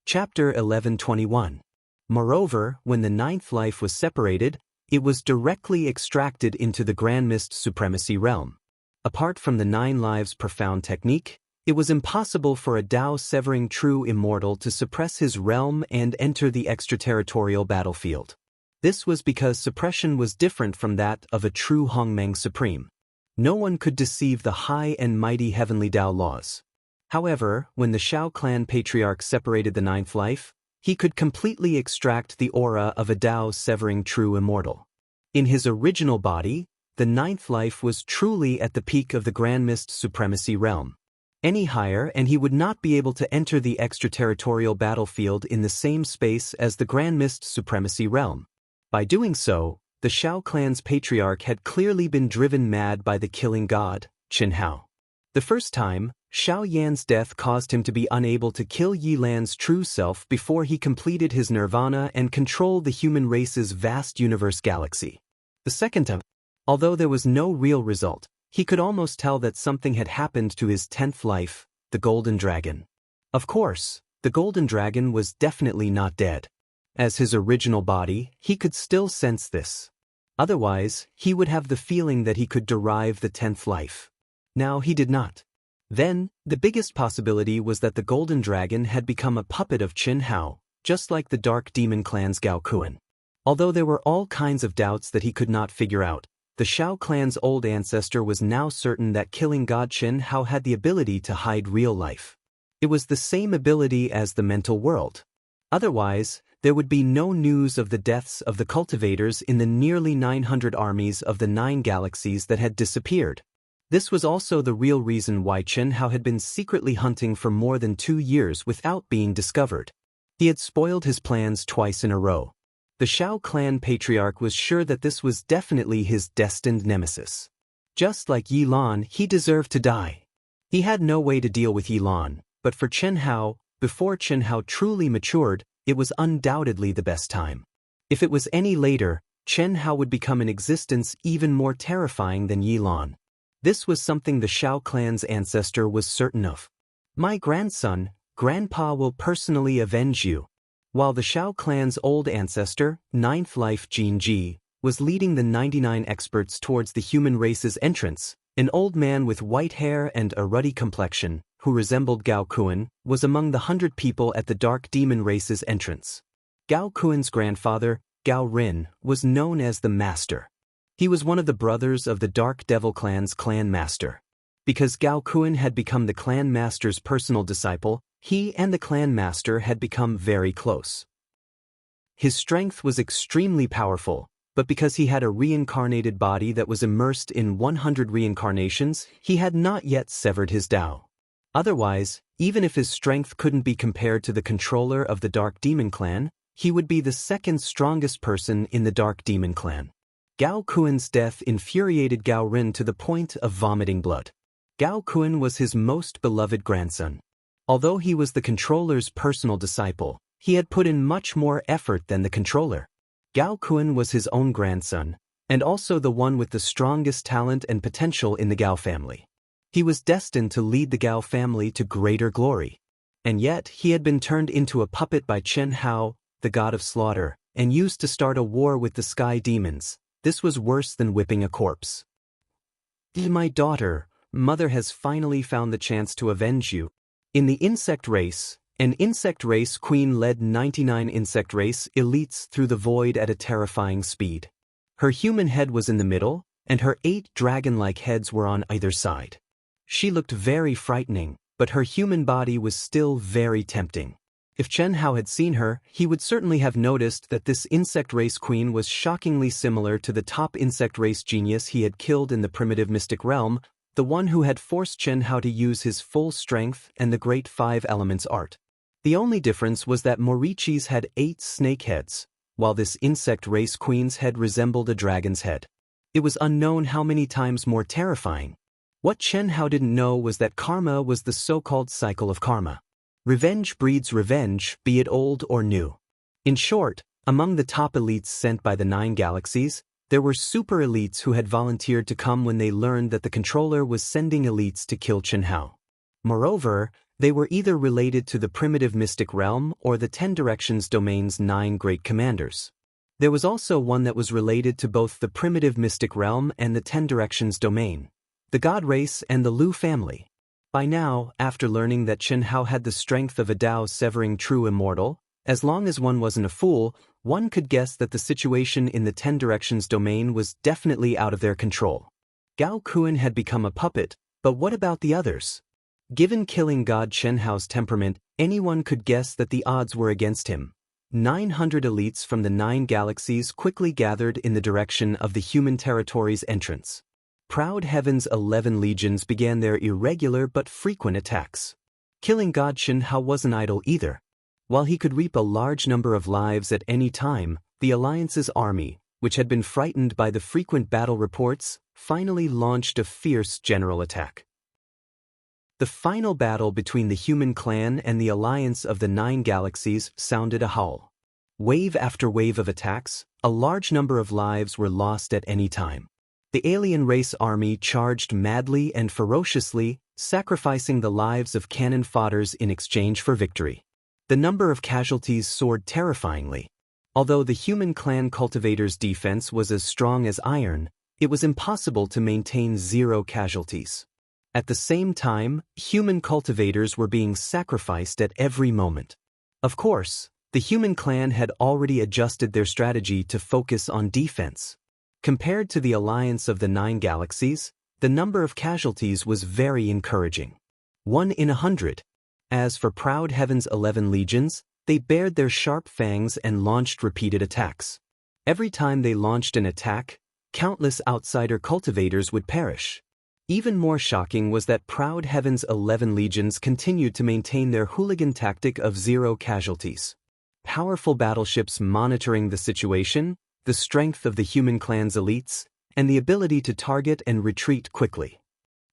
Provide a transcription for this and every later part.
Chapter 1121. Moreover, when the ninth life was separated, it was directly extracted into the Grand Mist Supremacy realm. Apart from the 9 lives profound technique, it was impossible for a Tao-severing true immortal to suppress his realm and enter the extraterritorial battlefield. This was because suppression was different from that of a true Hongmeng Supreme. No one could deceive the high and mighty heavenly Tao laws. However, when the Shao clan patriarch separated the ninth life, he could completely extract the aura of a Tao-severing true immortal. In his original body, the ninth life was truly at the peak of the Grand Mist Supremacy realm. Any higher and he would not be able to enter the extraterritorial battlefield in the same space as the Grand Mist Supremacy realm. By doing so, the Shao clan's patriarch had clearly been driven mad by the killing god, Qin Hao. The first time, Shao Yan's death caused him to be unable to kill Yi Lan's true self before he completed his nirvana and controlled the human race's vast universe galaxy. The second time, although there was no real result, he could almost tell that something had happened to his 10th life, the Golden Dragon. Of course, the Golden Dragon was definitely not dead. As his original body, he could still sense this. Otherwise, he would have the feeling that he could derive the 10th life. Now he did not. Then, the biggest possibility was that the Golden Dragon had become a puppet of Qin Hao, just like the Dark Demon clan's Gao Kuan. Although there were all kinds of doubts that he could not figure out, the Shao clan's old ancestor was now certain that killing God Qin Hao had the ability to hide real life. It was the same ability as the mental world. Otherwise, there would be no news of the deaths of the cultivators in the nearly 900 armies of the 9 galaxies that had disappeared. This was also the real reason why Qin Hao had been secretly hunting for more than 2 years without being discovered. He had spoiled his plans twice in a row. The Shao clan patriarch was sure that this was definitely his destined nemesis. Just like Yi Lan, he deserved to die. He had no way to deal with Yi Lan, but for Qin Hao, before Qin Hao truly matured, it was undoubtedly the best time. If it was any later, Qin Hao would become an existence even more terrifying than Yi Lan. This was something the Shao clan's ancestor was certain of. My grandson, Grandpa will personally avenge you. While the Shao clan's old ancestor, 9th life Jin Ji, was leading the 99 experts towards the human race's entrance, an old man with white hair and a ruddy complexion, who resembled Gao Kuan, was among the 100 people at the dark demon race's entrance. Gao Kuan's grandfather, Gao Rin, was known as the Master. He was one of the brothers of the Dark Devil clan's clan master. Because Gao Kuan had become the clan master's personal disciple, he and the clan master had become very close. His strength was extremely powerful, but because he had a reincarnated body that was immersed in 100 reincarnations, he had not yet severed his Tao. Otherwise, even if his strength couldn't be compared to the controller of the Dark Demon clan, he would be the second strongest person in the Dark Demon clan. Gao Kuan's death infuriated Gao Rin to the point of vomiting blood. Gao Kuan was his most beloved grandson. Although he was the controller's personal disciple, he had put in much more effort than the controller. Gao Kuan was his own grandson, and also the one with the strongest talent and potential in the Gao family. He was destined to lead the Gao family to greater glory. And yet, he had been turned into a puppet by Qin Hao, the god of slaughter, and used to start a war with the sky demons. This was worse than whipping a corpse. My daughter, Mother has finally found the chance to avenge you. In the insect race, an insect race queen led 99 insect race elites through the void at a terrifying speed. Her human head was in the middle, and her 8 dragon-like heads were on either side. She looked very frightening, but her human body was still very tempting. If Qin Hao had seen her, he would certainly have noticed that this insect race queen was shockingly similar to the top insect race genius he had killed in the primitive mystic realm, the one who had forced Qin Hao to use his full strength and the great 5 elements art. The only difference was that Morichi's had 8 snake heads, while this insect race queen's head resembled a dragon's head. It was unknown how many times more terrifying. What Qin Hao didn't know was that karma was the so-called cycle of karma. Revenge breeds revenge, be it old or new. In short, among the top elites sent by the 9 galaxies, there were super elites who had volunteered to come when they learned that the controller was sending elites to kill Qin Hao. Moreover, They were either related to the primitive mystic realm or the 10 Directions domain's 9 great commanders. There was also one that was related to both the primitive mystic realm and the 10 Directions domain, the God race and the Lu family. By now, after learning that Xianxia had the strength of a Dao severing true immortal, as long as one wasn't a fool, one could guess that the situation in the 10 Directions domain was definitely out of their control. Gao Kuan had become a puppet, but what about the others? Given killing God Xianxia's temperament, anyone could guess that the odds were against him. 900 elites from the 9 galaxies quickly gathered in the direction of the human territory's entrance. Proud Heaven's 11 legions began their irregular but frequent attacks. Killing God Xianxia wasn't idle either. While he could reap a large number of lives at any time, the Alliance's army, which had been frightened by the frequent battle reports, finally launched a fierce general attack. The final battle between the human clan and the Alliance of the 9 galaxies sounded a howl. Wave after wave of attacks, a large number of lives were lost at any time. The alien race army charged madly and ferociously, sacrificing the lives of cannon fodders in exchange for victory. The number of casualties soared terrifyingly. Although the human clan cultivator's defense was as strong as iron, it was impossible to maintain 0 casualties. At the same time, human cultivators were being sacrificed at every moment. Of course, the human clan had already adjusted their strategy to focus on defense. Compared to the Alliance of the 9 galaxies, the number of casualties was very encouraging. 1 in 100. As for Proud Heaven's 11 legions, they bared their sharp fangs and launched repeated attacks. Every time they launched an attack, countless outsider cultivators would perish. Even more shocking was that Proud Heaven's 11 legions continued to maintain their hooligan tactic of 0 casualties. Powerful battleships monitoring the situation, the strength of the human clan's elites, and the ability to target and retreat quickly.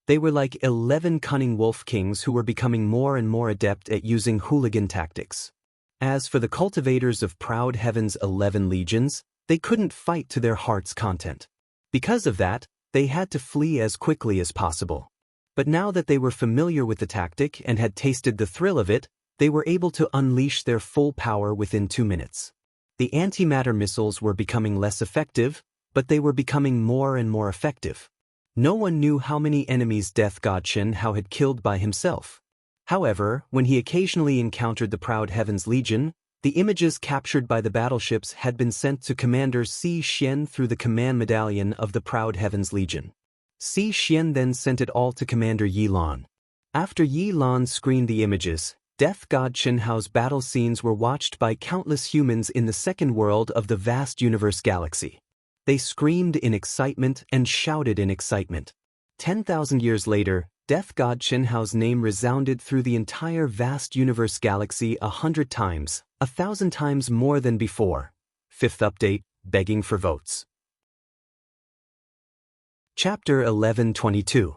They were like 11 cunning wolf kings who were becoming more and more adept at using hooligan tactics. As for the cultivators of Proud Heaven's 11 legions, they couldn't fight to their heart's content. Because of that, they had to flee as quickly as possible. But now that they were familiar with the tactic and had tasted the thrill of it, they were able to unleash their full power within 2 minutes. The antimatter missiles were becoming less effective, but they were becoming more and more effective. No one knew how many enemies Death God Xianxia had killed by himself. However, when he occasionally encountered the Proud Heaven's Legion, the images captured by the battleships had been sent to Commander Si Xian through the command medallion of the Proud Heaven's Legion. Si Xian then sent it all to Commander Yi Lan. After Yi Lan screened the images, Death God Xianxia's battle scenes were watched by countless humans in the second world of the vast universe galaxy. They screamed in excitement and shouted in excitement. 10,000 years later, Death God Xianxia's name resounded through the entire vast universe galaxy 100 times, 1,000 times more than before. 5th update, begging for votes. Chapter 1122.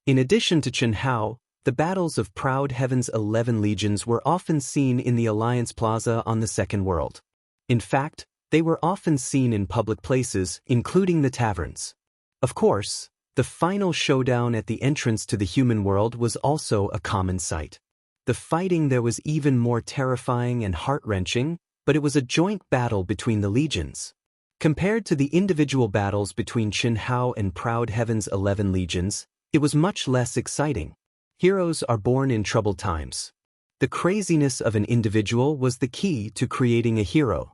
In addition to Xianxia, the battles of Proud Heaven's 11 legions were often seen in the Alliance Plaza on the Second World. In fact, they were often seen in public places, including the taverns. Of course, the final showdown at the entrance to the human world was also a common sight. The fighting there was even more terrifying and heart-wrenching, but it was a joint battle between the legions. Compared to the individual battles between Xianxia and Proud Heaven's 11 legions, it was much less exciting. Heroes are born in troubled times. The craziness of an individual was the key to creating a hero.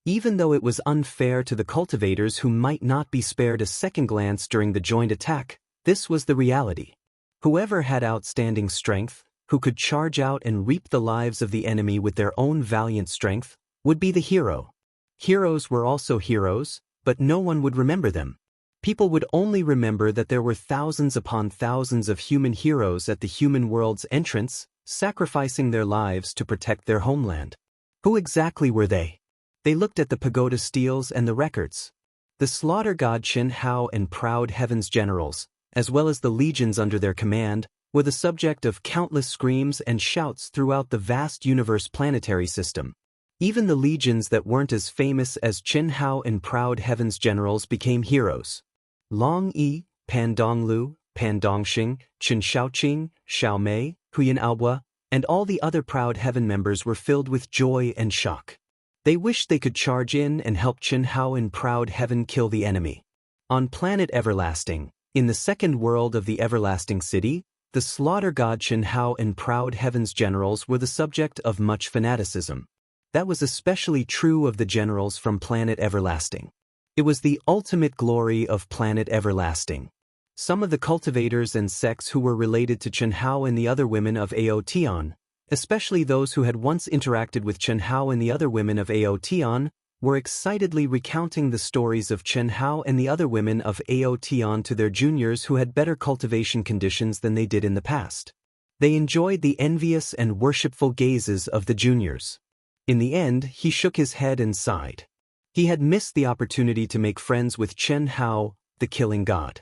Even though it was unfair to the cultivators who might not be spared a second glance during the joint attack, this was the reality. Whoever had outstanding strength, who could charge out and reap the lives of the enemy with their own valiant strength, would be the hero. Heroes were also heroes, but no one would remember them. People would only remember that there were thousands upon thousands of human heroes at the human world's entrance, sacrificing their lives to protect their homeland. Who exactly were they? They looked at the pagoda steels and the records. The slaughter god Xianxia and Proud Heaven's generals, as well as the legions under their command, were the subject of countless screams and shouts throughout the vast universe planetary system. Even the legions that weren't as famous as Xianxia and Proud Heaven's generals became heroes. Long Yi, Pan Donglu, Pan Dongxing, Chen Xiaoqing, Xiao Mei, Huyan Aoba, and all the other proud heaven members were filled with joy and shock. They wished they could charge in and help Chen Hao in proud heaven kill the enemy. On planet Everlasting, in the second world of the Everlasting City, the slaughter god Chen Hao and proud heaven's generals were the subject of much fanaticism. That was especially true of the generals from planet Everlasting. It was the ultimate glory of planet Everlasting. Some of the cultivators and sects who were related to Chen Hao and the other women of Aotian, especially those who had once interacted with Chen Hao and the other women of Aotian, were excitedly recounting the stories of Chen Hao and the other women of Aotian to their juniors who had better cultivation conditions than they did in the past. They enjoyed the envious and worshipful gazes of the juniors. In the end, he shook his head and sighed. He had missed the opportunity to make friends with Chen Hao, the killing god.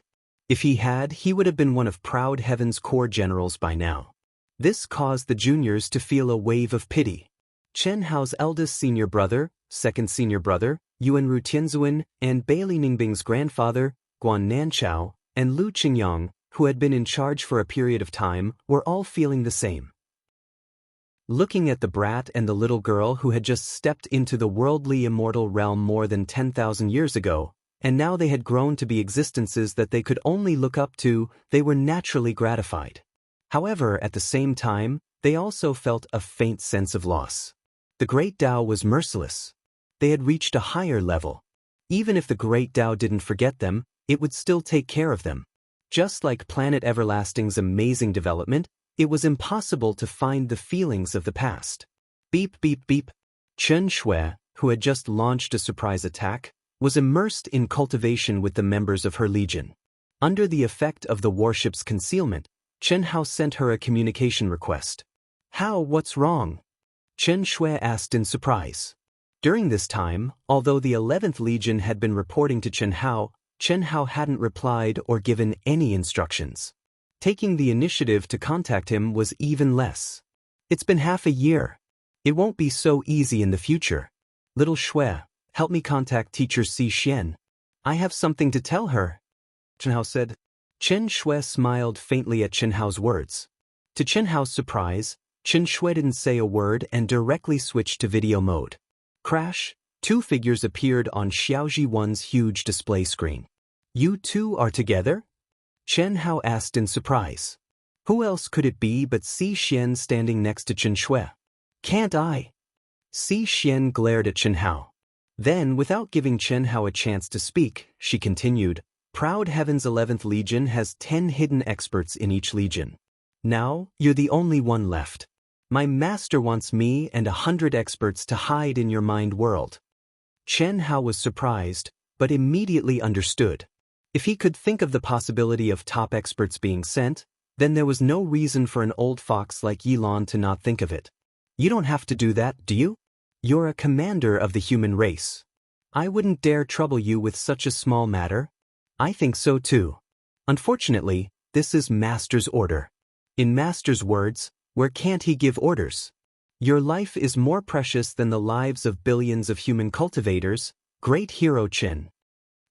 If he had, he would have been one of proud heaven's core generals by now. This caused the juniors to feel a wave of pity. Chen Hao's eldest senior brother, second senior brother, Yuan Ru Tianzuan, and Bailey Ningbing's grandfather, Guan Nanchao, and Lu Qingyang, who had been in charge for a period of time, were all feeling the same. Looking at the brat and the little girl who had just stepped into the worldly immortal realm more than 10,000 years ago, and now they had grown to be existences that they could only look up to, they were naturally gratified. However, at the same time, they also felt a faint sense of loss. The Great Tao was merciless. They had reached a higher level. Even if the Great Tao didn't forget them, it would still take care of them. Just like Planet Everlasting's amazing development, it was impossible to find the feelings of the past. Beep beep beep. Chen Shui, who had just launched a surprise attack, was immersed in cultivation with the members of her legion. Under the effect of the warship's concealment, Chen Hao sent her a communication request. "How, what's wrong?" Chen Shui asked in surprise. During this time, although the 11th Legion had been reporting to Chen Hao hadn't replied or given any instructions. Taking the initiative to contact him was even less. "It's been half a year. It won't be so easy in the future. Little Shui, help me contact teacher Si Xian. I have something to tell her," Chen Hao said. Chen Shui smiled faintly at Chen Hao's words. To Chen Hao's surprise, Chen Shui didn't say a word and directly switched to video mode. Crash, two figures appeared on Xiaoji 1's huge display screen. "You two are together?" Chen Hao asked in surprise. Who else could it be but Si Xian standing next to Chen Shui? "Can't I?" Si Xian glared at Chen Hao. Then, without giving Chen Hao a chance to speak, she continued, "Proud Heaven's 11th Legion has 10 hidden experts in each legion. Now, you're the only one left. My master wants me and 100 experts to hide in your mind world." Chen Hao was surprised, but immediately understood. If he could think of the possibility of top experts being sent, then there was no reason for an old fox like Yilan to not think of it. "You don't have to do that, do you? You're a commander of the human race. I wouldn't dare trouble you with such a small matter." "I think so too. Unfortunately, this is Master's order. In Master's words, where can't he give orders? Your life is more precious than the lives of billions of human cultivators, great hero Chen."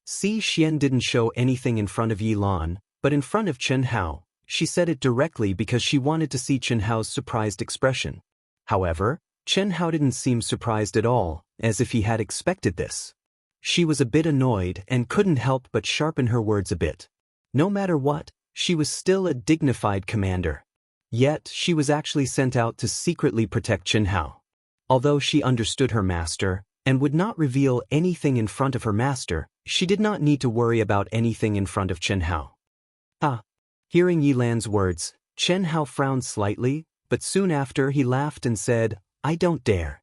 Si Xian didn't show anything in front of Yilan, but in front of Chen Hao, she said it directly because she wanted to see Chen Hao's surprised expression. However, Chen Hao didn't seem surprised at all, as if he had expected this. She was a bit annoyed and couldn't help but sharpen her words a bit. No matter what, she was still a dignified commander. Yet, she was actually sent out to secretly protect Chen Hao. Although she understood her master, and would not reveal anything in front of her master, she did not need to worry about anything in front of Chen Hao. Hearing Yilan's words, Chen Hao frowned slightly, but soon after he laughed and said, "I don't dare.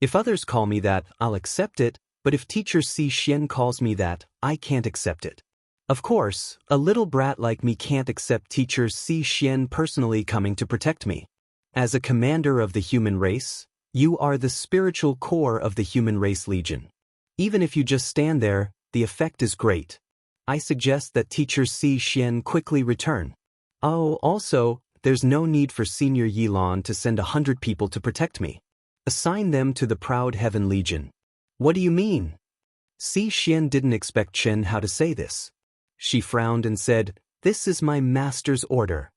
If others call me that, I'll accept it, but if teacher Si Xian calls me that, I can't accept it. Of course, a little brat like me can't accept teacher Si Xian personally coming to protect me. As a commander of the human race, you are the spiritual core of the human race legion. Even if you just stand there, the effect is great. I suggest that teacher Si Xian quickly return. Oh, also, there's no need for Senior Yilan to send 100 people to protect me. Assign them to the Proud Heaven Legion." "What do you mean?" Si Xian didn't expect Chen Hao to say this. She frowned and said, "This is my master's order."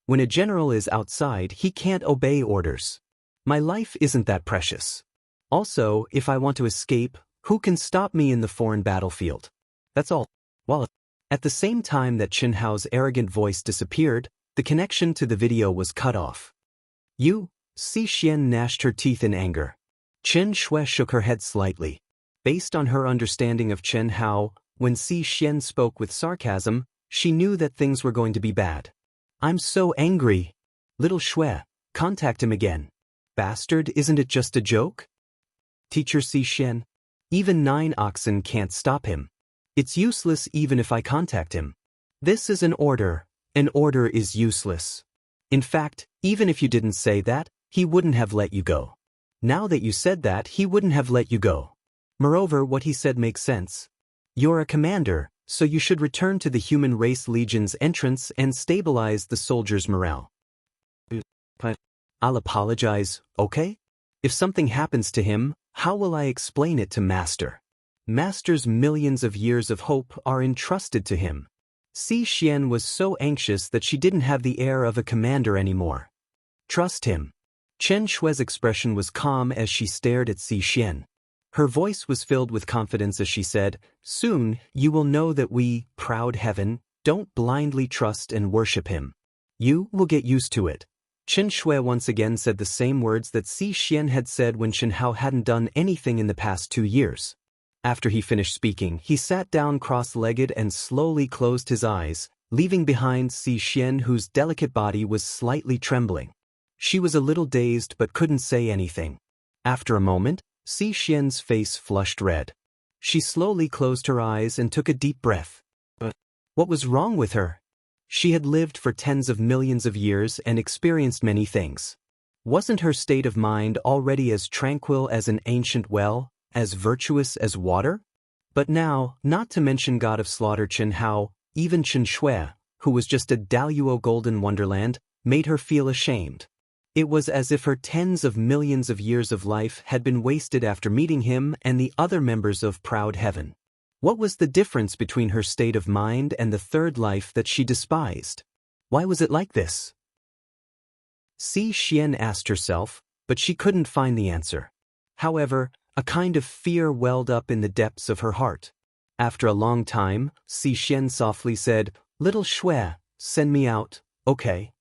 When a general is outside, he can't obey orders. My life isn't that precious. Also, if I want to escape, who can stop me in the foreign battlefield? That's all. Well, at the same time that Xianhao's arrogant voice disappeared, the connection to the video was cut off. You? Xian gnashed her teeth in anger. Chen Shui shook her head slightly. Based on her understanding of Xianhao, when Xian spoke with sarcasm, she knew that things were going to be bad. I'm so angry. Little Shui, contact him again. Bastard, isn't it just a joke? Teacher Xian. Even 9 oxen can't stop him. It's useless even if I contact him. This is an order. An order is useless. In fact, even if you didn't say that, he wouldn't have let you go. Now that you said that, he wouldn't have let you go. Moreover, what he said makes sense. You're a commander, so you should return to the human race legion's entrance and stabilize the soldiers' morale. I'll apologize, okay? If something happens to him, how will I explain it to Master? Master's millions of years of hope are entrusted to him. Xian was so anxious that she didn't have the air of a commander anymore. Trust him. Chen Shui's expression was calm as she stared at Xian. Her voice was filled with confidence as she said, soon you will know that we, proud heaven, don't blindly trust and worship him. You will get used to it. Chen Shui once again said the same words that Xian had said when Xianhao hadn't done anything in the past 2 years. After he finished speaking, he sat down cross-legged and slowly closed his eyes, leaving behind Xian, whose delicate body was slightly trembling. She was a little dazed but couldn't say anything. After a moment, Xian's face flushed red. She slowly closed her eyes and took a deep breath. But what was wrong with her? She had lived for tens of millions of years and experienced many things. Wasn't her state of mind already as tranquil as an ancient well, as virtuous as water? But now, not to mention God of Slaughter Xianhao, even Chen Shui, who was just a Daluo golden wonderland, made her feel ashamed. It was as if her tens of millions of years of life had been wasted after meeting him and the other members of Proud Heaven. What was the difference between her state of mind and the third life that she despised? Why was it like this? Xian asked herself, but she couldn't find the answer. However, a kind of fear welled up in the depths of her heart. After a long time, Xian softly said, Little Shui, send me out, okay?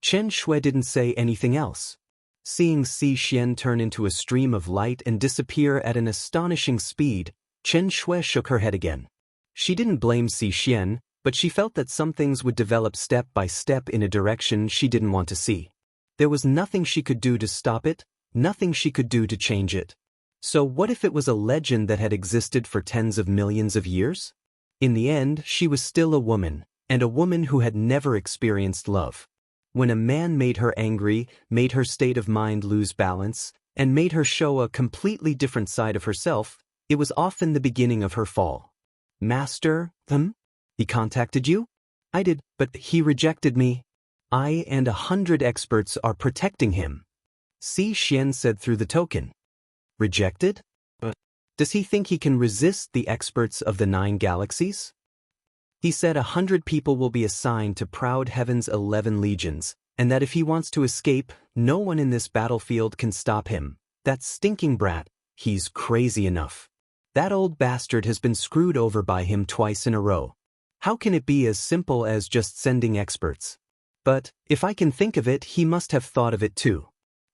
Chen Shui didn't say anything else. Seeing Xian turn into a stream of light and disappear at an astonishing speed, Chen Shui shook her head again. She didn't blame Xian, but she felt that some things would develop step by step in a direction she didn't want to see. There was nothing she could do to stop it, nothing she could do to change it. So what if it was a legend that had existed for tens of millions of years? In the end, she was still a woman, and a woman who had never experienced love. When a man made her angry, made her state of mind lose balance, and made her show a completely different side of herself, it was often the beginning of her fall. Master, he contacted you? I did, but he rejected me. I and 100 experts are protecting him. Xian said through the token. Rejected? But does he think he can resist the experts of the 9 galaxies? He said 100 people will be assigned to Proud Heaven's 11 legions, and that if he wants to escape, no one in this battlefield can stop him. That stinking brat, he's crazy enough. That old bastard has been screwed over by him twice in a row. How can it be as simple as just sending experts? But, if I can think of it, he must have thought of it too.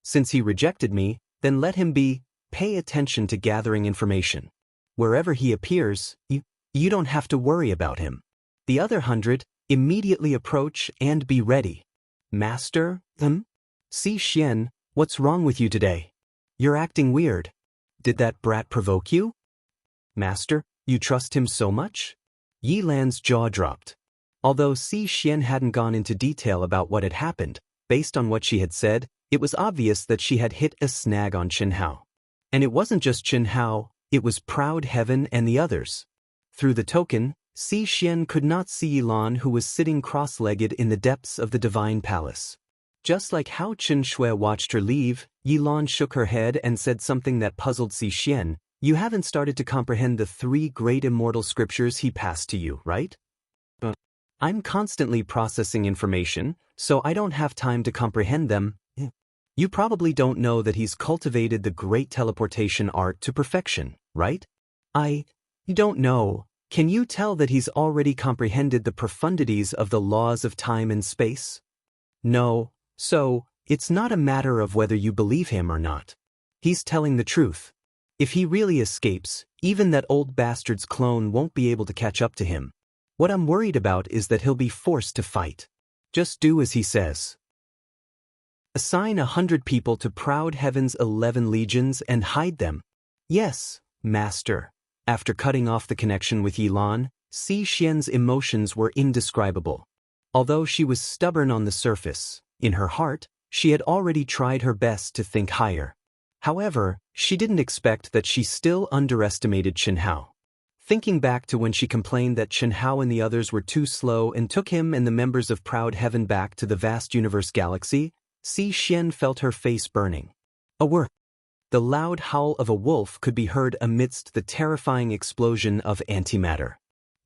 Since he rejected me, then let him be. Pay attention to gathering information. Wherever he appears, you don't have to worry about him. The other 100, immediately approach and be ready. Master, Xian, what's wrong with you today? You're acting weird. Did that brat provoke you? Master, you trust him so much? Yi Lan's jaw dropped. Although Xian hadn't gone into detail about what had happened, based on what she had said, it was obvious that she had hit a snag on Xianhao. And it wasn't just Xianhao, it was Proud Heaven and the others. Through the token, Xian could not see Yilan, who was sitting cross-legged in the depths of the divine palace. Just like how Chen Shui watched her leave, Yilan shook her head and said something that puzzled Xian. You haven't started to comprehend the 3 great immortal scriptures he passed to you, right? I'm constantly processing information, so I don't have time to comprehend them. You probably don't know that he's cultivated the great teleportation art to perfection, right? You don't know. Can you tell that he's already comprehended the profundities of the laws of time and space? No, so, it's not a matter of whether you believe him or not. He's telling the truth. If he really escapes, even that old bastard's clone won't be able to catch up to him. What I'm worried about is that he'll be forced to fight. Just do as he says. Assign 100 people to proud heaven's 11 legions and hide them. Yes, master. After cutting off the connection with Yilan, Xianxia's emotions were indescribable. Although she was stubborn on the surface, in her heart, she had already tried her best to think higher. However, she didn't expect that she still underestimated Chenhao. Thinking back to when she complained that Chenhao and the others were too slow and took him and the members of Proud Heaven back to the vast universe galaxy, Xian felt her face burning. A whir. The loud howl of a wolf could be heard amidst the terrifying explosion of antimatter.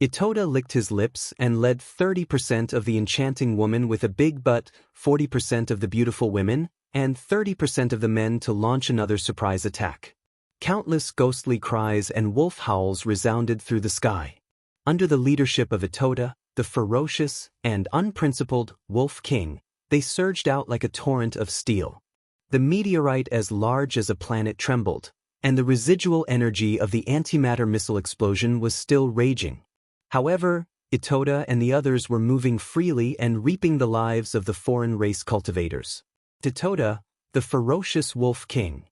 Itoda licked his lips and led 30% of the enchanting woman with a big butt, 40% of the beautiful women, and 30% of the men to launch another surprise attack. Countless ghostly cries and wolf howls resounded through the sky. Under the leadership of Itoda, the ferocious and unprincipled Wolf King, they surged out like a torrent of steel. The meteorite as large as a planet trembled, and the residual energy of the antimatter missile explosion was still raging. However, Itoda and the others were moving freely and reaping the lives of the foreign race cultivators. Itoda, the ferocious Wolf King.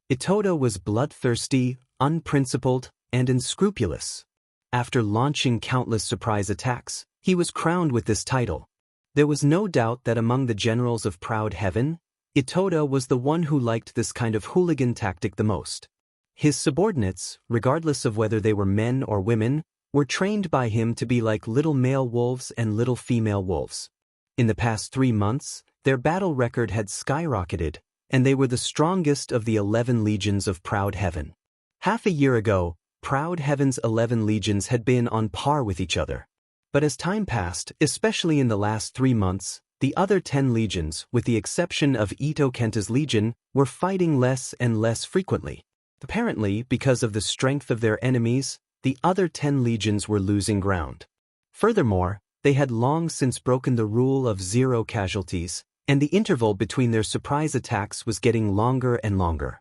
Itoda was bloodthirsty, unprincipled, and unscrupulous. After launching countless surprise attacks, he was crowned with this title. There was no doubt that among the generals of Proud Heaven, Itoda was the one who liked this kind of hooligan tactic the most. His subordinates, regardless of whether they were men or women, were trained by him to be like little male wolves and little female wolves. In the past 3 months, their battle record had skyrocketed, and they were the strongest of the 11 legions of Proud Heaven. Half a year ago, Proud Heaven's 11 legions had been on par with each other. But as time passed, especially in the last 3 months, the other 10 legions, with the exception of Ito Kenta's legion, were fighting less and less frequently. Apparently, because of the strength of their enemies, the other 10 legions were losing ground. Furthermore, they had long since broken the rule of 0 casualties, and the interval between their surprise attacks was getting longer and longer.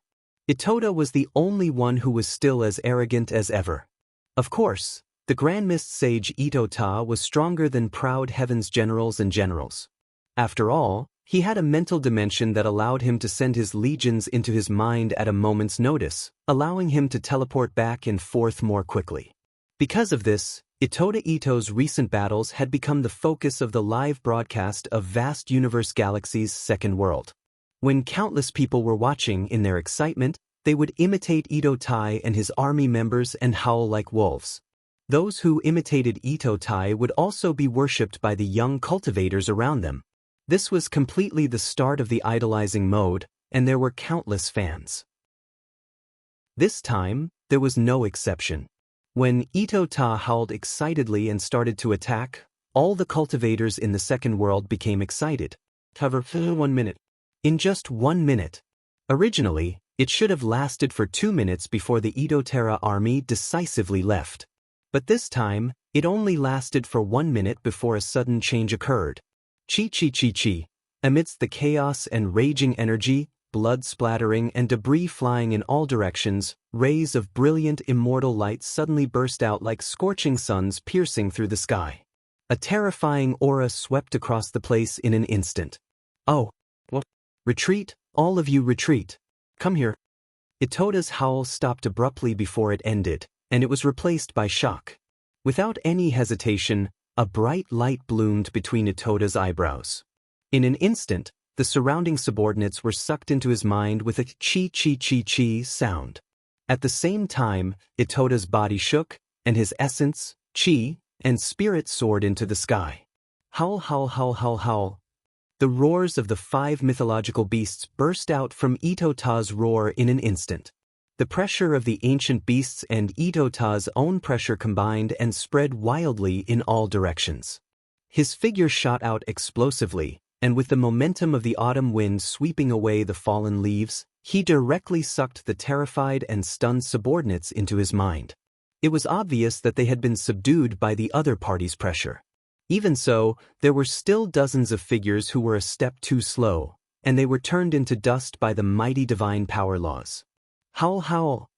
Itoda was the only one who was still as arrogant as ever. Of course, the Grand Mist Sage Ito-Ta was stronger than Proud Heaven's generals and generals. After all, he had a mental dimension that allowed him to send his legions into his mind at a moment's notice, allowing him to teleport back and forth more quickly. Because of this, Itoda Ito's recent battles had become the focus of the live broadcast of Vast Universe Galaxy's Second World. When countless people were watching in their excitement, they would imitate Ito-Tai and his army members and howl like wolves. Those who imitated Ito-Tai would also be worshipped by the young cultivators around them. This was completely the start of the idolizing mode, and there were countless fans. This time, there was no exception. When Ito-Ta howled excitedly and started to attack, all the cultivators in the second world became excited. Cover for 1 minute. In just 1 minute. Originally, it should have lasted for 2 minutes before the Ito-Terra army decisively left. But this time, it only lasted for 1 minute before a sudden change occurred. Chi. Amidst the chaos and raging energy, blood splattering and debris flying in all directions, rays of brilliant immortal light suddenly burst out like scorching suns piercing through the sky. A terrifying aura swept across the place in an instant. Oh, what? Retreat, all of you retreat. Come here. Itoda's howl stopped abruptly before it ended, and it was replaced by shock. Without any hesitation, a bright light bloomed between Itoda's eyebrows. In an instant, the surrounding subordinates were sucked into his mind with a chi sound. At the same time, Itoda's body shook, and his essence, chi, and spirit soared into the sky. Howl, howl, howl, howl, howl. The roars of the 5 mythological beasts burst out from Ito-Ta's roar in an instant. The pressure of the ancient beasts and Ito-Ta's own pressure combined and spread wildly in all directions. His figure shot out explosively, and with the momentum of the autumn wind sweeping away the fallen leaves, he directly sucked the terrified and stunned subordinates into his mind. It was obvious that they had been subdued by the other party's pressure. Even so, there were still dozens of figures who were a step too slow, and they were turned into dust by the mighty divine power laws. Howl, howl!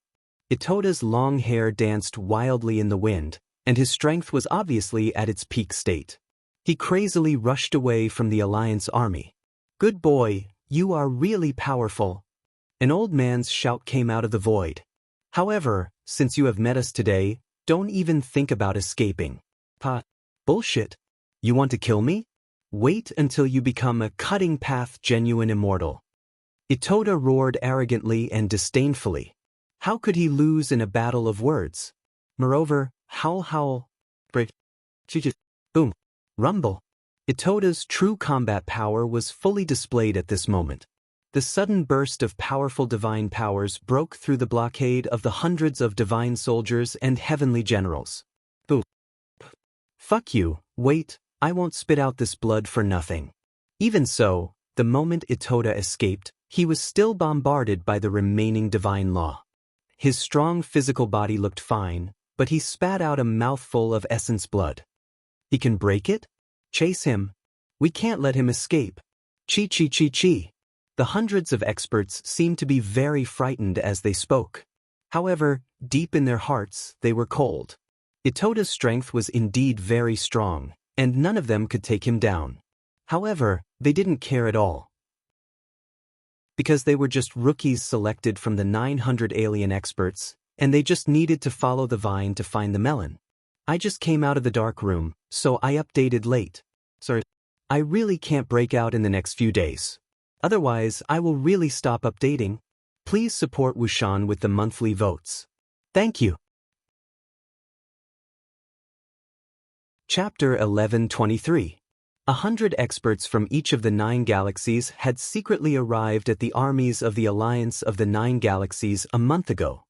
Itota's long hair danced wildly in the wind, and his strength was obviously at its peak state. He crazily rushed away from the Alliance army. "Good boy, you are really powerful." An old man's shout came out of the void. "However, since you have met us today, don't even think about escaping." Bullshit. You want to kill me? Wait until you become a cutting path genuine immortal. Itota roared arrogantly and disdainfully. How could he lose in a battle of words? Moreover, howl howl. Boom. Rumble. Itota's true combat power was fully displayed at this moment. The sudden burst of powerful divine powers broke through the blockade of the hundreds of divine soldiers and heavenly generals. Boo. Fuck you, wait, I won't spit out this blood for nothing. Even so, the moment Itota escaped, he was still bombarded by the remaining divine law. His strong physical body looked fine, but he spat out a mouthful of essence blood. He can break it? Chase him. We can't let him escape. Chi chi chi chi. The hundreds of experts seemed to be very frightened as they spoke. However, deep in their hearts, they were cold. Itota's strength was indeed very strong, and none of them could take him down. However, they didn't care at all. Because they were just rookies selected from the 900 alien experts, and they just needed to follow the vine to find the melon. I just came out of the dark room, so I updated late. Sorry. I really can't break out in the next few days. Otherwise, I will really stop updating. Please support Wuxian with the monthly votes. Thank you. Chapter 1123. 100 experts from each of the 9 galaxies had secretly arrived at the armies of the Alliance of the 9 Galaxies a month ago.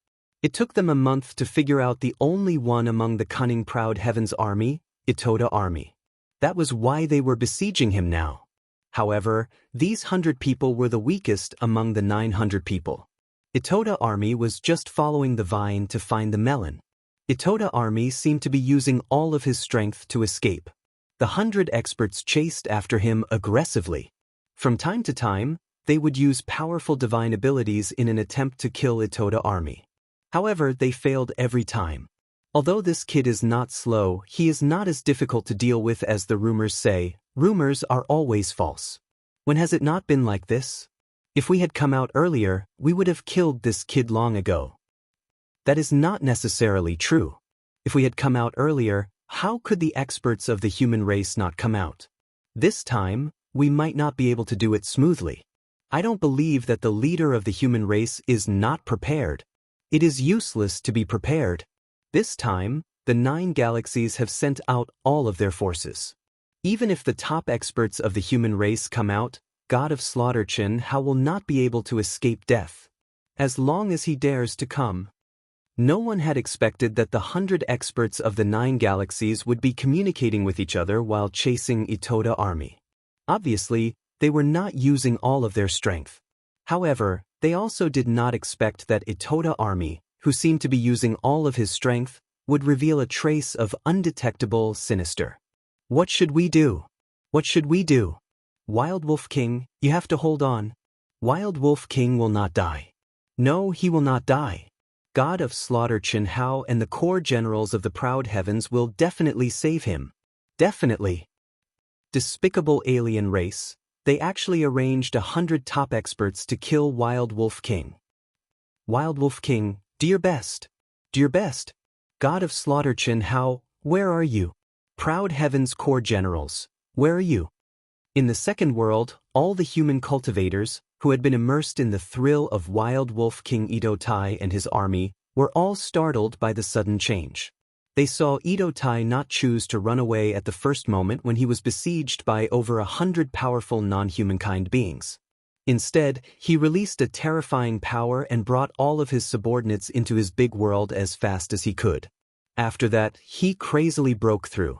It took them a month to figure out the only one among the cunning proud heaven's army, Itota army. That was why they were besieging him now. However, these 100 people were the weakest among the 900 people. Itota army was just following the vine to find the melon. Itota army seemed to be using all of his strength to escape. The 100 experts chased after him aggressively. From time to time, they would use powerful divine abilities in an attempt to kill Itota army. However, they failed every time. Although this kid is not slow, he is not as difficult to deal with as the rumors say. Rumors are always false. When has it not been like this? If we had come out earlier, we would have killed this kid long ago. That is not necessarily true. If we had come out earlier, how could the experts of the human race not come out? This time, we might not be able to do it smoothly. I don't believe that the leader of the human race is not prepared. It is useless to be prepared. This time, the 9 galaxies have sent out all of their forces. Even if the top experts of the human race come out, God of Slaughter Qianhao will not be able to escape death. As long as he dares to come. No one had expected that the 100 experts of the 9 galaxies would be communicating with each other while chasing Itota army. Obviously, they were not using all of their strength. However, they also did not expect that Itota army, who seemed to be using all of his strength, would reveal a trace of undetectable sinister. What should we do? What should we do? Wild Wolf King, you have to hold on. Wild Wolf King will not die. No, he will not die. God of Slaughter Qianhao and the core generals of the proud heavens will definitely save him. Definitely. Despicable alien race. They actually arranged 100 top experts to kill Wild Wolf King. Wild Wolf King, do your best. Do your best. God of Slaughter Qianhao, where are you? Proud heavens core generals, where are you? In the second world, all the human cultivators, who had been immersed in the thrill of Wild Wolf King Itotai and his army, were all startled by the sudden change. They saw Itotai not choose to run away at the first moment when he was besieged by over 100 powerful non-humankind beings. Instead, he released a terrifying power and brought all of his subordinates into his big world as fast as he could. After that, he crazily broke through.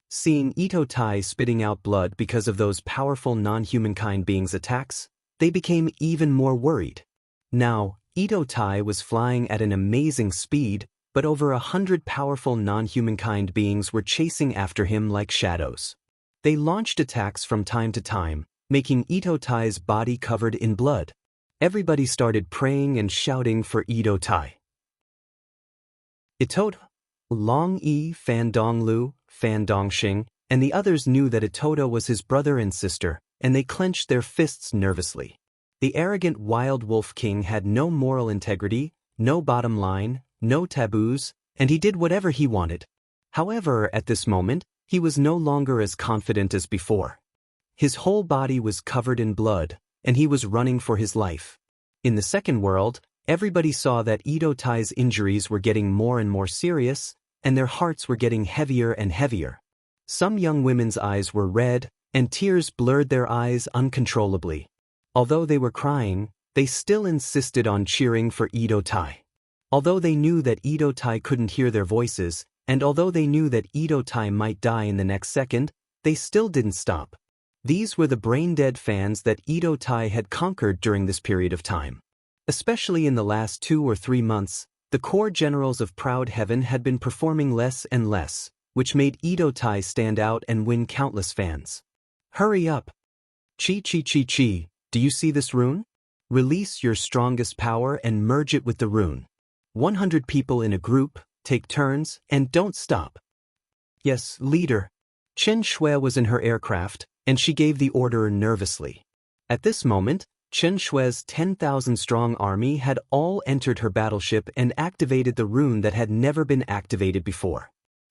Seeing Ito Tai spitting out blood because of those powerful non-humankind beings' attacks, they became even more worried. Now, Ito Tai was flying at an amazing speed, but over 100 powerful non-humankind beings were chasing after him like shadows. They launched attacks from time to time, making Ito Tai's body covered in blood. Everybody started praying and shouting for Ito Tai. Ito Long Yi, Fan Donglu, Fan Dongxing, and the others knew that Itoto was his brother and sister, and they clenched their fists nervously. The arrogant wild wolf king had no moral integrity, no bottom line, no taboos, and he did whatever he wanted. However, at this moment, he was no longer as confident as before. His whole body was covered in blood, and he was running for his life. In the second world, everybody saw that Ito Tai's injuries were getting more and more serious, and their hearts were getting heavier and heavier. Some young women's eyes were red, and tears blurred their eyes uncontrollably. Although they were crying, they still insisted on cheering for Ito Tai. Although they knew that Ito Tai couldn't hear their voices, and although they knew that Ito Tai might die in the next second, they still didn't stop. These were the brain-dead fans that Ito Tai had conquered during this period of time. Especially in the last 2 or 3 months, the core generals of Proud Heaven had been performing less and less, which made Ito Tai stand out and win countless fans. Hurry up! Chi, do you see this rune? Release your strongest power and merge it with the rune. 100 people in a group, take turns, and don't stop. Yes, leader. Chen Shui was in her aircraft, and she gave the order nervously. At this moment, Chen Shui's 10,000-strong army had all entered her battleship and activated the rune that had never been activated before.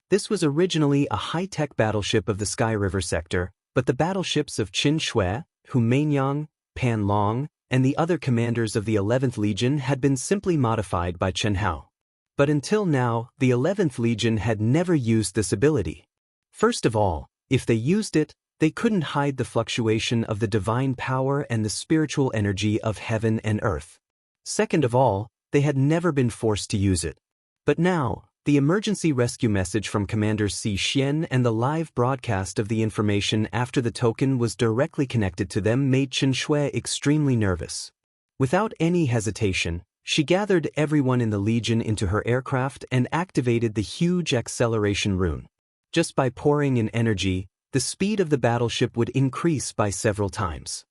This was originally a high-tech battleship of the Sky River sector, but the battleships of Qin Shui, Hu Mainyang, Pan Long, and the other commanders of the 11th Legion had been simply modified by Chen Hao. But until now, the 11th Legion had never used this ability. First of all, if they used it, they couldn't hide the fluctuation of the divine power and the spiritual energy of heaven and earth. Second of all, they had never been forced to use it. But now, the emergency rescue message from Commander Si Xian and the live broadcast of the information after the token was directly connected to them made Chen Shui extremely nervous. Without any hesitation, she gathered everyone in the Legion into her aircraft and activated the huge acceleration rune. Just by pouring in energy, the speed of the battleship would increase by several times.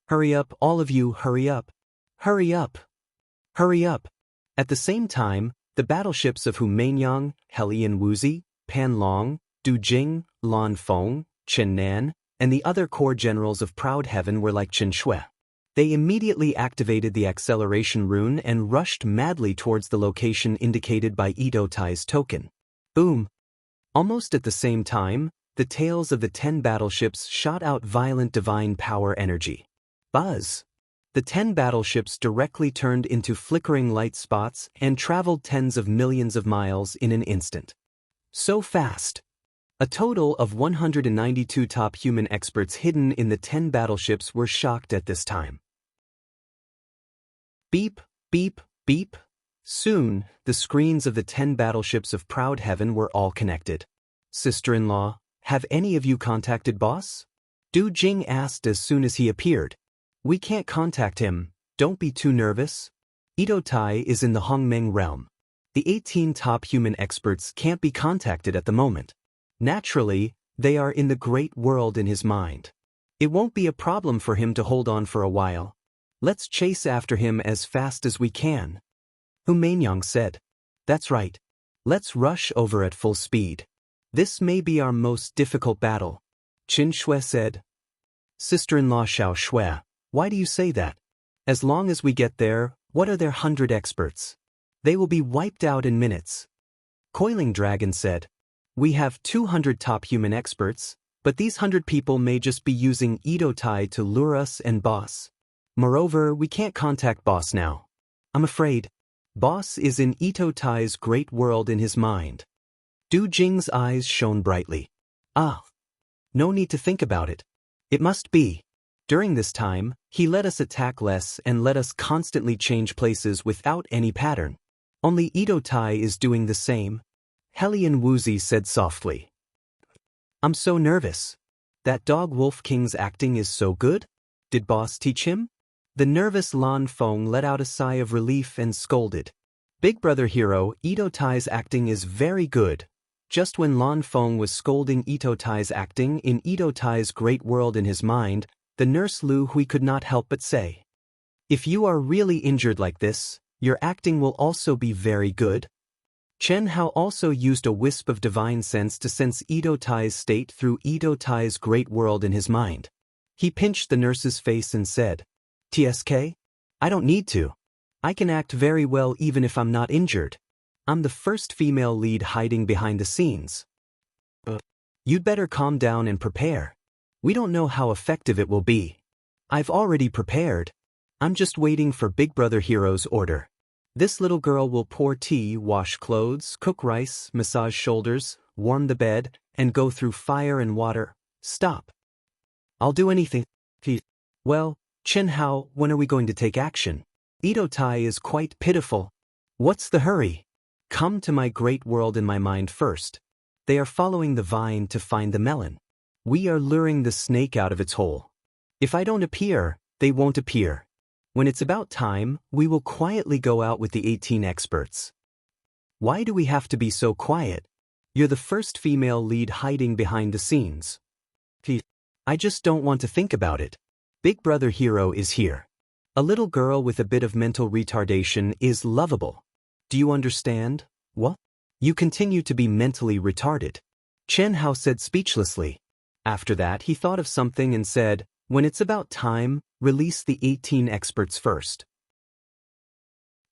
Hurry up, all of you, hurry up! Hurry up! Hurry up! At the same time, the battleships of Hu Mainyang, Helian Wuzi, Pan Long, Du Jing, Lan Feng, Chen Nan, and the other core generals of Proud Heaven were like Chen Shui. They immediately activated the acceleration rune and rushed madly towards the location indicated by Ito Tai's token. Boom! Almost at the same time, the tails of the 10 battleships shot out violent divine power energy. Buzz! The 10 battleships directly turned into flickering light spots and traveled tens of millions of miles in an instant. So fast! A total of 192 top human experts hidden in the 10 battleships were shocked at this time. Beep, beep, beep. Soon, the screens of the 10 battleships of Proud Heaven were all connected. Sister-in-law, have any of you contacted boss? Du Jing asked as soon as he appeared. We can't contact him, don't be too nervous. Ito Tai is in the Hongmeng realm. The 18 top human experts can't be contacted at the moment. Naturally, they are in the great world in his mind. It won't be a problem for him to hold on for a while. Let's chase after him as fast as we can. Hu Mainyang said. That's right. Let's rush over at full speed. This may be our most difficult battle. Qin Shui said. Sister-in-law Xiao Shui, why do you say that? As long as we get there, what are their 100 experts? They will be wiped out in minutes. Coiling Dragon said. We have 200 top human experts, but these 100 people may just be using Ito Tai to lure us and boss. Moreover, we can't contact boss now. I'm afraid. Boss is in Ito Tai's great world in his mind. Du Jing's eyes shone brightly. Ah. No need to think about it. It must be. During this time, he let us attack less and let us constantly change places without any pattern. Only Ito Tai is doing the same. Helian Wuzi said softly. I'm so nervous. That dog Wolf King's acting is so good? Did boss teach him? The nervous Lan Feng let out a sigh of relief and scolded. Big brother hero, Ito Tai's acting is very good. Just when Lan Feng was scolding Ito Tai's acting in Ito Tai's great world in his mind, the nurse Lu Hui could not help but say, "If you are really injured like this, your acting will also be very good." Chen Hao also used a wisp of divine sense to sense Ito Tai's state through Ito Tai's great world in his mind. He pinched the nurse's face and said, "TSK? I don't need to. I can act very well even if I'm not injured. I'm the first female lead hiding behind the scenes. You'd better calm down and prepare. We don't know how effective it will be. I've already prepared. I'm just waiting for Big Brother Hero's order. This little girl will pour tea, wash clothes, cook rice, massage shoulders, warm the bed, and go through fire and water. Stop. I'll do anything." Well, Chen Hao, when are we going to take action? Ito Tai is quite pitiful. What's the hurry? Come to my great world in my mind first. They are following the vine to find the melon. We are luring the snake out of its hole. If I don't appear, they won't appear. When it's about time, we will quietly go out with the 18 experts. Why do we have to be so quiet? You're the first female lead hiding behind the scenes. I just don't want to think about it. Big Brother Hero is here. A little girl with a bit of mental retardation is lovable. Do you understand? What? You continue to be mentally retarded. Chen Hao said speechlessly. After that, he thought of something and said, "When it's about time, release the 18 experts first.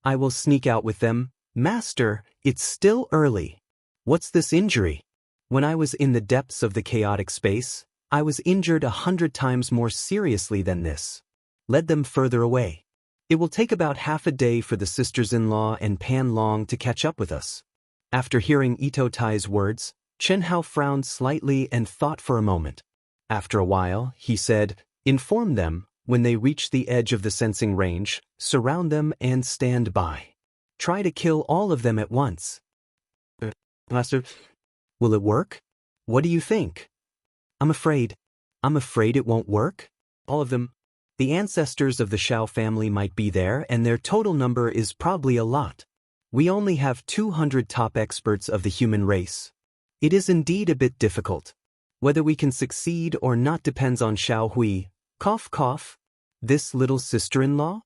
I will sneak out with them. Master, it's still early. What's this injury? When I was in the depths of the chaotic space, I was injured 100 times more seriously than this. Led them further away. It will take about half a day for the sisters-in-law and Pan Long to catch up with us." After hearing Ito Tai's words, Chen Hao frowned slightly and thought for a moment. After a while, he said, "Inform them, when they reach the edge of the sensing range, surround them and stand by. Try to kill all of them at once." Master, will it work? What do you think? I'm afraid it won't work. All of them. The ancestors of the Shao family might be there and their total number is probably a lot. We only have 200 top experts of the human race. It is indeed a bit difficult. Whether we can succeed or not depends on Shao Hui. Cough cough. This little sister-in-law?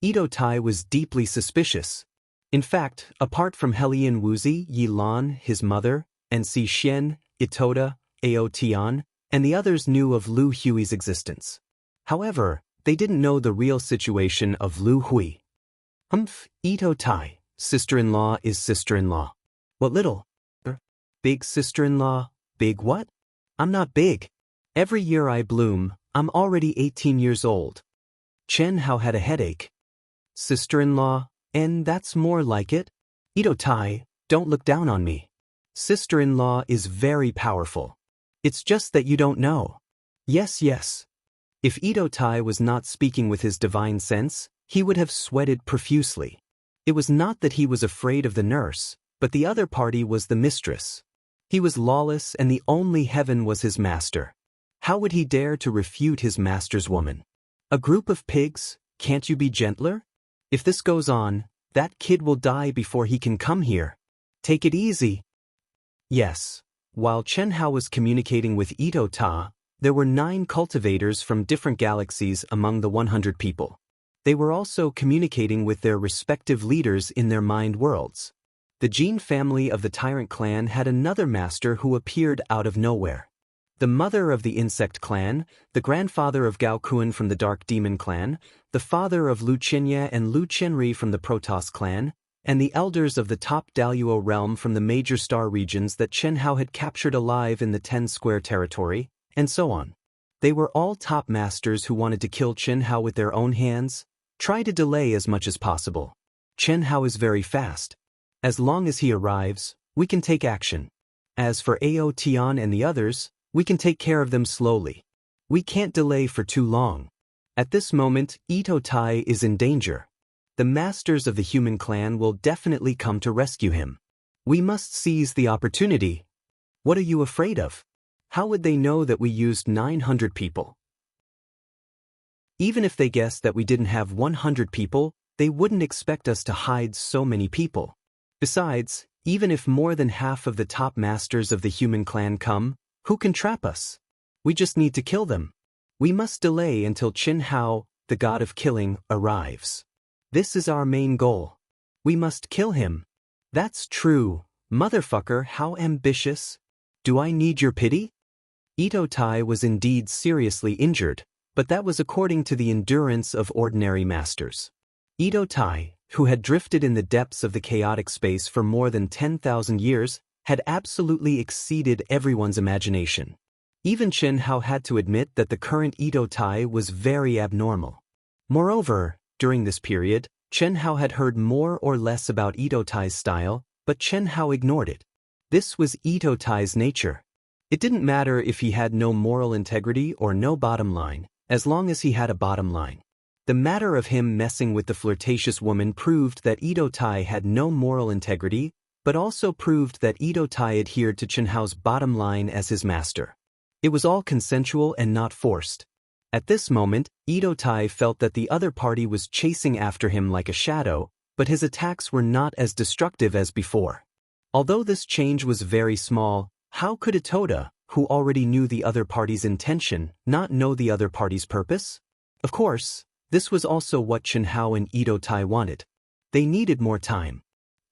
Ito Tai was deeply suspicious. In fact, apart from Helian Wuzi, Yi Lan, his mother, and Si Xian, Itoda, Ao Tian, and the others knew of Lu Hui's existence. However, they didn't know the real situation of Lu Hui. Ito Tai, sister-in-law is sister-in-law. What little? Big sister-in-law, big what? I'm not big. Every year I bloom, I'm already 18 years old. Chen Hao had a headache. Sister-in-law, and that's more like it? Ito Tai, don't look down on me. Sister-in-law is very powerful. It's just that you don't know. Yes. If Ito Tai was not speaking with his divine sense, he would have sweated profusely. It was not that he was afraid of the nurse, but the other party was the mistress. He was lawless and the only heaven was his master. How would he dare to refute his master's woman? A group of pigs, can't you be gentler? If this goes on, that kid will die before he can come here. Take it easy. Yes. While Chen Hao was communicating with Ito Ta, there were 9 cultivators from different galaxies among the 100 people. They were also communicating with their respective leaders in their mind worlds. The Jin family of the Tyrant clan had another master who appeared out of nowhere. The mother of the Insect clan, the grandfather of Gao Kuan from the Dark Demon clan, the father of Lu Qinya and Lu Qianri from the Protoss clan, and the elders of the top Daluo realm from the major star regions that Chen Hao had captured alive in the 10 square territory, and so on. They were all top masters who wanted to kill Chen Hao with their own hands. Try to delay as much as possible. Chen Hao is very fast. As long as he arrives, we can take action. As for Ao Tian and the others, we can take care of them slowly. We can't delay for too long. At this moment, Ito Tai is in danger. The masters of the human clan will definitely come to rescue him. We must seize the opportunity. What are you afraid of? How would they know that we used 900 people? Even if they guessed that we didn't have 100 people, they wouldn't expect us to hide so many people. Besides, even if more than half of the top masters of the human clan come, who can trap us? We just need to kill them. We must delay until Qin Hao, the god of killing, arrives. This is our main goal. We must kill him. That's true. Motherfucker, how ambitious. Do I need your pity? Ito Tai was indeed seriously injured, but that was according to the endurance of ordinary masters. Ito Tai, who had drifted in the depths of the chaotic space for more than 10,000 years, had absolutely exceeded everyone's imagination. Even Qin Hao had to admit that the current Ito Tai was very abnormal. Moreover, during this period, Qin Hao had heard more or less about Ito Tai's style, but Qin Hao ignored it. This was Ito Tai's nature. It didn't matter if he had no moral integrity or no bottom line, as long as he had a bottom line. The matter of him messing with the flirtatious woman proved that Ito Tai had no moral integrity, but also proved that Ito Tai adhered to Qin Hao's bottom line as his master. It was all consensual and not forced. At this moment, Ito Tai felt that the other party was chasing after him like a shadow, but his attacks were not as destructive as before. Although this change was very small, how could Itoda, who already knew the other party's intention, not know the other party's purpose? Of course, this was also what Qin Hao and Ito Tai wanted. They needed more time.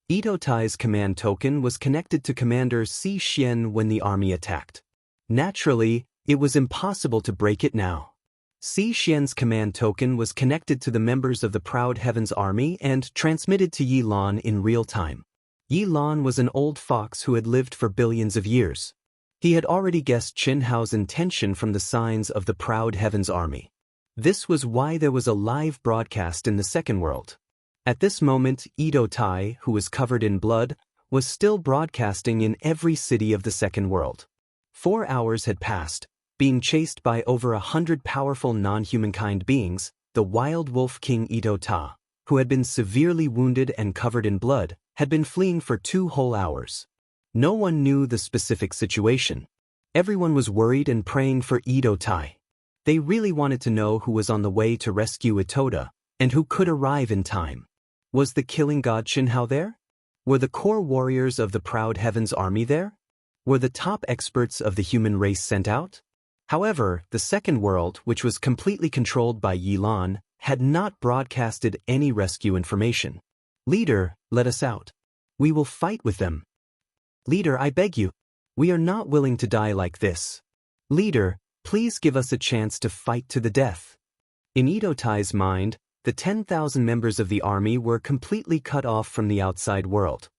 Ito Tai's command token was connected to Commander Si Xian when the army attacked. Naturally, it was impossible to break it now. Si Xian's command token was connected to the members of the Proud Heavens Army and transmitted to Yi Lan in real time. Yi Lan was an old fox who had lived for billions of years. He had already guessed Qin Hao's intention from the signs of the Proud Heavens Army. This was why there was a live broadcast in the second world. At this moment, Ito Tai, who was covered in blood, was still broadcasting in every city of the second world. 4 hours had passed, being chased by over 100 powerful non-humankind beings. The wild wolf king Ito Ta, who had been severely wounded and covered in blood, had been fleeing for 2 whole hours. No one knew the specific situation. Everyone was worried and praying for Ito Tai. They really wanted to know who was on the way to rescue Itoda, and who could arrive in time. Was the killing god Qin Hao there? Were the core warriors of the Proud Heavens Army there? Were the top experts of the human race sent out? However, the second world, which was completely controlled by Yi Lan, had not broadcasted any rescue information. Leader, let us out. We will fight with them. Leader, I beg you. We are not willing to die like this. Leader, please give us a chance to fight to the death. In Ito Tai's mind, the 10,000 members of the army were completely cut off from the outside world.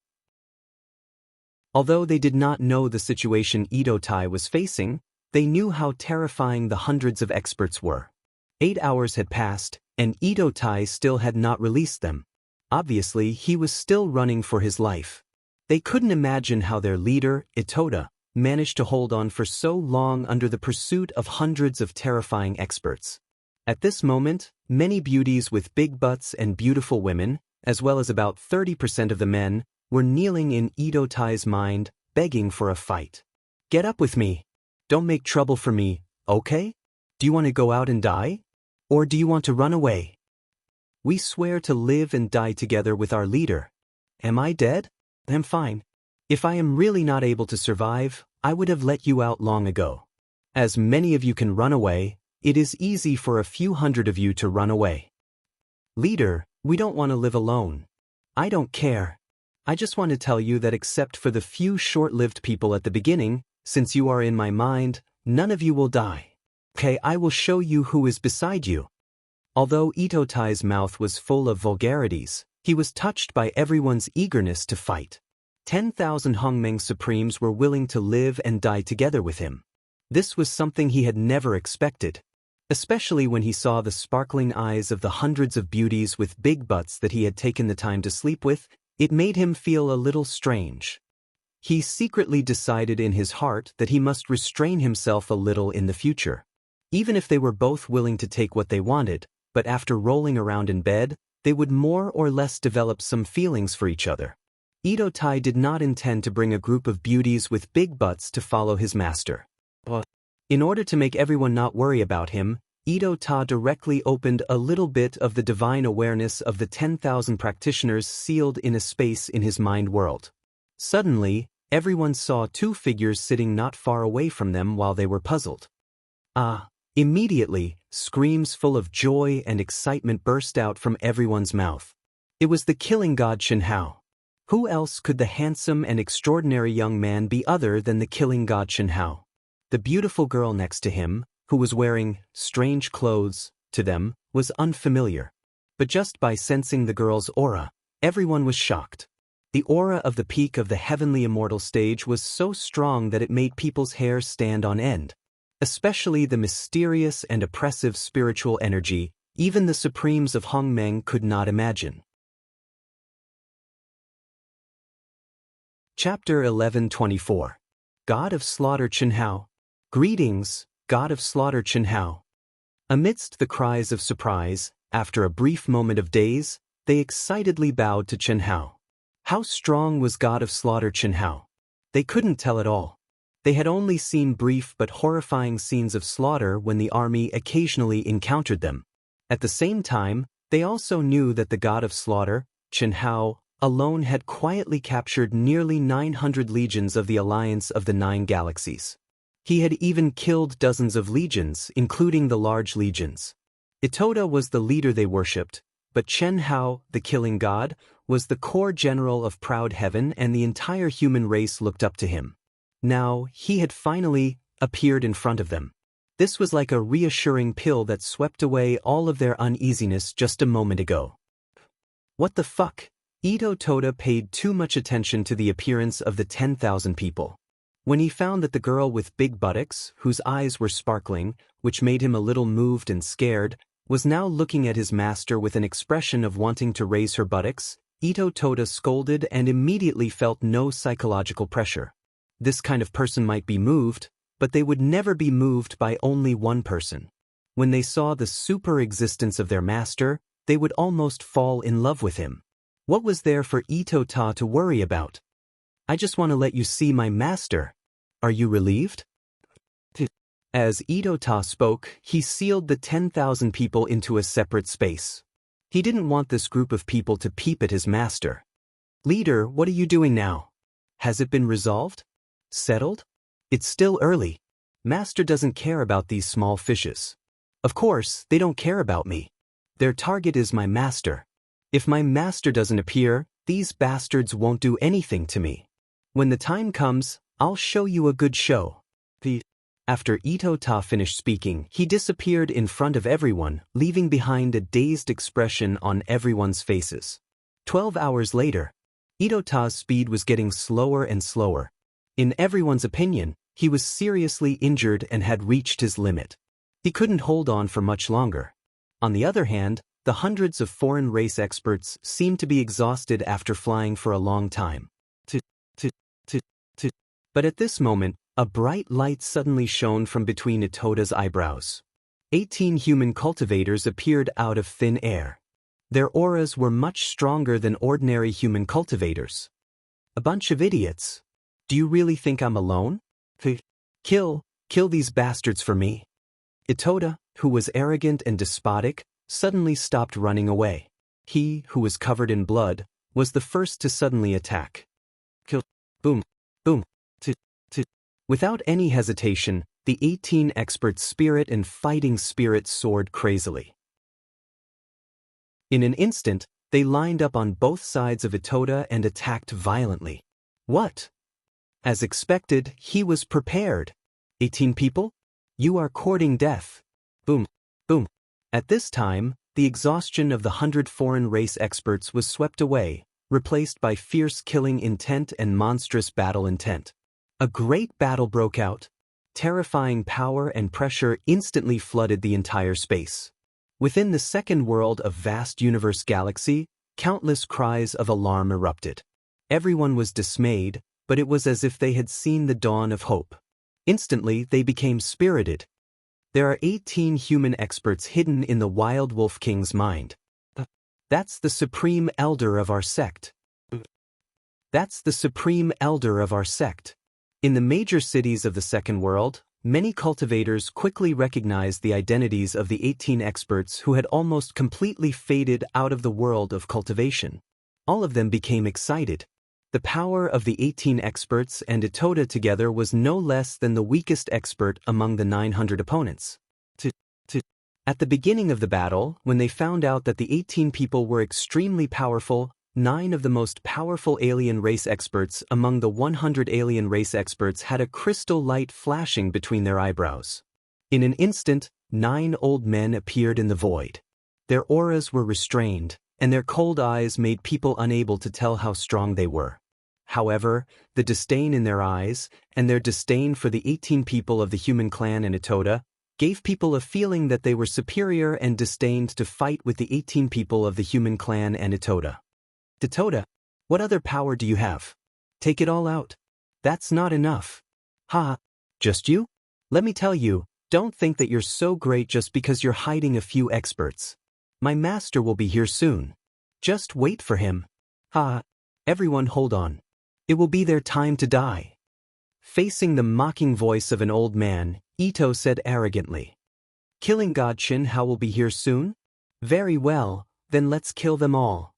Although they did not know the situation Ito Tai was facing, they knew how terrifying the hundreds of experts were. 8 hours had passed, and Ito Tai still had not released them. Obviously, he was still running for his life. They couldn't imagine how their leader, Itoda, managed to hold on for so long under the pursuit of hundreds of terrifying experts. At this moment, many beauties with big butts and beautiful women, as well as about 30% of the men, were kneeling in Ito Tai's mind, begging for a fight. Get up with me. Don't make trouble for me, okay? Do you want to go out and die? Or do you want to run away? We swear to live and die together with our leader. Am I dead? I'm fine. If I am really not able to survive, I would have let you out long ago. As many of you can run away, it is easy for a few hundred of you to run away. Leader, we don't want to live alone. I don't care. I just want to tell you that except for the few short-lived people at the beginning, since you are in my mind, none of you will die. Okay, I will show you who is beside you. Although Ito Tai's mouth was full of vulgarities, he was touched by everyone's eagerness to fight. 10,000 Hongmeng Supremes were willing to live and die together with him. This was something he had never expected, especially when he saw the sparkling eyes of the hundreds of beauties with big butts that he had taken the time to sleep with. It made him feel a little strange. He secretly decided in his heart that he must restrain himself a little in the future. Even if they were both willing to take what they wanted, but after rolling around in bed, they would more or less develop some feelings for each other. Ito Tai did not intend to bring a group of beauties with big butts to follow his master. In order to make everyone not worry about him, Ito Ta directly opened a little bit of the divine awareness of the 10,000 practitioners sealed in a space in his mind world. Suddenly, everyone saw two figures sitting not far away from them while they were puzzled. Immediately, screams full of joy and excitement burst out from everyone's mouth. It was the killing god Xianxia. Who else could the handsome and extraordinary young man be other than the killing god Xianxia? The beautiful girl next to him, who was wearing strange clothes, to them, was unfamiliar. But just by sensing the girl's aura, everyone was shocked. The aura of the peak of the heavenly immortal stage was so strong that it made people's hair stand on end. Especially the mysterious and oppressive spiritual energy, even the supremes of Hongmeng could not imagine. Chapter 1124. God of Slaughter Qianhao. Greetings, God of Slaughter Qianhao. Amidst the cries of surprise, after a brief moment of daze, they excitedly bowed to Qianhao. How strong was God of Slaughter Qianhao? They couldn't tell at all. They had only seen brief but horrifying scenes of slaughter when the army occasionally encountered them. At the same time, they also knew that the God of Slaughter, Qianhao, alone had quietly captured nearly 900 legions of the Alliance of the Nine Galaxies. He had even killed dozens of legions, including the large legions. Itoda was the leader they worshipped, but Qianhao, the killing god, was the core general of proud heaven, and the entire human race looked up to him. Now, he had finally appeared in front of them. This was like a reassuring pill that swept away all of their uneasiness just a moment ago. What the fuck? Ito Toda paid too much attention to the appearance of the 10,000 people. When he found that the girl with big buttocks, whose eyes were sparkling, which made him a little moved and scared, was now looking at his master with an expression of wanting to raise her buttocks, Ito Toda scolded and immediately felt no psychological pressure. This kind of person might be moved, but they would never be moved by only one person. When they saw the super existence of their master, they would almost fall in love with him. What was there for Ito Ta to worry about? I just want to let you see my master. Are you relieved? As Ito Ta spoke, he sealed the 10,000 people into a separate space. He didn't want this group of people to peep at his master. Leader, what are you doing now? Has it been resolved? Settled? It's still early. Master doesn't care about these small fishes. Of course, they don't care about me. Their target is my master. If my master doesn't appear, these bastards won't do anything to me. When the time comes, I'll show you a good show. After Ito Ta finished speaking, he disappeared in front of everyone, leaving behind a dazed expression on everyone's faces. 12 hours later, Ito Ta's speed was getting slower and slower. In everyone's opinion, he was seriously injured and had reached his limit. He couldn't hold on for much longer. On the other hand, the hundreds of foreign race experts seemed to be exhausted after flying for a long time. But at this moment, a bright light suddenly shone from between Itoda's eyebrows. 18 human cultivators appeared out of thin air. Their auras were much stronger than ordinary human cultivators. A bunch of idiots. Do you really think I'm alone? Kill these bastards for me. Itoda, who was arrogant and despotic, suddenly stopped running away. He, who was covered in blood, was the first to suddenly attack. Kill. Boom. Boom. Without any hesitation, the 18 experts' spirit and fighting spirit soared crazily. In an instant, they lined up on both sides of Itoda and attacked violently. What? As expected, he was prepared. 18 people? You are courting death. Boom. Boom. At this time, the exhaustion of the 100 foreign race experts was swept away, replaced by fierce killing intent and monstrous battle intent. A great battle broke out. Terrifying power and pressure instantly flooded the entire space. Within the second world of vast universe galaxy, countless cries of alarm erupted. Everyone was dismayed, but it was as if they had seen the dawn of hope. Instantly, they became spirited. There are 18 human experts hidden in the Wild Wolf King's mind. That's the supreme elder of our sect. That's the supreme elder of our sect. In the major cities of the second world, many cultivators quickly recognized the identities of the 18 experts who had almost completely faded out of the world of cultivation. All of them became excited. The power of the 18 experts and Itoda together was no less than the weakest expert among the 900 opponents. At the beginning of the battle, when they found out that the 18 people were extremely powerful, 9 of the most powerful alien race experts among the 100 alien race experts had a crystal light flashing between their eyebrows. In an instant, 9 old men appeared in the void. Their auras were restrained, and their cold eyes made people unable to tell how strong they were. However, the disdain in their eyes, and their disdain for the 18 people of the human clan and Itoda, gave people a feeling that they were superior and disdained to fight with the 18 people of the human clan and Itoda. Itoda, what other power do you have? Take it all out. That's not enough. Ha! Just you? Let me tell you, don't think that you're so great just because you're hiding a few experts. My master will be here soon. Just wait for him. Ha! Everyone hold on. It will be their time to die. Facing the mocking voice of an old man, Ito said arrogantly. Killing God Xianxia will be here soon? Very well, then let's kill them all.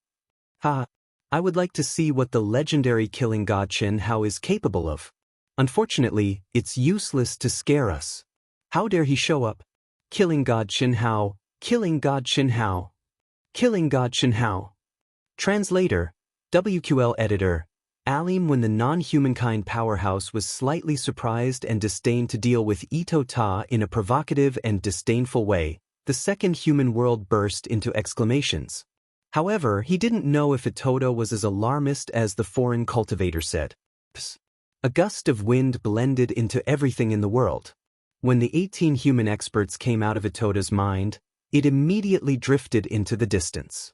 Ha! I would like to see what the legendary killing God Xianxia is capable of. Unfortunately, it's useless to scare us. How dare he show up? Killing God Xianxia, killing God Xianxia, killing God Xianxia. Translator, WQL editor, Alim. When the non-humankind powerhouse was slightly surprised and disdained to deal with Ito Ta in a provocative and disdainful way, the second human world burst into exclamations. However, he didn't know if Itoda was as alarmist as the foreign cultivator said. Psst. A gust of wind blended into everything in the world. When the 18 human experts came out of Itoda's mind, it immediately drifted into the distance.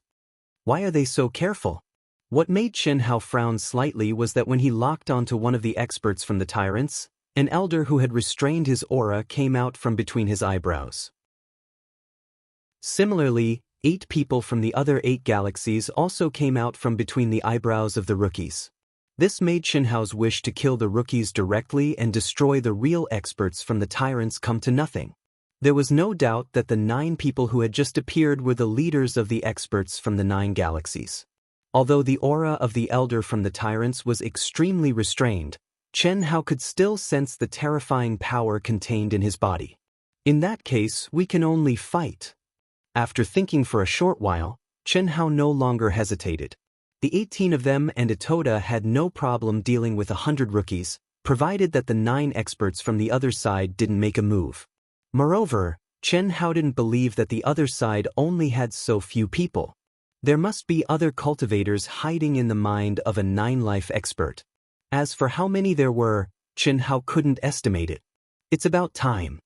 Why are they so careful? What made Xianxia frown slightly was that when he locked onto one of the experts from the tyrants, an elder who had restrained his aura came out from between his eyebrows. Similarly, 8 people from the other 8 galaxies also came out from between the eyebrows of the rookies. This made Xianxia's wish to kill the rookies directly and destroy the real experts from the tyrants come to nothing. There was no doubt that the 9 people who had just appeared were the leaders of the experts from the 9 galaxies. Although the aura of the elder from the tyrants was extremely restrained, Xianxia could still sense the terrifying power contained in his body. In that case, we can only fight. After thinking for a short while, Xianxia no longer hesitated. The 18 of them and Itoda had no problem dealing with 100 rookies, provided that the 9 experts from the other side didn't make a move. Moreover, Xianxia didn't believe that the other side only had so few people. There must be other cultivators hiding in the mind of a 9-life expert. As for how many there were, Xianxia couldn't estimate it. It's about time.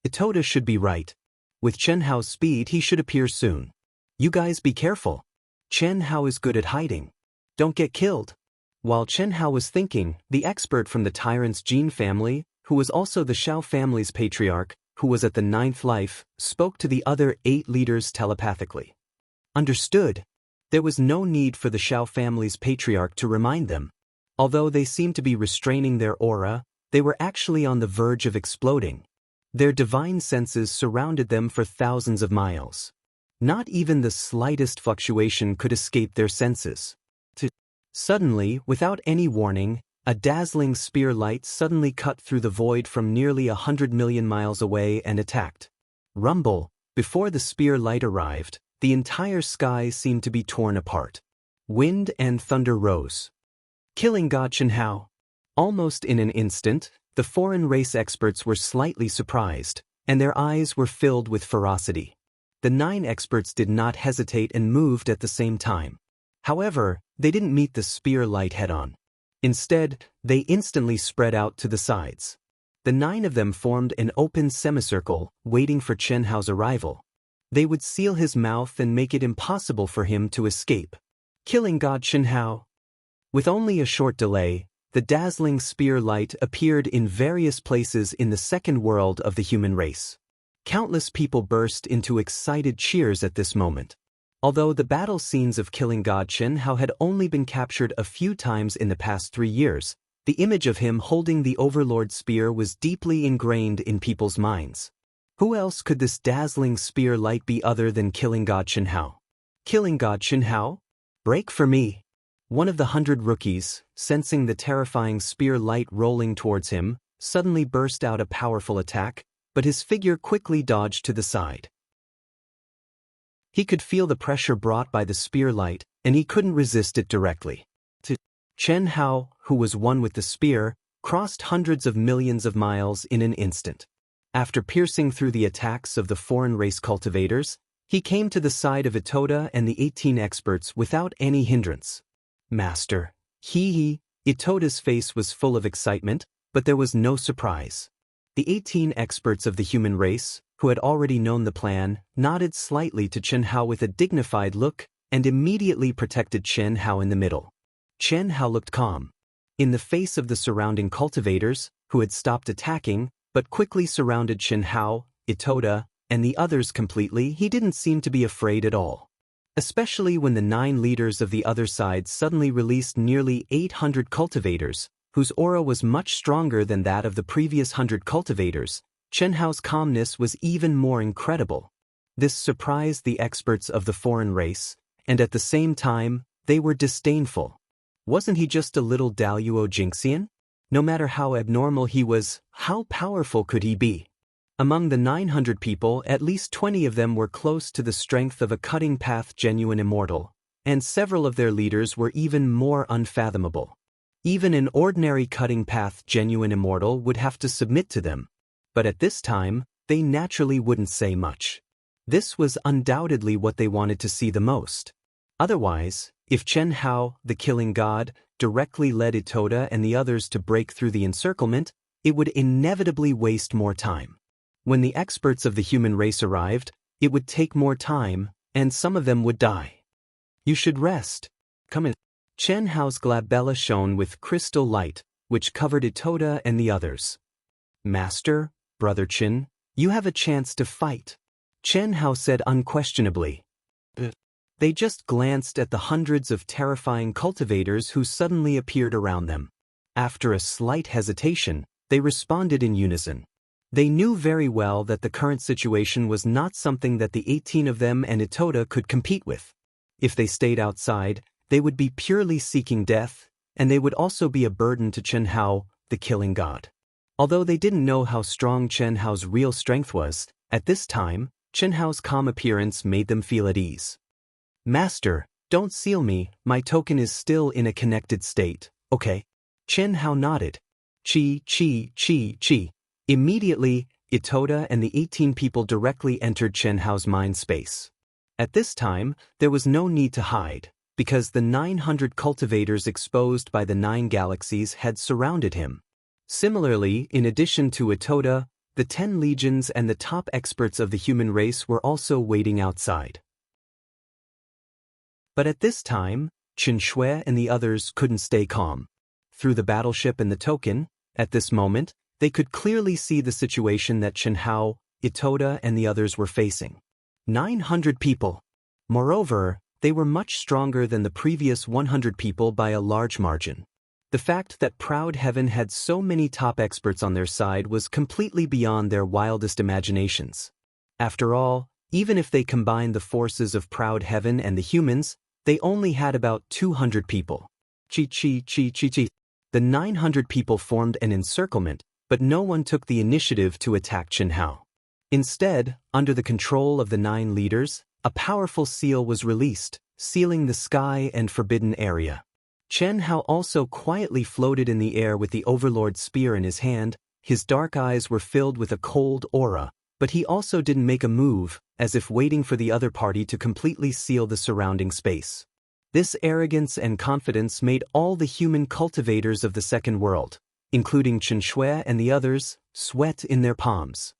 Itoda should be right. With Xianxia's speed, he should appear soon. You guys be careful. Xianxia is good at hiding. Don't get killed. While Xianxia was thinking, the expert from the tyrant's gene family, who was also the Xiao family's patriarch, who was at the 9th life, spoke to the other 8 leaders telepathically. Understood. There was no need for the Xiao family's patriarch to remind them. Although they seemed to be restraining their aura, they were actually on the verge of exploding. Their divine senses surrounded them for thousands of miles. Not even the slightest fluctuation could escape their senses. Suddenly, without any warning, a dazzling spear light suddenly cut through the void from nearly 100 million miles away and attacked. Rumble, before the spear light arrived, the entire sky seemed to be torn apart. Wind and thunder rose. Killing God Xianxia. Almost in an instant, the foreign race experts were slightly surprised, and their eyes were filled with ferocity. The 9 experts did not hesitate and moved at the same time. However, they didn't meet the spear light head-on. Instead, they instantly spread out to the sides. The 9 of them formed an open semicircle, waiting for Xianxia's arrival. They would seal his mouth and make it impossible for him to escape. Killing God Xianxia. With only a short delay, the dazzling spear light appeared in various places in the second world of the human race. Countless people burst into excited cheers at this moment. Although the battle scenes of Killing God Xianxia had only been captured a few times in the past 3 years, The image of him holding the Overlord spear was deeply ingrained in people's minds. Who else could this dazzling spear light be other than Killing God Xianxia? Killing God Xianxia? Break for me. One of the 100 rookies, sensing the terrifying spear light rolling towards him, suddenly burst out a powerful attack, but his figure quickly dodged to the side. He could feel the pressure brought by the spear light, and he couldn't resist it directly. Xianxia, who was one with the spear, crossed hundreds of millions of miles in an instant. After piercing through the attacks of the foreign race cultivators, he came to the side of Itoda and the 18 experts without any hindrance. Master. Itoda's face was full of excitement, but there was no surprise. The 18 experts of the human race, who had already known the plan, nodded slightly to Xianxia with a dignified look, and immediately protected Xianxia in the middle. Xianxia looked calm. In the face of the surrounding cultivators, who had stopped attacking, but quickly surrounded Xianxia, Itoda, and the others completely, he didn't seem to be afraid at all. Especially when the 9 leaders of the other side suddenly released nearly 800 cultivators, whose aura was much stronger than that of the previous 100 cultivators. Xianxia's calmness was even more incredible. This surprised the experts of the foreign race, and at the same time, they were disdainful. Wasn't he just a little Daluo Jinxian? No matter how abnormal he was, how powerful could he be? Among the 900 people, at least 20 of them were close to the strength of a cutting path genuine immortal, and several of their leaders were even more unfathomable. Even an ordinary cutting path genuine immortal would have to submit to them. But at this time, they naturally wouldn't say much. This was undoubtedly what they wanted to see the most. Otherwise, if Xianxia, the killing god, directly led Itoda and the others to break through the encirclement, it would inevitably waste more time. When the experts of the human race arrived, it would take more time, and some of them would die. You should rest. Come in. Xianxia's glabella shone with crystal light, which covered Itoda and the others. Master, Brother Qin, you have a chance to fight, Xianxia said unquestionably. They just glanced at the hundreds of terrifying cultivators who suddenly appeared around them. After a slight hesitation, they responded in unison. They knew very well that the current situation was not something that the 18 of them and Itoda could compete with. If they stayed outside, they would be purely seeking death, and they would also be a burden to Xianxia, the killing god. Although they didn't know how strong Xianxia's real strength was, at this time, Xianxia's calm appearance made them feel at ease. Master, don't seal me, my token is still in a connected state, okay? Xianxia nodded. Chi. Immediately, Itoda and the 18 people directly entered Xianxia's mind space. At this time, there was no need to hide, because the 900 cultivators exposed by the 9 galaxies had surrounded him. Similarly, in addition to Itoda, the 10 legions and the top experts of the human race were also waiting outside. But at this time, Qin Shui and the others couldn't stay calm. Through the battleship and the token, at this moment, they could clearly see the situation that Xianxia, Itoda, and the others were facing. 900 people. Moreover, they were much stronger than the previous 100 people by a large margin. The fact that Proud Heaven had so many top experts on their side was completely beyond their wildest imaginations. After all, even if they combined the forces of Proud Heaven and the humans, they only had about 200 people. Chi. The 900 people formed an encirclement, but no one took the initiative to attack Xianxia. Instead, under the control of the 9 leaders, a powerful seal was released, sealing the sky and forbidden area. Xianxia also quietly floated in the air with the Overlord's spear in his hand. His dark eyes were filled with a cold aura, but he also didn't make a move, as if waiting for the other party to completely seal the surrounding space. This arrogance and confidence made all the human cultivators of the second world, including Qin Shui and the others, sweat in their palms.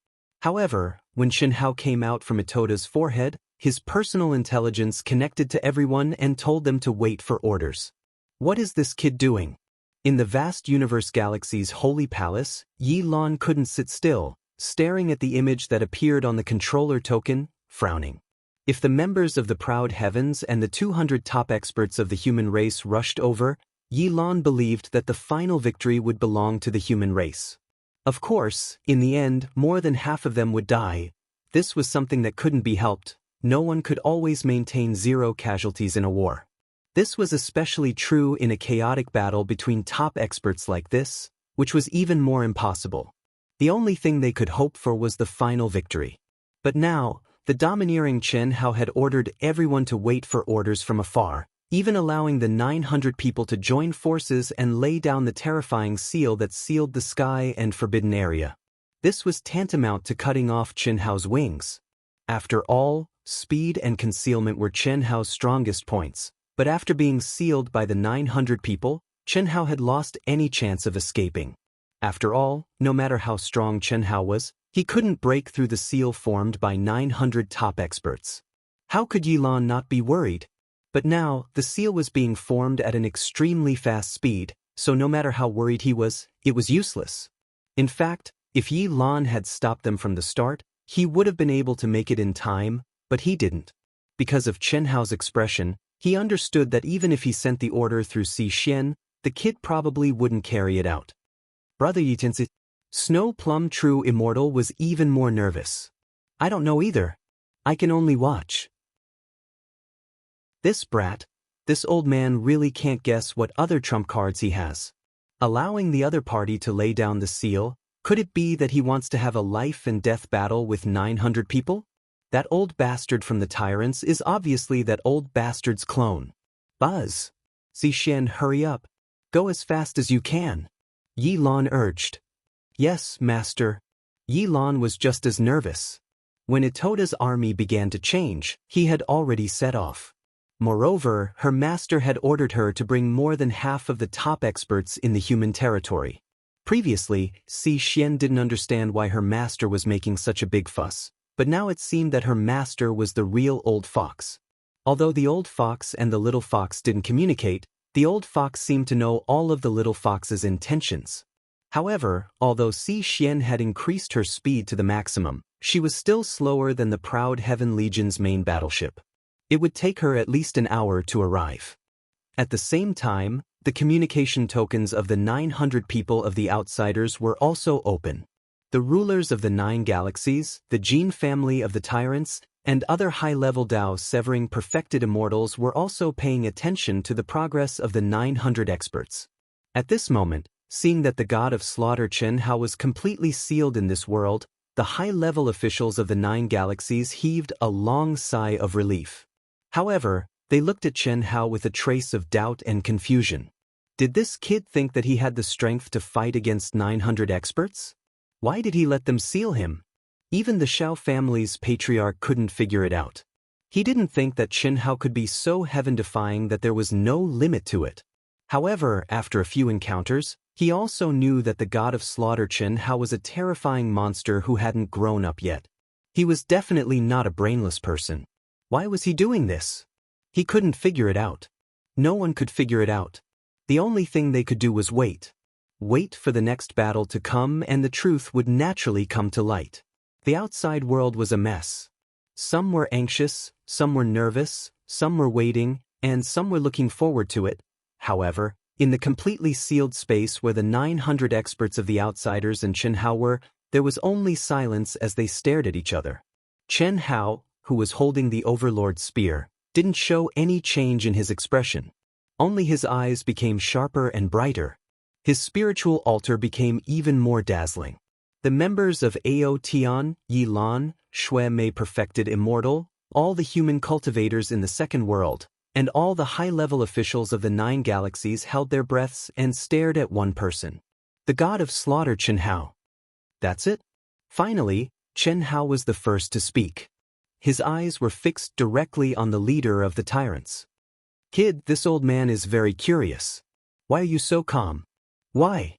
However, when Xianxia came out from Itoda's forehead, his personal intelligence connected to everyone and told them to wait for orders. What is this kid doing? In the vast universe galaxy's holy palace, Yi Lan couldn't sit still, staring at the image that appeared on the controller token, frowning. If the members of the Proud Heavens and the 200 top experts of the human race rushed over, Yi Lan believed that the final victory would belong to the human race. Of course, in the end, more than half of them would die. This was something that couldn't be helped. No one could always maintain 0 casualties in a war. This was especially true in a chaotic battle between top experts like this, which was even more impossible. The only thing they could hope for was the final victory. But now, the domineering Chen Hao had ordered everyone to wait for orders from afar, even allowing the 900 people to join forces and lay down the terrifying seal that sealed the sky and forbidden area. This was tantamount to cutting off Chen Hao's wings. After all, speed and concealment were Chen Hao's strongest points, but after being sealed by the 900 people, Chen Hao had lost any chance of escaping. After all, no matter how strong Chen Hao was, he couldn't break through the seal formed by 900 top experts. How could Yi Lan not be worried? But now, the seal was being formed at an extremely fast speed, so no matter how worried he was, it was useless. In fact, if Yi Lan had stopped them from the start, he would have been able to make it in time, but he didn't. Because of Chen Hao's expression, he understood that even if he sent the order through Si Xian, the kid probably wouldn't carry it out. Brother Yitinsi, Snow Plum True Immortal was even more nervous. I don't know either. I can only watch. This brat, this old man really can't guess what other trump cards he has. Allowing the other party to lay down the seal, could it be that he wants to have a life and death battle with 900 people? That old bastard from the Tyrants is obviously that old bastard's clone. Buzz. Zixian, hurry up. Go as fast as you can. Yi Lan urged. Yes, master. Yi Lan was just as nervous. When Itota's army began to change, he had already set off. Moreover, her master had ordered her to bring more than half of the top experts in the human territory. Previously, Si Xian didn't understand why her master was making such a big fuss, but now it seemed that her master was the real old fox. Although the old fox and the little fox didn't communicate, the old fox seemed to know all of the little fox's intentions. However, although Si Xian had increased her speed to the maximum, she was still slower than the proud Heaven Legion's main battleship. It would take her at least an hour to arrive. At the same time, the communication tokens of the 900 people of the Outsiders were also open. The rulers of the 9 galaxies, the Jin family of the Tyrants, and other high-level Dao severing perfected immortals were also paying attention to the progress of the 900 experts. At this moment, seeing that the god of slaughter Chen Hao was completely sealed in this world, the high-level officials of the 9 galaxies heaved a long sigh of relief. However, they looked at Chen Hao with a trace of doubt and confusion. Did this kid think that he had the strength to fight against 900 experts? Why did he let them seal him? Even the Xiao family's patriarch couldn't figure it out. He didn't think that Chen Hao could be so heaven-defying that there was no limit to it. However, after a few encounters, he also knew that the god of slaughter Chen Hao was a terrifying monster who hadn't grown up yet. He was definitely not a brainless person. Why was he doing this? He couldn't figure it out. No one could figure it out. The only thing they could do was wait. Wait for the next battle to come and the truth would naturally come to light. The outside world was a mess. Some were anxious, some were nervous, some were waiting, and some were looking forward to it. However, in the completely sealed space where the 900 experts of the Outsiders and Chen Hao were, there was only silence as they stared at each other. Chen Hao, who was holding the Overlord's spear, didn't show any change in his expression. Only his eyes became sharper and brighter. His spiritual altar became even more dazzling. The members of Ao Tian, Yi Lan, Shui Mei Perfected Immortal, all the human cultivators in the second world, and all the high-level officials of the 9 galaxies held their breaths and stared at one person. The god of slaughter Chen Hao. That's it? Finally, Chen Hao was the first to speak. His eyes were fixed directly on the leader of the Tyrants. Kid, this old man is very curious. Why are you so calm? Why?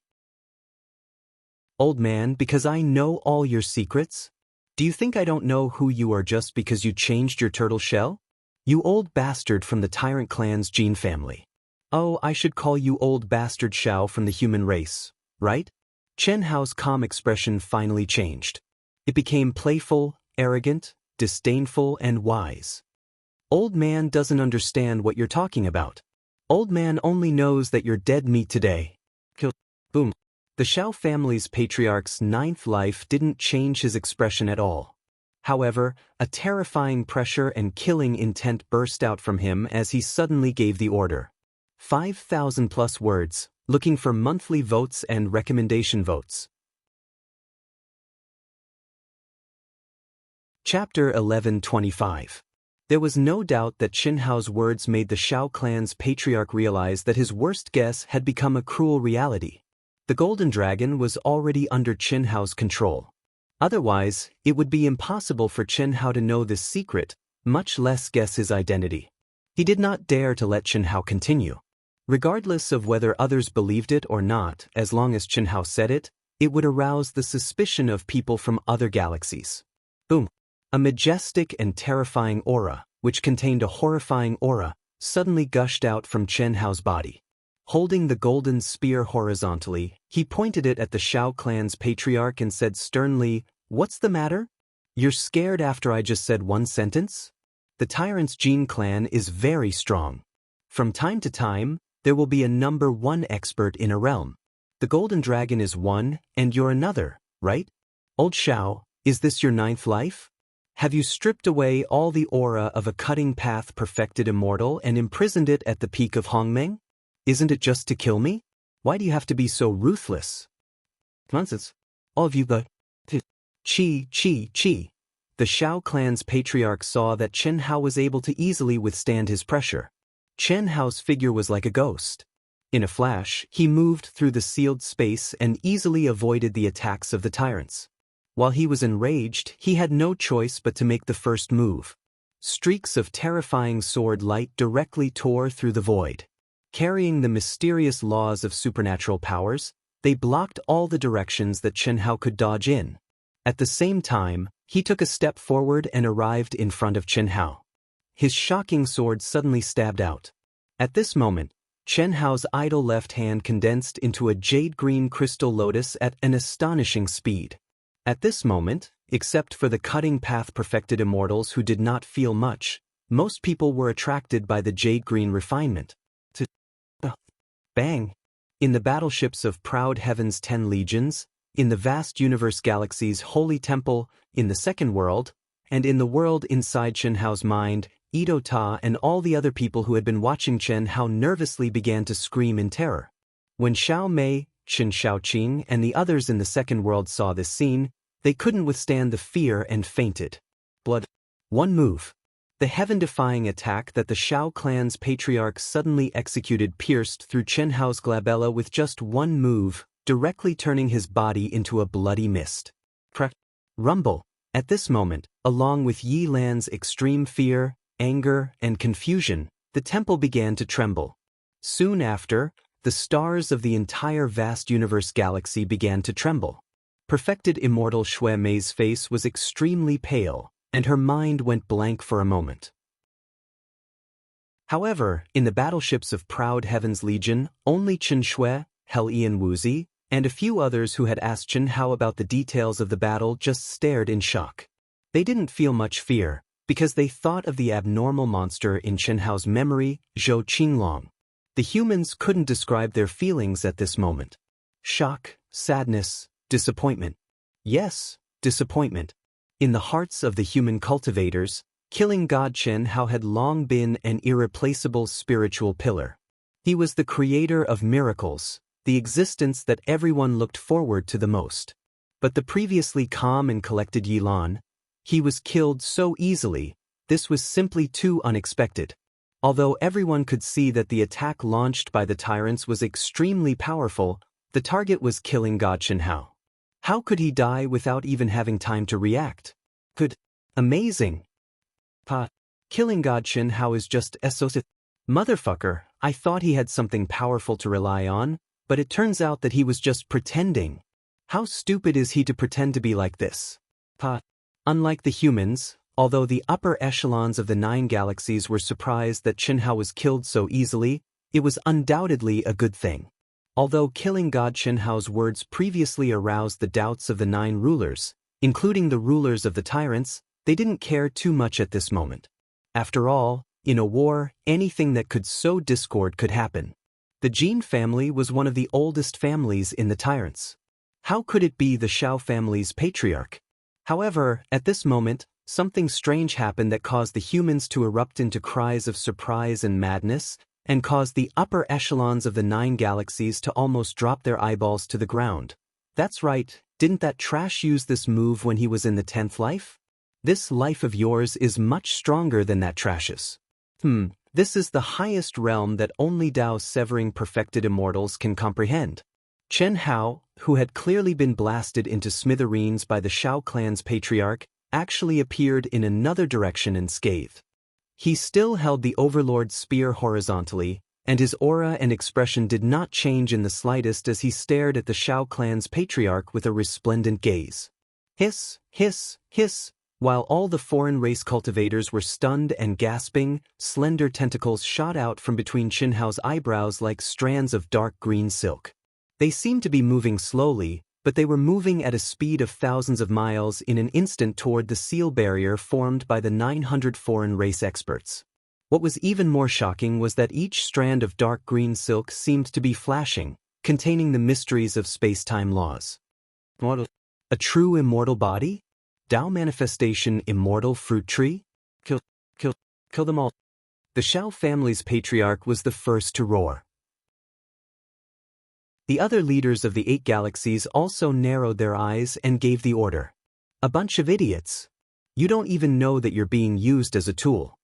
Old man, because I know all your secrets? Do you think I don't know who you are just because you changed your turtle shell? You old bastard from the Tyrant clan's Jin family. Oh, I should call you old bastard Xiao from the human race, right? Chen Hao's calm expression finally changed. It became playful, arrogant, disdainful, and wise. Old man doesn't understand what you're talking about. Old man only knows that you're dead meat today. Kill. Boom. The Xiao family's patriarch's ninth life didn't change his expression at all. However, a terrifying pressure and killing intent burst out from him as he suddenly gave the order. 5,000 plus words, looking for monthly votes and recommendation votes. Chapter 1125. There was no doubt that Qin Hao's words made the Xiao clan's patriarch realize that his worst guess had become a cruel reality. The Golden Dragon was already under Qin Hao's control. Otherwise, it would be impossible for Qin Hao to know this secret, much less guess his identity. He did not dare to let Qin Hao continue. Regardless of whether others believed it or not, as long as Qin Hao said it, it would arouse the suspicion of people from other galaxies. Boom. A majestic and terrifying aura, which contained a horrifying aura, suddenly gushed out from Qin Hao's body. Holding the golden spear horizontally, he pointed it at the Xiao clan's patriarch and said sternly, "What's the matter? You're scared after I just said one sentence? The tyrant's Jin clan is very strong. From time to time, there will be a number one expert in a realm. The Golden Dragon is one, and you're another, right? Old Xiao, is this your ninth life? Have you stripped away all the aura of a cutting path perfected immortal and imprisoned it at the peak of Hongmeng? Isn't it just to kill me? Why do you have to be so ruthless?" Nonsense. All of you the... Chi. The Xiao clan's patriarch saw that Qin Hao was able to easily withstand his pressure. Qin Hao's figure was like a ghost. In a flash, he moved through the sealed space and easily avoided the attacks of the tyrants. While he was enraged, he had no choice but to make the first move. Streaks of terrifying sword light directly tore through the void. Carrying the mysterious laws of supernatural powers, they blocked all the directions that Qin Hao could dodge in. At the same time, he took a step forward and arrived in front of Qin Hao. His shocking sword suddenly stabbed out. At this moment, Qin Hao's idle left hand condensed into a jade-green crystal lotus at an astonishing speed. At this moment, except for the cutting path perfected immortals who did not feel much, most people were attracted by the jade-green refinement. Bang! In the battleships of proud heaven's 10 legions, in the vast universe galaxy's holy temple, in the second world, and in the world inside Qin Hao's mind, Ito Ta and all the other people who had been watching Qin Hao nervously began to scream in terror. When Xiao Mei, Qin Shaoqing and the others in the second world saw this scene, they couldn't withstand the fear and fainted. Blood. One move. The heaven-defying attack that the Xiao clan's patriarch suddenly executed pierced through Qin Hao's glabella with just one move, directly turning his body into a bloody mist. Rumble. At this moment, along with Yi Lan's extreme fear, anger, and confusion, the temple began to tremble. Soon after, the stars of the entire vast universe galaxy began to tremble. Perfected immortal Xue Mei's face was extremely pale, and her mind went blank for a moment. However, in the battleships of Proud Heaven's Legion, only Chen Shui, Hel Ian Wuzi, and a few others who had asked Qin Hao about the details of the battle just stared in shock. They didn't feel much fear, because they thought of the abnormal monster in Qin Hao's memory, Zhou Qinglong. The humans couldn't describe their feelings at this moment. Shock, sadness, disappointment. Yes, disappointment. In the hearts of the human cultivators, killing God Qin Hao had long been an irreplaceable spiritual pillar. He was the creator of miracles, the existence that everyone looked forward to the most. But the previously calm and collected Yi Lan, he was killed so easily, this was simply too unexpected. Although everyone could see that the attack launched by the tyrants was extremely powerful, the target was killing God Qin Hao. How could he die without even having time to react? Amazing. Killing God Qin Hao is just so. Motherfucker, I thought he had something powerful to rely on, but it turns out that he was just pretending. How stupid is he to pretend to be like this? Unlike the humans, although the upper echelons of the 9 galaxies were surprised that Qin Hao was killed so easily, it was undoubtedly a good thing. Although killing God Qin Hao's words previously aroused the doubts of the 9 rulers, including the rulers of the tyrants, they didn't care too much at this moment. After all, In a war, anything that could sow discord could happen. The Jin family was one of the oldest families in the Tyrants. How could it be the Shao family's patriarch? However, at this moment, something strange happened that caused the humans to erupt into cries of surprise and madness, and caused the upper echelons of the 9 galaxies to almost drop their eyeballs to the ground. That's right, didn't that trash use this move when he was in the 10th life? This life of yours is much stronger than that trash's. This is the highest realm that only Dao-severing perfected immortals can comprehend. Chen Hao, who had clearly been blasted into smithereens by the Shao clan's patriarch, actually appeared in another direction and scathed. He still held the Overlord's spear horizontally, and his aura and expression did not change in the slightest as he stared at the Shao clan's patriarch with a resplendent gaze. Hiss, hiss, hiss. While all the foreign race cultivators were stunned and gasping, slender tentacles shot out from between Chen Hao's eyebrows like strands of dark green silk. They seemed to be moving slowly, but they were moving at a speed of thousands of miles in an instant toward the seal barrier formed by the 900 foreign race experts. What was even more shocking was that each strand of dark green silk seemed to be flashing, containing the mysteries of space-time laws. A true immortal body? Dao manifestation immortal fruit tree? Kill them all. The Shao family's patriarch was the first to roar. The other leaders of the 8 galaxies also narrowed their eyes and gave the order. A bunch of idiots. You don't even know that you're being used as a tool.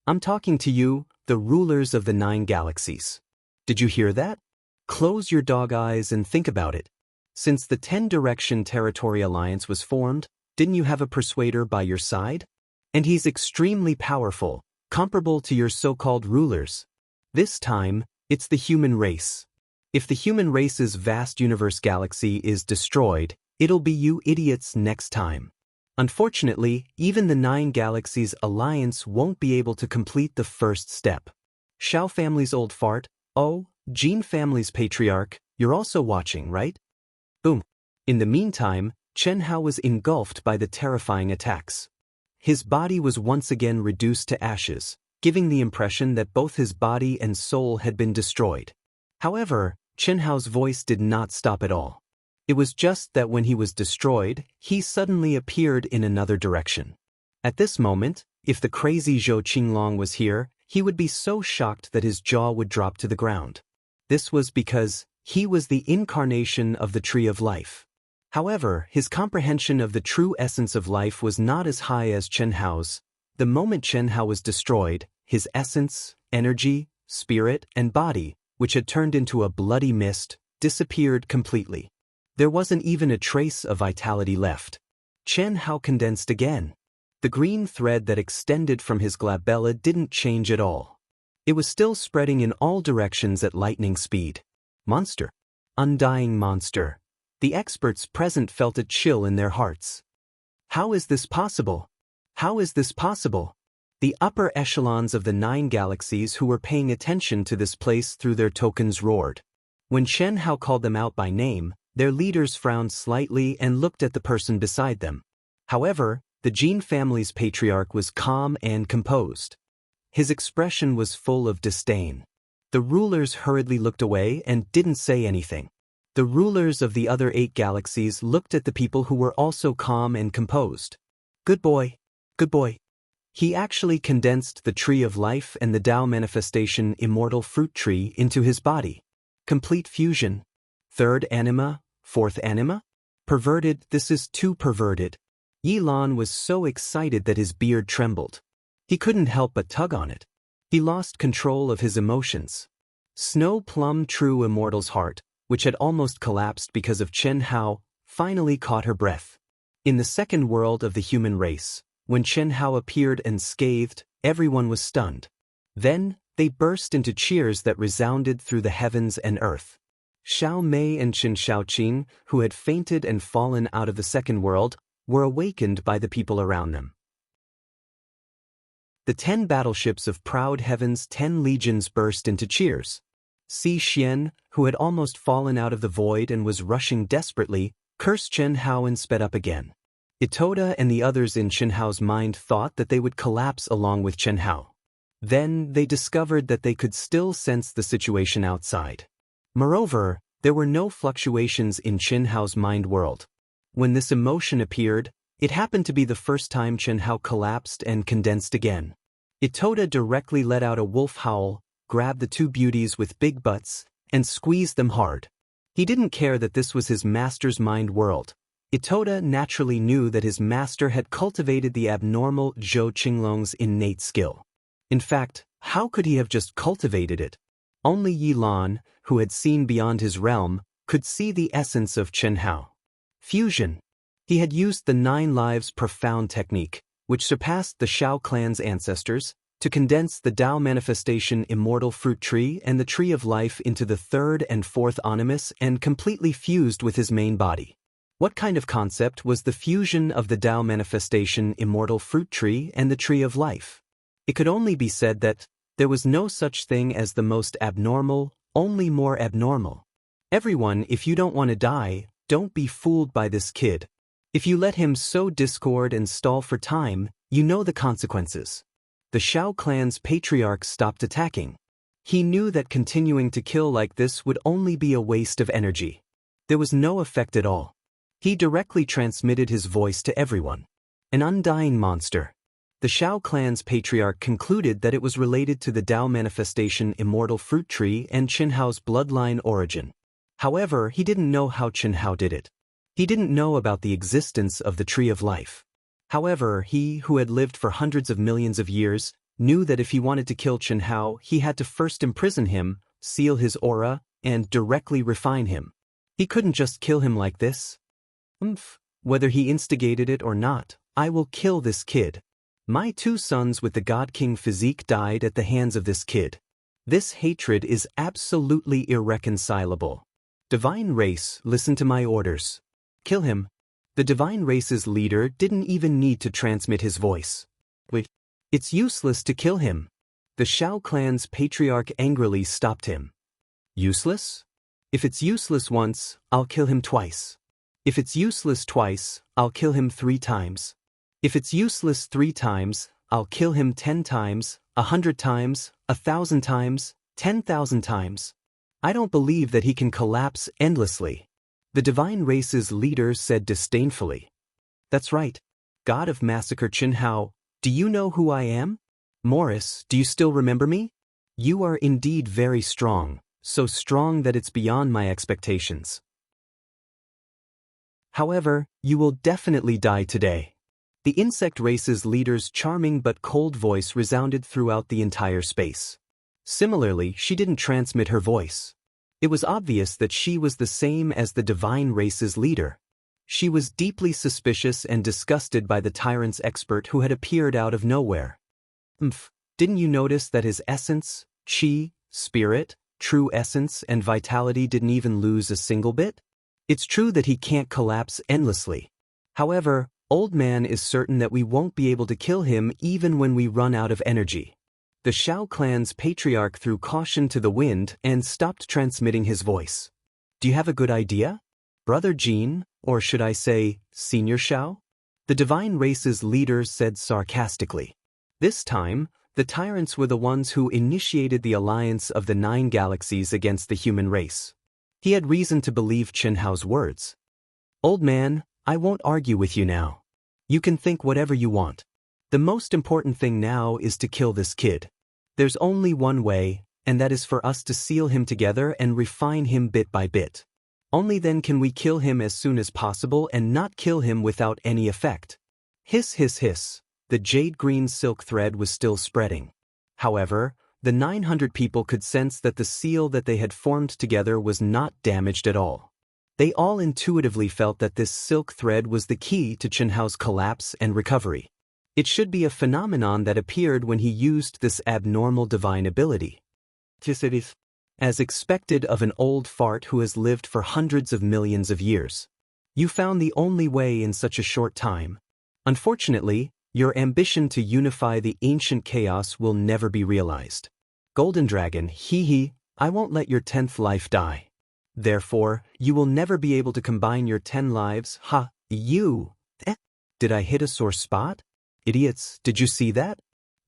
I'm talking to you, the rulers of the 9 galaxies. Did you hear that? Close your dog eyes and think about it. Since the 10-direction territory alliance was formed, didn't you have a persuader by your side? And he's extremely powerful, comparable to your so-called rulers. This time, it's the human race. If the human race's vast universe galaxy is destroyed, it'll be you idiots next time. Unfortunately, even the 9 galaxies alliance won't be able to complete the first step. Shao family's old fart, oh, Jin family's patriarch, you're also watching, right? Boom. In the meantime, Chen Hao was engulfed by the terrifying attacks. His body was once again reduced to ashes, giving the impression that both his body and soul had been destroyed. However, Chen Hao's voice did not stop at all. It was just that when he was destroyed, he suddenly appeared in another direction. At this moment, if the crazy Zhou Qinglong was here, he would be so shocked that his jaw would drop to the ground. This was because he was the incarnation of the Tree of Life. However, his comprehension of the true essence of life was not as high as Chen Hao's. The moment Chen Hao was destroyed, his essence, energy, spirit, and body, which had turned into a bloody mist, disappeared completely. There wasn't even a trace of vitality left. Chen Hao condensed again. The green thread that extended from his glabella didn't change at all. It was still spreading in all directions at lightning speed. Monster. Undying monster. The experts present felt a chill in their hearts. How is this possible? How is this possible? The upper echelons of the 9 galaxies who were paying attention to this place through their tokens roared. When Chen Hao called them out by name, their leaders frowned slightly and looked at the person beside them. However, the Jin family's patriarch was calm and composed. His expression was full of disdain. The rulers hurriedly looked away and didn't say anything. The rulers of the other 8 galaxies looked at the people who were also calm and composed. Good boy. Good boy. He actually condensed the Tree of Life and the Dao manifestation immortal fruit tree into his body. Complete fusion. 3rd anima, 4th anima? Perverted, this is too perverted. Yi Lan was so excited that his beard trembled. He couldn't help but tug on it. He lost control of his emotions. Snow Plum True Immortal's heart, which had almost collapsed because of Chen Hao, finally caught her breath. In the second world of the human race, when Chen Hao appeared unscathed, everyone was stunned. Then, they burst into cheers that resounded through the heavens and earth. Xiao Mei and Qin Shaoqing, who had fainted and fallen out of the second world, were awakened by the people around them. The 10 battleships of proud heaven's 10 legions burst into cheers. Si Xian, who had almost fallen out of the void and was rushing desperately, cursed Chen Hao and sped up again. Itoda and the others in Chen Hao's mind thought that they would collapse along with Chen Hao. Then they discovered that they could still sense the situation outside. Moreover, there were no fluctuations in Qianhao's mind world. When this emotion appeared, it happened to be the first time Qianhao collapsed and condensed again. Itoda directly let out a wolf howl, grabbed the two beauties with big butts, and squeezed them hard. He didn't care that this was his master's mind world. Itoda naturally knew that his master had cultivated the abnormal Zhou Qinglong's innate skill. In fact, how could he have just cultivated it? Only Yilan, who had seen beyond his realm, could see the essence of Qianhao. Fusion. He had used the 9 lives profound technique, which surpassed the Shao clan's ancestors, to condense the Tao manifestation immortal fruit tree and the tree of life into the 3rd and 4th animus and completely fused with his main body. What kind of concept was the fusion of the Tao manifestation immortal fruit tree and the tree of life? It could only be said that there was no such thing as the most abnormal, only more abnormal. Everyone, if you don't want to die, don't be fooled by this kid. If you let him sow discord and stall for time, you know the consequences. The Shao clan's patriarch stopped attacking. He knew that continuing to kill like this would only be a waste of energy. There was no effect at all. He directly transmitted his voice to everyone. An undying monster. The Shao clan's patriarch concluded that it was related to the Tao manifestation immortal fruit tree and Qianhao's bloodline origin. However, he didn't know how Qianhao did it. He didn't know about the existence of the tree of life. However, he, who had lived for hundreds of millions of years, knew that if he wanted to kill Qianhao, he had to first imprison him, seal his aura, and directly refine him. He couldn't just kill him like this. Whether he instigated it or not, I will kill this kid. My 2 sons with the God King physique died at the hands of this kid. This hatred is absolutely irreconcilable. Divine race, listen to my orders. Kill him. The divine race's leader didn't even need to transmit his voice. Wait. It's useless to kill him. The Shao clan's patriarch angrily stopped him. Useless? If it's useless once, I'll kill him twice. If it's useless twice, I'll kill him 3 times. If it's useless 3 times, I'll kill him 10 times, 100 times, 1,000 times, 10,000 times. I don't believe that he can collapse endlessly. The divine race's leader said disdainfully. That's right. God of Massacre Qianhao, do you know who I am? Morris, do you still remember me? You are indeed very strong, so strong that it's beyond my expectations. However, you will definitely die today. The insect race's leader's charming but cold voice resounded throughout the entire space. Similarly, she didn't transmit her voice. It was obvious that she was the same as the divine race's leader. She was deeply suspicious and disgusted by the tyrant's expert who had appeared out of nowhere. Didn't you notice that his essence, chi, spirit, true essence, and vitality didn't even lose a single bit? It's true that he can't collapse endlessly. However, Old Man is certain that we won't be able to kill him even when we run out of energy. The Shao clan's patriarch threw caution to the wind and stopped transmitting his voice. Do you have a good idea? Brother Jean, or should I say, Senior Shao? The divine race's leader said sarcastically. This time, the tyrants were the ones who initiated the alliance of the 9 galaxies against the human race. He had reason to believe Qianhao's words. Old Man, I won't argue with you now. You can think whatever you want. The most important thing now is to kill this kid. There's only one way, and that is for us to seal him together and refine him bit by bit. Only then can we kill him as soon as possible and not kill him without any effect. Hiss hiss hiss, the jade-green silk thread was still spreading. However, the 900 people could sense that the seal that they had formed together was not damaged at all. They all intuitively felt that this silk thread was the key to Qianhao's collapse and recovery. It should be a phenomenon that appeared when he used this abnormal divine ability. As expected of an old fart who has lived for hundreds of millions of years. You found the only way in such a short time. Unfortunately, your ambition to unify the ancient chaos will never be realized. Golden Dragon, hee, I won't let your 10th life die. Therefore, you will never be able to combine your 10 lives, you. Did I hit a sore spot? Idiots, did you see that?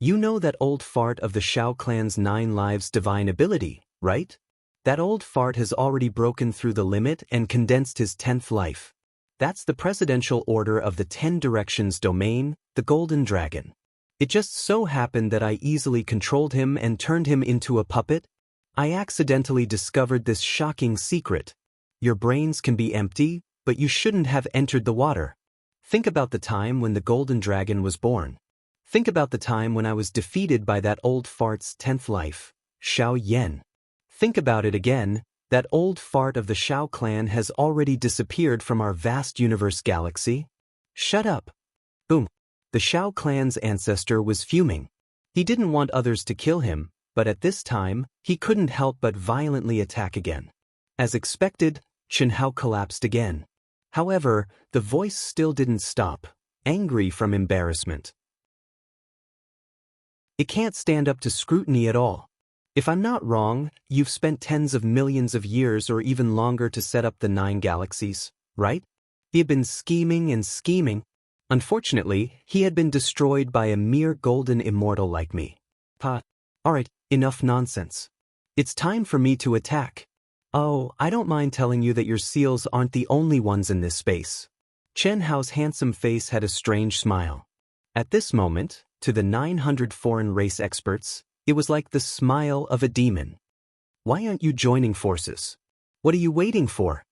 You know that old fart of the Shao clan's 9 lives divine ability, right? That old fart has already broken through the limit and condensed his 10th life. That's the presidential order of the 10 directions domain, the Golden Dragon. It just so happened that I easily controlled him and turned him into a puppet. I accidentally discovered this shocking secret. Your brains can be empty, but you shouldn't have entered the water. Think about the time when the Golden Dragon was born. Think about the time when I was defeated by that old fart's 10th life, Xiao Yan. Think about it again. That old fart of the Shao clan has already disappeared from our vast universe galaxy. Shut up. Boom. The Shao clan's ancestor was fuming. He didn't want others to kill him, but at this time, he couldn't help but violently attack again. As expected, Chen Hao collapsed again. However, the voice still didn't stop, angry from embarrassment. It can't stand up to scrutiny at all. If I'm not wrong, you've spent tens of millions of years or even longer to set up the 9 galaxies, right? He had been scheming and scheming. Unfortunately, he had been destroyed by a mere golden immortal like me. Alright, enough nonsense. It's time for me to attack. Oh, I don't mind telling you that your seals aren't the only ones in this space. Chen Hao's handsome face had a strange smile. At this moment, to the 900 foreign race experts, it was like the smile of a demon. Why aren't you joining forces? What are you waiting for?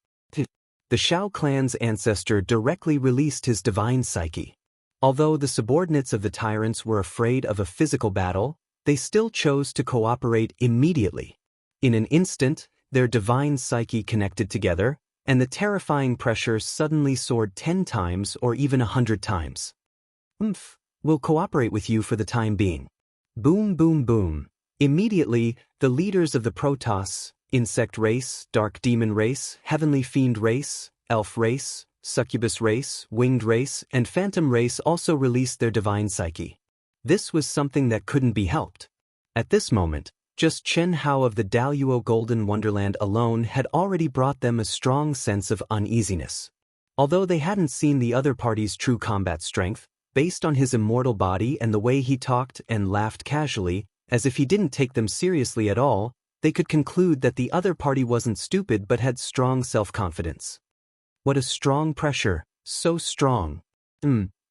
The Shao clan's ancestor directly released his divine psyche. Although the subordinates of the tyrants were afraid of a physical battle, they still chose to cooperate immediately. In an instant, their divine psyche connected together, and the terrifying pressure suddenly soared 10 times or even 100 times. We'll cooperate with you for the time being. Boom, boom, boom. Immediately, the leaders of the Protoss, insect race, dark demon race, heavenly fiend race, elf race, succubus race, winged race, and phantom race also released their divine psyche. This was something that couldn't be helped. At this moment, just Chen Hao of the Daluo Golden Wonderland alone had already brought them a strong sense of uneasiness. Although they hadn't seen the other party's true combat strength, based on his immortal body and the way he talked and laughed casually, as if he didn't take them seriously at all, they could conclude that the other party wasn't stupid but had strong self-confidence. What a strong pressure, so strong.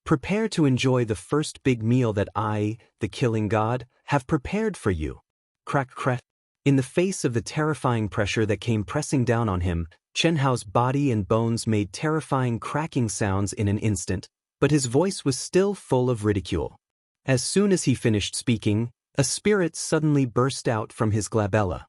Prepare to enjoy the first big meal that I, the killing god, have prepared for you. Crack crack. In the face of the terrifying pressure that came pressing down on him, Chen Hao's body and bones made terrifying cracking sounds in an instant, but his voice was still full of ridicule. As soon as he finished speaking, a spirit suddenly burst out from his glabella.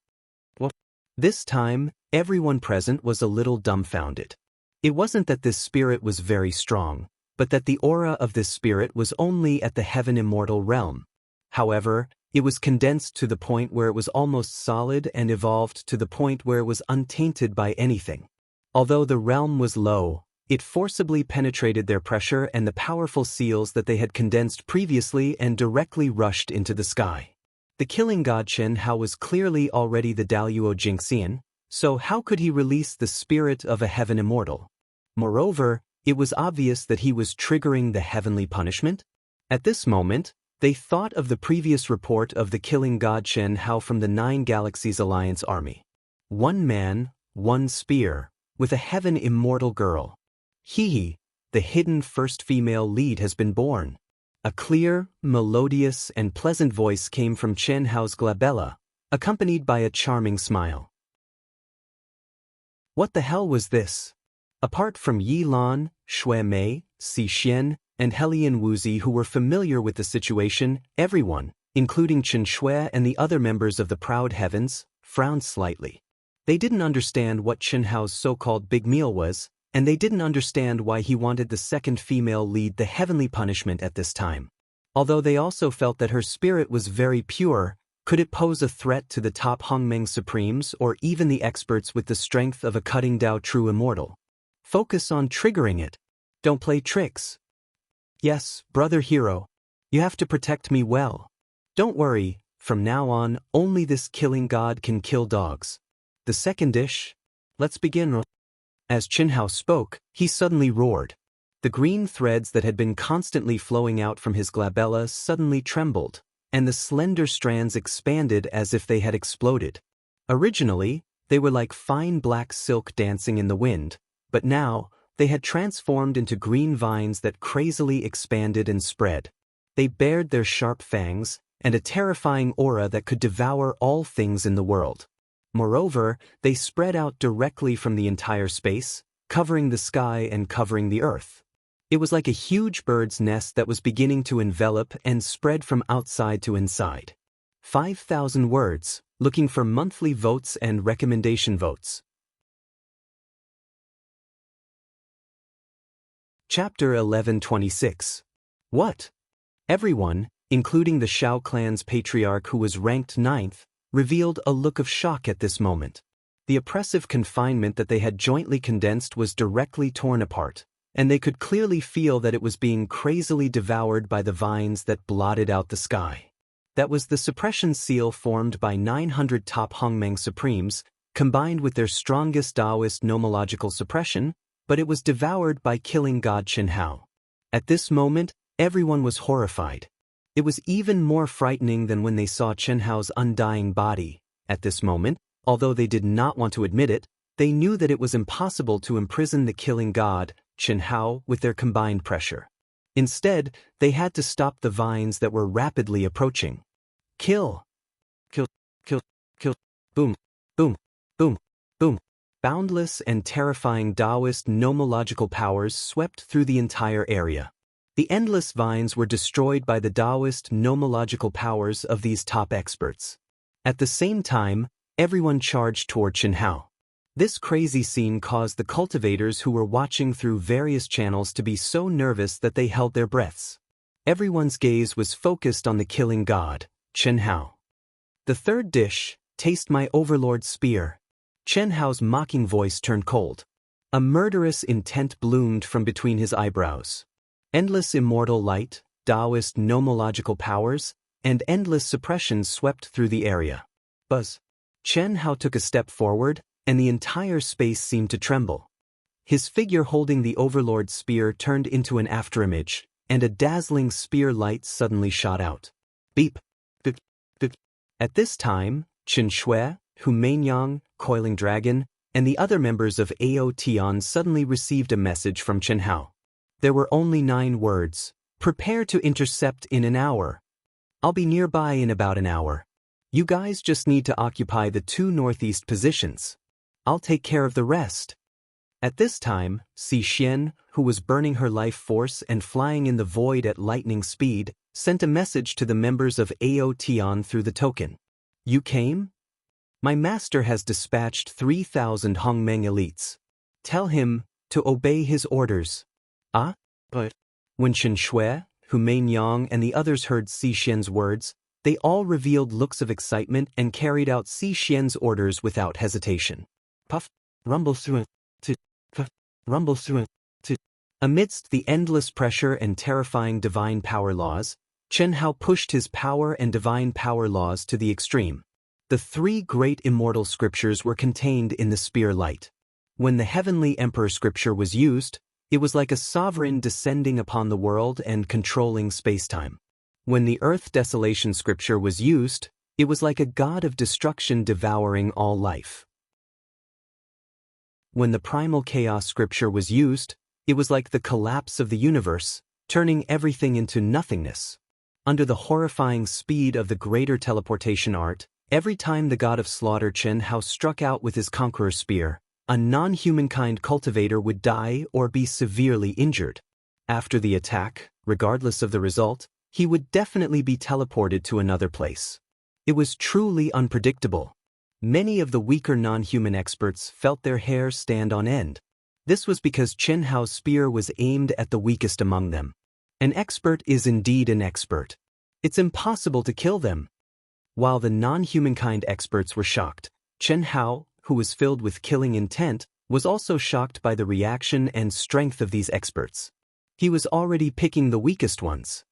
This time, everyone present was a little dumbfounded. It wasn't that this spirit was very strong, but that the aura of this spirit was only at the heaven immortal realm. However, it was condensed to the point where it was almost solid and evolved to the point where it was untainted by anything. Although the realm was low, it forcibly penetrated their pressure and the powerful seals that they had condensed previously and directly rushed into the sky. The killing god Chen Hao was clearly already the Daluo Jingxian, so how could he release the spirit of a heaven immortal? Moreover, it was obvious that he was triggering the heavenly punishment. At this moment, they thought of the previous report of the killing god Chen Hao from the 9 Galaxies Alliance army. 1 man, 1 spear, with a heaven immortal girl. The hidden first female lead has been born. A clear, melodious, and pleasant voice came from Chen Hao's glabella, accompanied by a charming smile. What the hell was this? Apart from Yi Lan, Shui Mei, Si Xian, and Helian Wuzi who were familiar with the situation, everyone, including Chen Shui and the other members of the Proud Heavens, frowned slightly. They didn't understand what Chen Hao's so-called big meal was, and they didn't understand why he wanted the second female lead the heavenly punishment at this time. Although they also felt that her spirit was very pure, could it pose a threat to the top Hongmeng Supremes or even the experts with the strength of a cutting Dao true immortal? Focus on triggering it. Don't play tricks. Yes, brother hero. You have to protect me well. Don't worry, from now on, only this killing god can kill dogs. The second dish? Let's begin. As Chen Hao spoke, he suddenly roared. The green threads that had been constantly flowing out from his glabella suddenly trembled, and the slender strands expanded as if they had exploded. Originally, they were like fine black silk dancing in the wind, but now, they had transformed into green vines that crazily expanded and spread. They bared their sharp fangs, and a terrifying aura that could devour all things in the world. Moreover, they spread out directly from the entire space, covering the sky and covering the earth. It was like a huge bird's nest that was beginning to envelop and spread from outside to inside. 5,000 words, looking for monthly votes and recommendation votes. Chapter 1126. What? Everyone, including the Shao clan's patriarch who was ranked 9th, revealed a look of shock at this moment. The oppressive confinement that they had jointly condensed was directly torn apart, and they could clearly feel that it was being crazily devoured by the vines that blotted out the sky. That was the suppression seal formed by 900 top Hongmeng Supremes, combined with their strongest Taoist nomological suppression, but it was devoured by killing god Chen Hao. At this moment, everyone was horrified. It was even more frightening than when they saw Chen Hao's undying body. At this moment, although they did not want to admit it, they knew that it was impossible to imprison the killing god, Chen Hao, with their combined pressure. Instead, they had to stop the vines that were rapidly approaching. Kill! Kill! Kill! Kill! Boom! Boom! Boom! Boom! Boundless and terrifying Taoist nomological powers swept through the entire area. The endless vines were destroyed by the Taoist nomological powers of these top experts. At the same time, everyone charged toward Chen Hao. This crazy scene caused the cultivators who were watching through various channels to be so nervous that they held their breaths. Everyone's gaze was focused on the killing god, Chen Hao. The third dish, taste my overlord's spear. Chen Hao's mocking voice turned cold. A murderous intent bloomed from between his eyebrows. Endless immortal light, Taoist nomological powers, and endless suppression swept through the area. Buzz. Chen Hao took a step forward, and the entire space seemed to tremble. His figure holding the overlord's spear turned into an afterimage, and a dazzling spear light suddenly shot out. Beep. Beep. Beep. At this time, Qin Shui, Hu Meinyang, Coiling Dragon, and the other members of Ao Tian suddenly received a message from Chen Hao. There were only 9 words. Prepare to intercept in an hour. I'll be nearby in about an hour. You guys just need to occupy the 2 northeast positions. I'll take care of the rest. At this time, Si Xian, who was burning her life force and flying in the void at lightning speed, sent a message to the members of Ao Tian through the token. You came? My master has dispatched 3,000 Hongmeng elites. Tell him to obey his orders. Ah? But when Qin Shui, Hu Meinyang, and the others heard Si Xian's words, they all revealed looks of excitement and carried out Si Xian's orders without hesitation. Puff, rumble through to puff, rumble through to. Amidst the endless pressure and terrifying divine power laws, Chen Hao pushed his power and divine power laws to the extreme. The 3 great immortal scriptures were contained in the spear light. When the heavenly emperor scripture was used, it was like a sovereign descending upon the world and controlling spacetime. When the earth desolation scripture was used, it was like a god of destruction devouring all life. When the primal chaos scripture was used, it was like the collapse of the universe, turning everything into nothingness. Under the horrifying speed of the greater teleportation art, every time the god of slaughter Chen Hao struck out with his conqueror spear, a non-humankind cultivator would die or be severely injured. After the attack, regardless of the result, he would definitely be teleported to another place. It was truly unpredictable. Many of the weaker non-human experts felt their hair stand on end. This was because Chen Hao's spear was aimed at the weakest among them. An expert is indeed an expert. It's impossible to kill them. While the non-humankind experts were shocked, Chen Hao, who was filled with killing intent, was also shocked by the reaction and strength of these experts. He was already picking the weakest ones.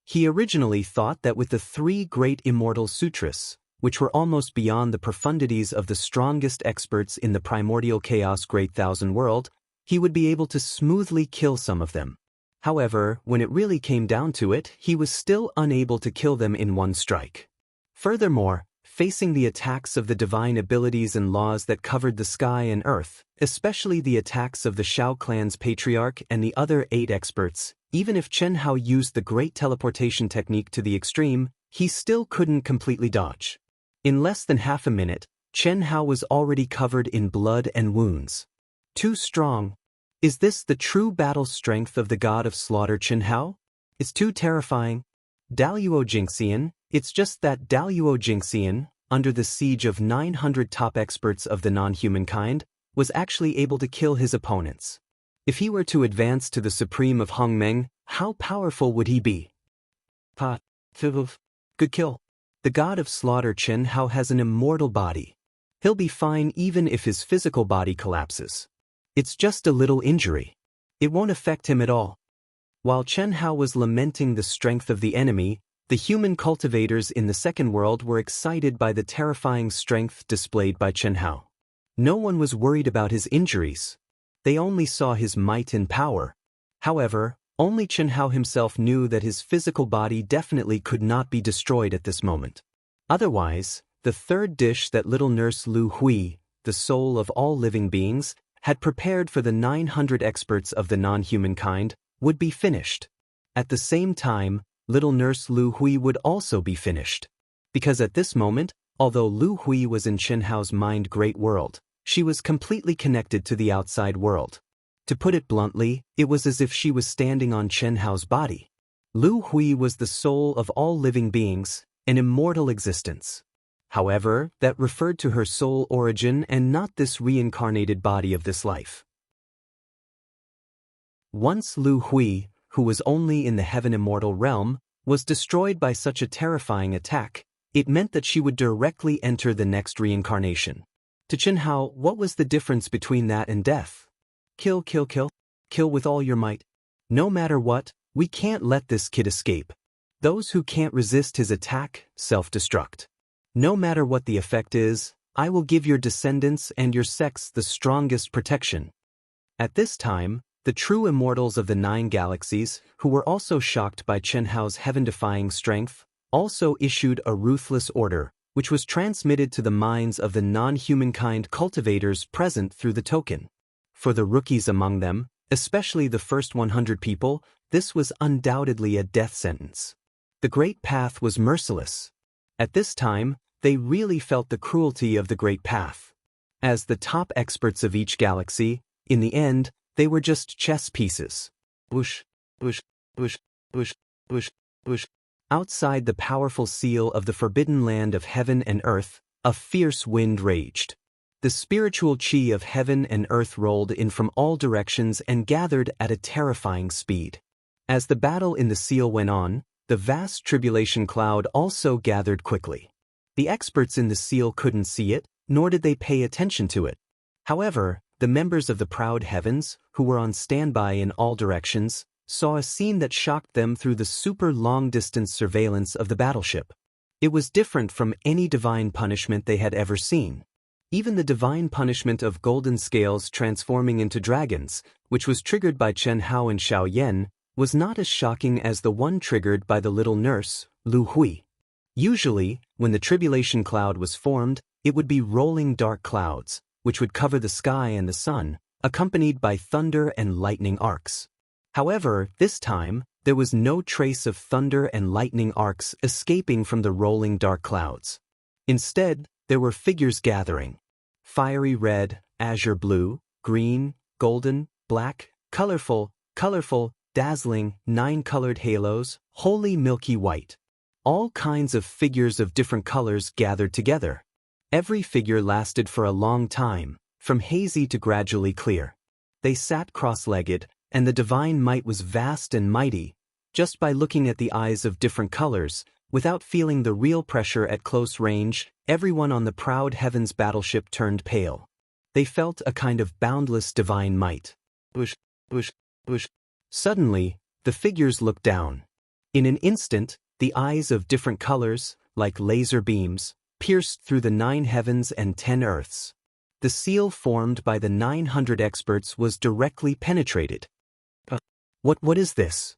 He originally thought that with the 3 great immortal sutras, which were almost beyond the profundities of the strongest experts in the primordial chaos great thousand world, he would be able to smoothly kill some of them. However, when it really came down to it, he was still unable to kill them in one strike. Furthermore, facing the attacks of the divine abilities and laws that covered the sky and earth, especially the attacks of the Shao clan's patriarch and the other 8 experts, even if Chen Hao used the great teleportation technique to the extreme, he still couldn't completely dodge. In less than half a minute, Chen Hao was already covered in blood and wounds. Too strong. Is this the true battle strength of the god of slaughter Chen Hao? It's too terrifying. Daluo Jingxian, it's just that Daluo Jingxian, under the siege of 900 top experts of the non-human kind, was actually able to kill his opponents. If he were to advance to the Supreme of Hongmeng, how powerful would he be? Good kill. The god of slaughter Chen Hao has an immortal body. He'll be fine even if his physical body collapses. It's just a little injury. It won't affect him at all. While Chen Hao was lamenting the strength of the enemy, the human cultivators in the second world were excited by the terrifying strength displayed by Chen Hao. No one was worried about his injuries. They only saw his might and power. However, only Chen Hao himself knew that his physical body definitely could not be destroyed at this moment. Otherwise, the third dish that little nurse Lu Hui, the soul of all living beings, had prepared for the 900 experts of the non-human kind, would be finished. At the same time, little nurse Lu Hui would also be finished. Because at this moment, although Lu Hui was in Chen Hao's mind great world, she was completely connected to the outside world. To put it bluntly, it was as if she was standing on Chen Hao's body. Lu Hui was the soul of all living beings, an immortal existence. However, that referred to her soul origin and not this reincarnated body of this life. Once Lu Hui, who was only in the heaven immortal realm, was destroyed by such a terrifying attack, it meant that she would directly enter the next reincarnation. To Chen Hao, what was the difference between that and death? Kill, kill, kill. Kill with all your might. No matter what, we can't let this kid escape. Those who can't resist his attack, self-destruct. No matter what the effect is, I will give your descendants and your sex the strongest protection. At this time, the true immortals of the 9 galaxies, who were also shocked by Chen Hao's heaven-defying strength, also issued a ruthless order, which was transmitted to the minds of the non-humankind cultivators present through the token. For the rookies among them, especially the first 100 people, this was undoubtedly a death sentence. The Great Path was merciless. At this time, they really felt the cruelty of the Great Path. As the top experts of each galaxy, in the end, they were just chess pieces. Whoosh, whoosh, whoosh, whoosh, whoosh, whoosh. Outside the powerful seal of the forbidden land of heaven and earth, a fierce wind raged. The spiritual chi of heaven and earth rolled in from all directions and gathered at a terrifying speed. As the battle in the seal went on, the vast tribulation cloud also gathered quickly. The experts in the seal couldn't see it, nor did they pay attention to it. However, the members of the proud heavens, who were on standby in all directions, saw a scene that shocked them through the super long-distance surveillance of the battleship. It was different from any divine punishment they had ever seen. Even the divine punishment of golden scales transforming into dragons, which was triggered by Chen Hao and Xiao Yan, was not as shocking as the one triggered by the little nurse, Lu Hui. Usually, when the tribulation cloud was formed, it would be rolling dark clouds, which would cover the sky and the sun, accompanied by thunder and lightning arcs. However, this time, there was no trace of thunder and lightning arcs escaping from the rolling dark clouds. Instead, there were figures gathering. Fiery red, azure blue, green, golden, black, colorful, dazzling, 9-colored halos, wholly milky white. All kinds of figures of different colors gathered together. Every figure lasted for a long time, from hazy to gradually clear. They sat cross-legged, and the divine might was vast and mighty, just by looking at the eyes of different colors, without feeling the real pressure at close range. Everyone on the proud heavens battleship turned pale. They felt a kind of boundless divine might. Whoosh, whoosh, whoosh. Suddenly, the figures looked down. In an instant, the eyes of different colors, like laser beams, pierced through the 9 heavens and 10 earths. The seal formed by the 900 experts was directly penetrated. What is this?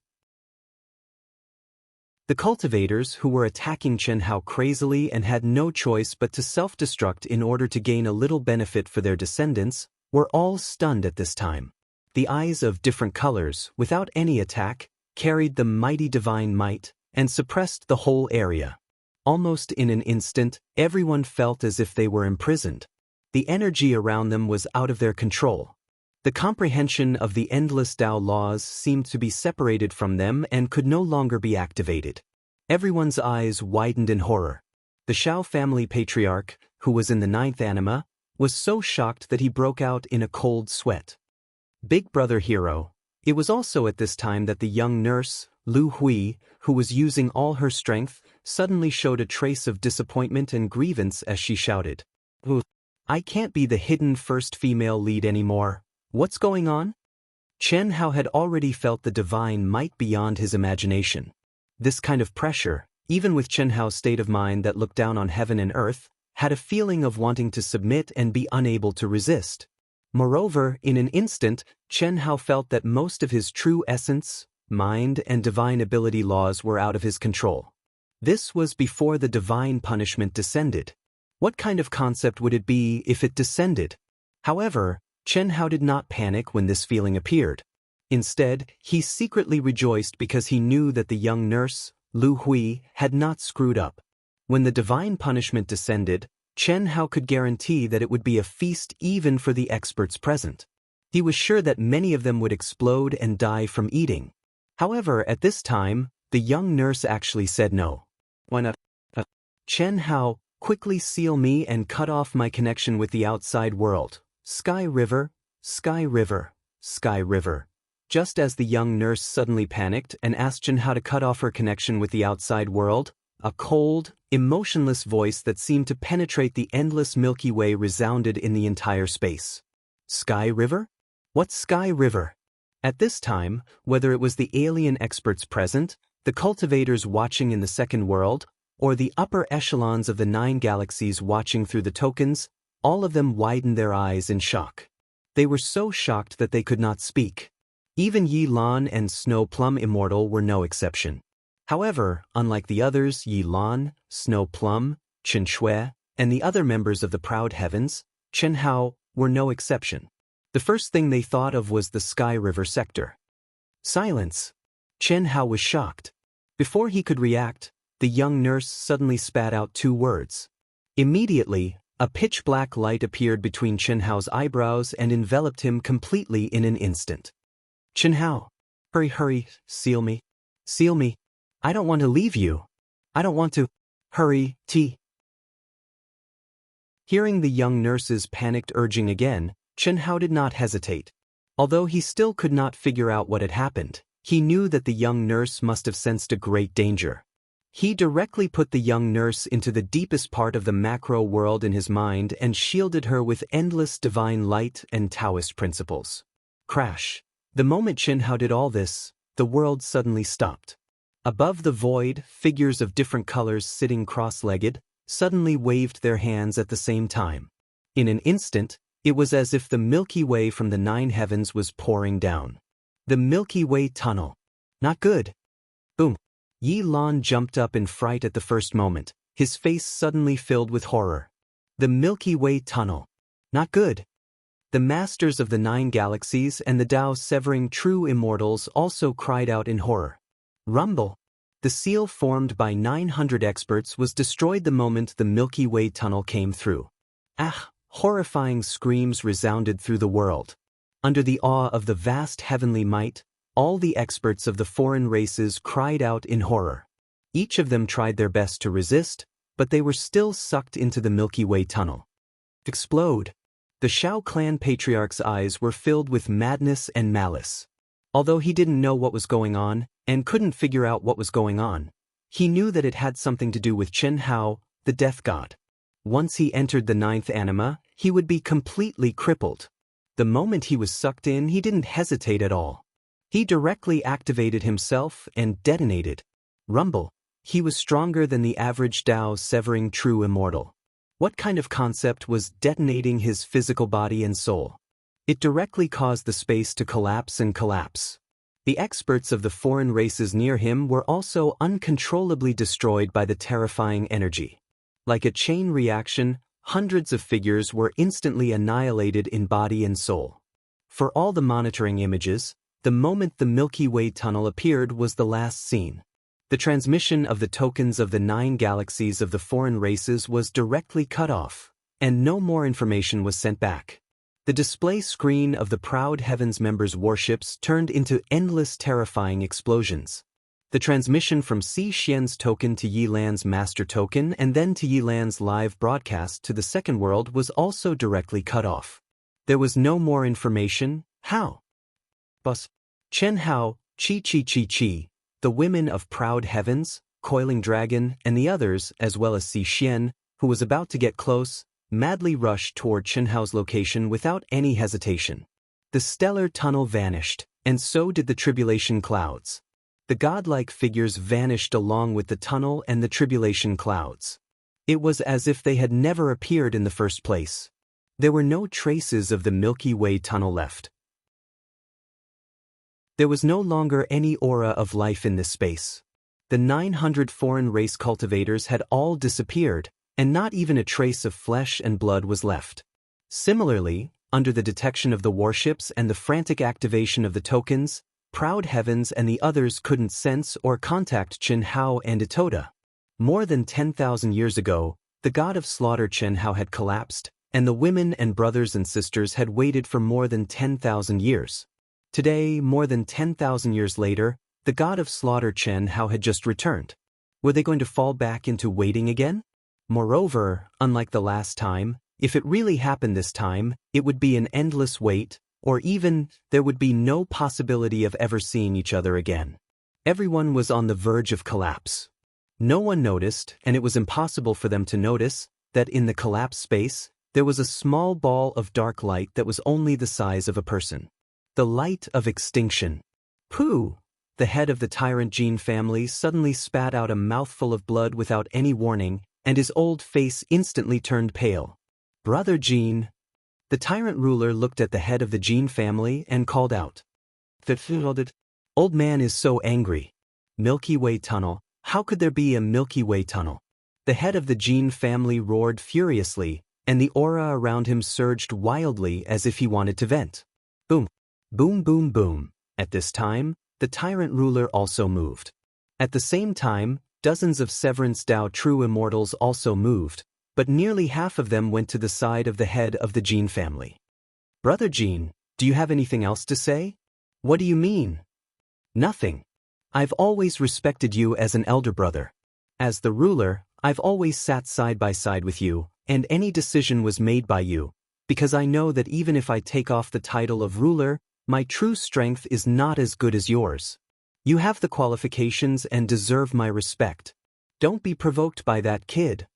The cultivators, who were attacking Chen Hao crazily and had no choice but to self-destruct in order to gain a little benefit for their descendants, were all stunned at this time. The eyes of different colors, without any attack, carried the mighty divine might and suppressed the whole area. Almost in an instant, everyone felt as if they were imprisoned. The energy around them was out of their control. The comprehension of the endless Tao laws seemed to be separated from them and could no longer be activated. Everyone's eyes widened in horror. The Shao family patriarch, who was in the 9th anima, was so shocked that he broke out in a cold sweat. Big brother hero. It was also at this time that the young nurse, Lu Hui, who was using all her strength, suddenly showed a trace of disappointment and grievance as she shouted, "I can't be the hidden first female lead anymore. What's going on?" Chen Hao had already felt the divine might beyond his imagination. This kind of pressure, even with Chen Hao's state of mind that looked down on heaven and earth, had a feeling of wanting to submit and be unable to resist. Moreover, in an instant, Chen Hao felt that most of his true essence, mind, and divine ability laws were out of his control. This was before the divine punishment descended. What kind of concept would it be if it descended? However, Chen Hao did not panic when this feeling appeared. Instead, he secretly rejoiced because he knew that the young nurse, Lu Hui, had not screwed up. When the divine punishment descended, Chen Hao could guarantee that it would be a feast even for the experts present. He was sure that many of them would explode and die from eating. However, at this time, the young nurse actually said no. "Why not? Chen Hao, quickly seal me and cut off my connection with the outside world. Sky River, Sky River, Sky River." Just as the young nurse suddenly panicked and asked Chen Hao to cut off her connection with the outside world, a cold, emotionless voice that seemed to penetrate the endless Milky Way resounded in the entire space. "Sky River? What's Sky River?" At this time, whether it was the alien experts present, the cultivators watching in the second world, or the upper echelons of the 9 galaxies watching through the tokens, all of them widened their eyes in shock. They were so shocked that they could not speak. Even Yi Lan and Snow Plum Immortal were no exception. However, unlike the others, Yi Lan, Snow Plum, Chen Shui, and the other members of the Proud Heavens, Chen Hao, were no exception. The first thing they thought of was the Sky River sector. Silence. Chen Hao was shocked. Before he could react, the young nurse suddenly spat out 2 words. Immediately, a pitch-black light appeared between Chen Hao's eyebrows and enveloped him completely in an instant. "Chen Hao, hurry, seal me. Seal me. I don't want to leave you. I don't want to. Hurry, T." Hearing the young nurse's panicked urging again, Chen Hao did not hesitate. Although he still could not figure out what had happened, he knew that the young nurse must have sensed a great danger. He directly put the young nurse into the deepest part of the macro world in his mind and shielded her with endless divine light and Taoist principles. Crash. The moment Chen Hao did all this, the world suddenly stopped. Above the void, figures of different colors sitting cross-legged suddenly waved their hands at the same time. In an instant, it was as if the Milky Way from the 9 heavens was pouring down. The Milky Way tunnel. Not good. Boom. Yi Lan jumped up in fright at the first moment, his face suddenly filled with horror. The Milky Way tunnel. Not good. The masters of the 9 galaxies and the Tao severing true immortals also cried out in horror. Rumble. The seal formed by 900 experts was destroyed the moment the Milky Way tunnel came through. Ah! Horrifying screams resounded through the world. Under the awe of the vast heavenly might, all the experts of the foreign races cried out in horror. Each of them tried their best to resist, but they were still sucked into the Milky Way tunnel. Explode. The Shao clan patriarch's eyes were filled with madness and malice. Although he didn't know what was going on, and couldn't figure out what was going on, he knew that it had something to do with Chen Hao, the death god. Once he entered the 9th anima, he would be completely crippled. The moment he was sucked in, he didn't hesitate at all. He directly activated himself and detonated. Rumble. He was stronger than the average Tao severing true immortal. What kind of concept was detonating his physical body and soul? It directly caused the space to collapse and collapse. The experts of the foreign races near him were also uncontrollably destroyed by the terrifying energy. Like a chain reaction, hundreds of figures were instantly annihilated in body and soul. For all the monitoring images, the moment the Milky Way tunnel appeared was the last scene. The transmission of the tokens of the 9 galaxies of the foreign races was directly cut off, and no more information was sent back. The display screen of the Proud Heavens members' warships turned into endless terrifying explosions. The transmission from Si Xian's token to Yi Lan's master token and then to Yi Lan's live broadcast to the second world was also directly cut off. There was no more information. How? Bus. Chen Hao, Chi, the women of Proud Heavens, Coiling Dragon, and the others, as well as Si Xian, who was about to get close, madly rushed toward Chen Hao's location without any hesitation. The stellar tunnel vanished, and so did the tribulation clouds. The godlike figures vanished along with the tunnel and the tribulation clouds. It was as if they had never appeared in the first place. There were no traces of the Milky Way tunnel left. There was no longer any aura of life in this space. The 900 foreign race cultivators had all disappeared, and not even a trace of flesh and blood was left. Similarly, under the detection of the warships and the frantic activation of the tokens, Proud Heavens and the others couldn't sense or contact Chen Hao and Itoda. More than 10,000 years ago, the god of slaughter Chen Hao had collapsed, and the women and brothers and sisters had waited for more than 10,000 years. Today, more than 10,000 years later, the god of slaughter Chen Hao had just returned. Were they going to fall back into waiting again? Moreover, unlike the last time, if it really happened this time, it would be an endless wait, or even, there would be no possibility of ever seeing each other again. Everyone was on the verge of collapse. No one noticed, and it was impossible for them to notice, that in the collapse space, there was a small ball of dark light that was only the size of a person. The light of extinction. Pooh! The head of the tyrant Jin family suddenly spat out a mouthful of blood without any warning, and his old face instantly turned pale. Brother Jin. The tyrant ruler looked at the head of the Jin family and called out. Old man is so angry. Milky Way tunnel, how could there be a Milky Way tunnel? The head of the Jin family roared furiously, and the aura around him surged wildly as if he wanted to vent. Boom. Boom boom boom. At this time, the tyrant ruler also moved. At the same time, dozens of Severance Dao true immortals also moved, but nearly half of them went to the side of the head of the Jin family. Brother Jin, do you have anything else to say? What do you mean? Nothing. I've always respected you as an elder brother. As the ruler, I've always sat side by side with you, and any decision was made by you, because I know that even if I take off the title of ruler, my true strength is not as good as yours. You have the qualifications and deserve my respect. Don't be provoked by that kid.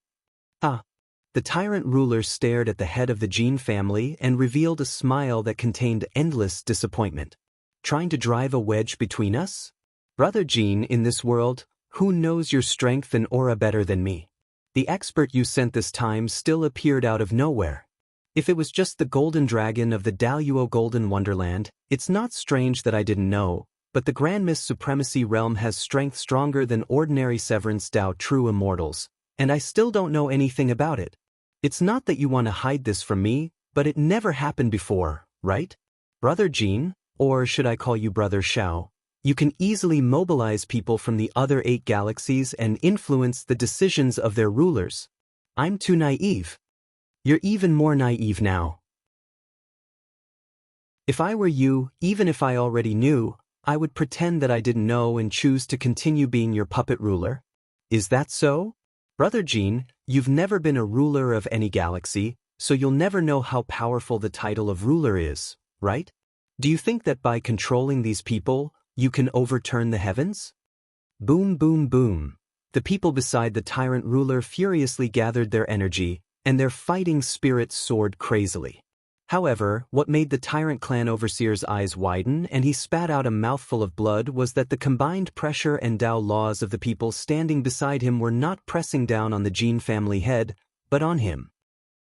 The tyrant ruler stared at the head of the Jin family and revealed a smile that contained endless disappointment. Trying to drive a wedge between us? Brother Jin, in this world, who knows your strength and aura better than me? The expert you sent this time still appeared out of nowhere. If it was just the golden dragon of the Daluo Golden Wonderland, it's not strange that I didn't know, but the Grand Mist Supremacy Realm has strength stronger than ordinary Severance Dao true immortals, and I still don't know anything about it. It's not that you want to hide this from me, but it never happened before, right? Brother Jin, or should I call you Brother Xiao, you can easily mobilize people from the other 8 galaxies and influence the decisions of their rulers. I'm too naive. You're even more naive now. If I were you, even if I already knew, I would pretend that I didn't know and choose to continue being your puppet ruler. Is that so? Brother Jin, you've never been a ruler of any galaxy, so you'll never know how powerful the title of ruler is, right? Do you think that by controlling these people, you can overturn the heavens? Boom boom boom. The people beside the tyrant ruler furiously gathered their energy, and their fighting spirits soared crazily. However, what made the tyrant clan overseer's eyes widen and he spat out a mouthful of blood was that the combined pressure and Dao laws of the people standing beside him were not pressing down on the Jin family head, but on him.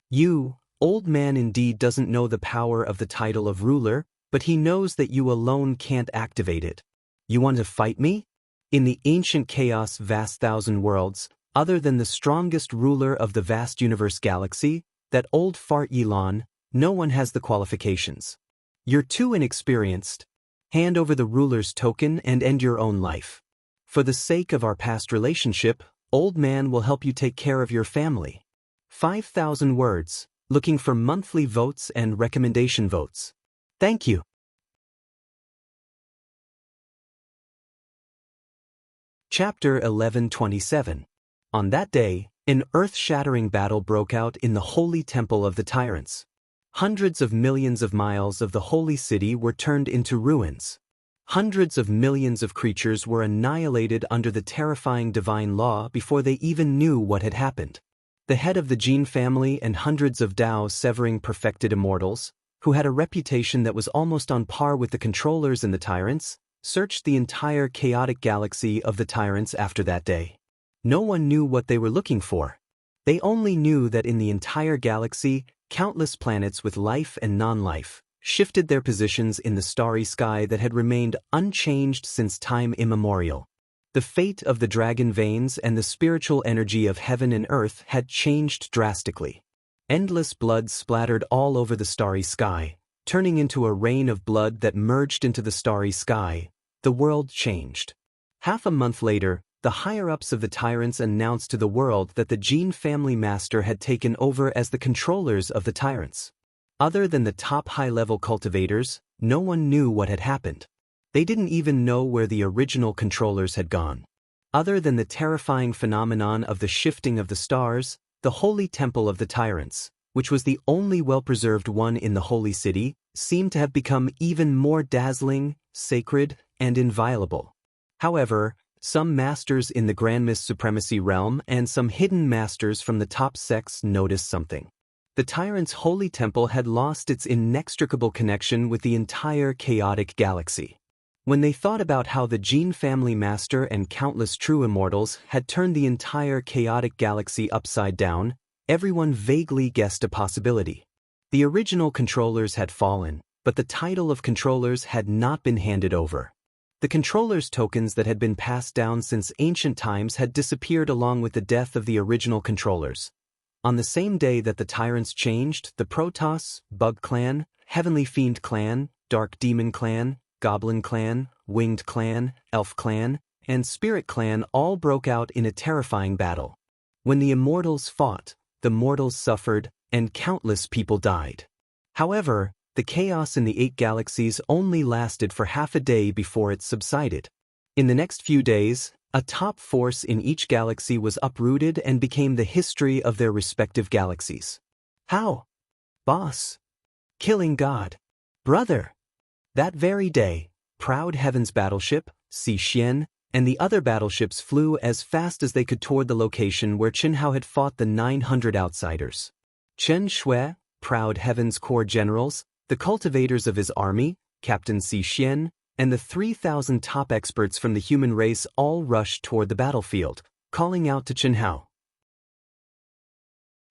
You, old man, indeed doesn't know the power of the title of ruler, but he knows that you alone can't activate it. You want to fight me? In the ancient chaos vast thousand worlds, other than the strongest ruler of the vast universe galaxy, that old fart Elon, no one has the qualifications. You're too inexperienced. Hand over the ruler's token and end your own life. For the sake of our past relationship, old man will help you take care of your family. 5,000 words, looking for monthly votes and recommendation votes. Thank you. Chapter 1127. On that day, an earth-shattering battle broke out in the holy temple of the tyrants. Hundreds of millions of miles of the holy city were turned into ruins. Hundreds of millions of creatures were annihilated under the terrifying divine law before they even knew what had happened. The head of the Jin family and hundreds of Dao-severing perfected immortals, who had a reputation that was almost on par with the controllers and the tyrants, searched the entire chaotic galaxy of the tyrants after that day. No one knew what they were looking for. They only knew that in the entire galaxy, countless planets with life and non-life shifted their positions in the starry sky that had remained unchanged since time immemorial. The fate of the dragon veins and the spiritual energy of heaven and earth had changed drastically. Endless blood splattered all over the starry sky, turning into a rain of blood that merged into the starry sky. The world changed. Half a month later, the higher-ups of the tyrants announced to the world that the Jin family master had taken over as the controllers of the tyrants. Other than the top high-level cultivators, no one knew what had happened. They didn't even know where the original controllers had gone. Other than the terrifying phenomenon of the shifting of the stars, the holy temple of the tyrants, which was the only well-preserved one in the holy city, seemed to have become even more dazzling, sacred, and inviolable. However, some masters in the Grandmist Supremacy realm and some hidden masters from the top sects noticed something. The tyrant's holy temple had lost its inextricable connection with the entire chaotic galaxy. When they thought about how the Jin family master and countless true immortals had turned the entire chaotic galaxy upside down, everyone vaguely guessed a possibility. The original controllers had fallen, but the title of controllers had not been handed over. The controllers' tokens that had been passed down since ancient times had disappeared along with the death of the original controllers. On the same day that the tyrants changed, the Protoss, Bug Clan, Heavenly Fiend Clan, Dark Demon Clan, Goblin Clan, Winged Clan, Elf Clan, and Spirit Clan all broke out in a terrifying battle. When the immortals fought, the mortals suffered, and countless people died. However, the chaos in the 8 galaxies only lasted for half a day before it subsided. In the next few days, a top force in each galaxy was uprooted and became the history of their respective galaxies. How? Boss. Killing God. Brother. That very day, Proud Heaven's battleship, Xian, and the other battleships flew as fast as they could toward the location where Chen Hao had fought the 900 outsiders. Chen Shui, Proud Heaven's core generals, the cultivators of his army, Captain Xian, and the 3,000 top experts from the human race all rushed toward the battlefield, calling out to Chen Hao.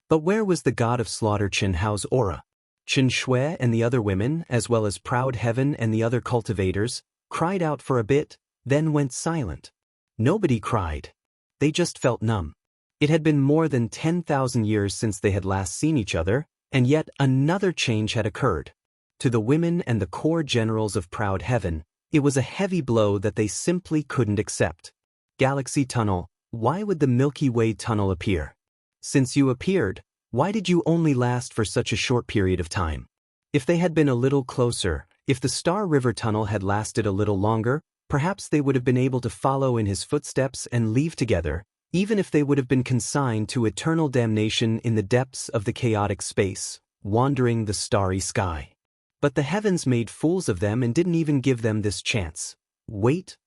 But where was the god of slaughter Chen Hao's aura? Chen Shui and the other women, as well as Proud Heaven and the other cultivators, cried out for a bit, then went silent. Nobody cried. They just felt numb. It had been more than 10,000 years since they had last seen each other, and yet another change had occurred. To the women and the core generals of Proud Heaven, it was a heavy blow that they simply couldn't accept. Galaxy Tunnel, why would the Milky Way tunnel appear? Since you appeared, why did you only last for such a short period of time? If they had been a little closer, if the Star River tunnel had lasted a little longer, perhaps they would have been able to follow in his footsteps and leave together, even if they would have been consigned to eternal damnation in the depths of the chaotic space, wandering the starry sky. But the heavens made fools of them and didn't even give them this chance. Wait,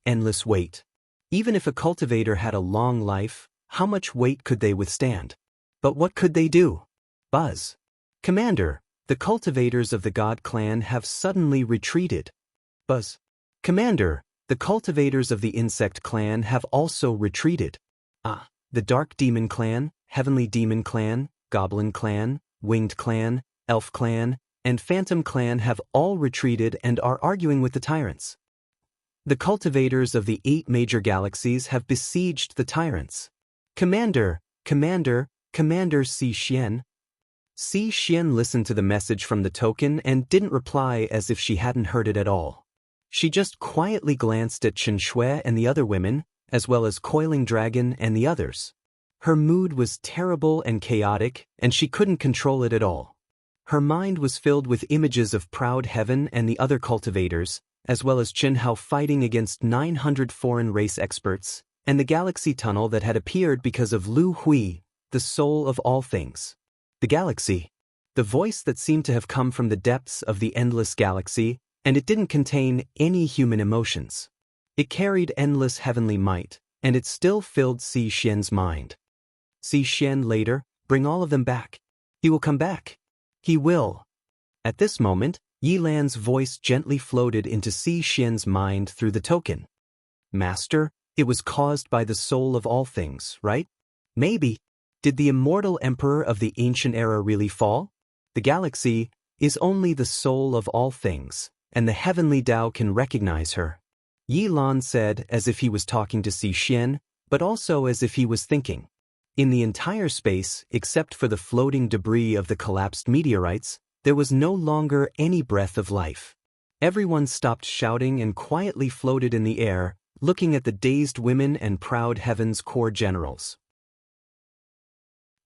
endless wait. Even if a cultivator had a long life, how much wait could they withstand? But what could they do? Buzz. Commander, the cultivators of the God Clan have suddenly retreated. Buzz. Commander, the cultivators of the Insect Clan have also retreated. The Dark Demon Clan, Heavenly Demon Clan, Goblin Clan, Winged Clan, Elf Clan, and Phantom Clan have all retreated and are arguing with the tyrants. The cultivators of the 8 major galaxies have besieged the tyrants. Commander, Commander, Commander Xian. Xian listened to the message from the token and didn't reply as if she hadn't heard it at all. She just quietly glanced at Chen Shui and the other women, as well as Coiling Dragon and the others. Her mood was terrible and chaotic, and she couldn't control it at all. Her mind was filled with images of Proud Heaven and the other cultivators, as well as Chen Hao fighting against 900 foreign race experts, and the galaxy tunnel that had appeared because of Lu Hui, the soul of all things. The galaxy. The voice that seemed to have come from the depths of the endless galaxy, and it didn't contain any human emotions. It carried endless heavenly might, and it still filled Xian's mind. Xian later, bring all of them back. He will come back. He will. At this moment, Yilan's voice gently floated into Xian's mind through the token. Master, it was caused by the soul of all things, right? Maybe. Did the immortal emperor of the ancient era really fall? The galaxy is only the soul of all things, and the heavenly Tao can recognize her. Yilan said as if he was talking to Xian, but also as if he was thinking. In the entire space, except for the floating debris of the collapsed meteorites, there was no longer any breath of life. Everyone stopped shouting and quietly floated in the air, looking at the dazed women and Proud Heaven's core generals.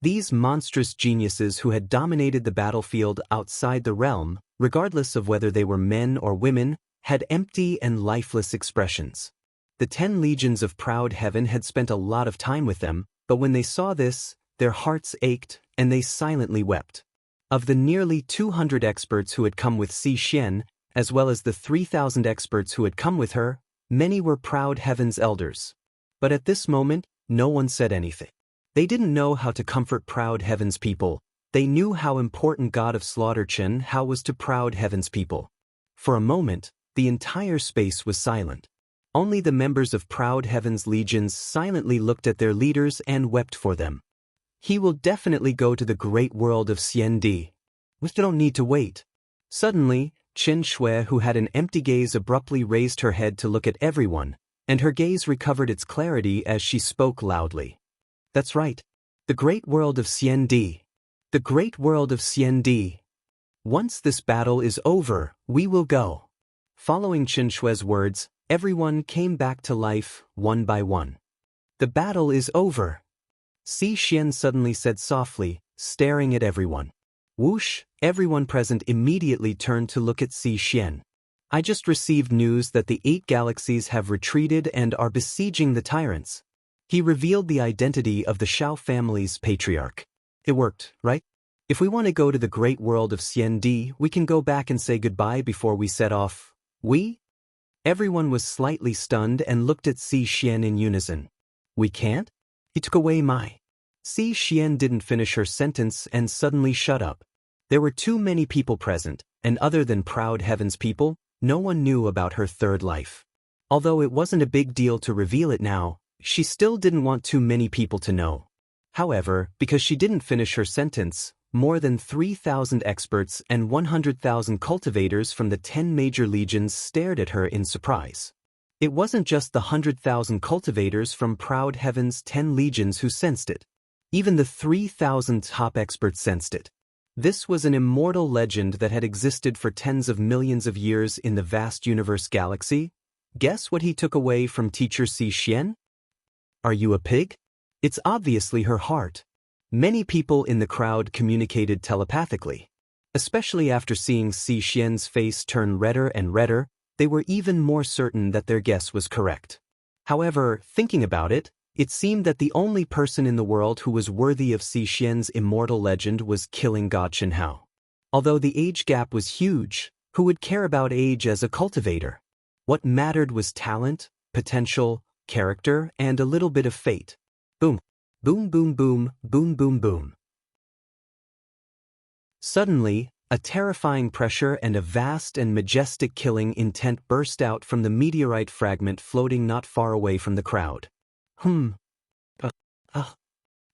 These monstrous geniuses who had dominated the battlefield outside the realm, regardless of whether they were men or women, had empty and lifeless expressions. The 10 legions of Proud Heaven had spent a lot of time with them, but when they saw this, their hearts ached, and they silently wept. Of the nearly 200 experts who had come with Xian, as well as the 3,000 experts who had come with her, many were Proud Heaven's elders. But at this moment, no one said anything. They didn't know how to comfort Proud Heaven's people. They knew how important God of Slaughter Chen Hao was to Proud Heaven's people. For a moment, the entire space was silent. Only the members of Proud Heaven's legions silently looked at their leaders and wept for them. He will definitely go to the great world of Xiandi. We don't need to wait. Suddenly, Chen Shui, who had an empty gaze, abruptly raised her head to look at everyone, and her gaze recovered its clarity as she spoke loudly. That's right. The great world of Xiandi. The great world of Xiandi. Once this battle is over, we will go. Following Chen Shui's words, everyone came back to life, one by one. The battle is over. Xian suddenly said softly, staring at everyone. Whoosh, everyone present immediately turned to look at Xian. I just received news that the 8 galaxies have retreated and are besieging the tyrants. He revealed the identity of the Shao family's patriarch. It worked, right? If we want to go to the great world of Xiandi, we can go back and say goodbye before we set off. We? Everyone was slightly stunned and looked at Xian in unison. We can't? He took away my. Xian didn't finish her sentence and suddenly shut up. There were too many people present, and other than Proud Heaven's people, no one knew about her third life. Although it wasn't a big deal to reveal it now, she still didn't want too many people to know. However, because she didn't finish her sentence, more than 3,000 experts and 100,000 cultivators from the 10 major legions stared at her in surprise. It wasn't just the 100,000 cultivators from Proud Heaven's 10 legions who sensed it. Even the 3,000 top experts sensed it. This was an immortal legend that had existed for tens of millions of years in the vast universe galaxy. Guess what he took away from teacher Xian? Are you a pig? It's obviously her heart. Many people in the crowd communicated telepathically. Especially after seeing Xian's face turn redder and redder, they were even more certain that their guess was correct. However, thinking about it, it seemed that the only person in the world who was worthy of Xian's immortal legend was killing God Chen Hao. Although the age gap was huge, who would care about age as a cultivator? What mattered was talent, potential, character, and a little bit of fate. Boom. Boom boom boom, boom boom boom. Suddenly, a terrifying pressure and a vast and majestic killing intent burst out from the meteorite fragment floating not far away from the crowd.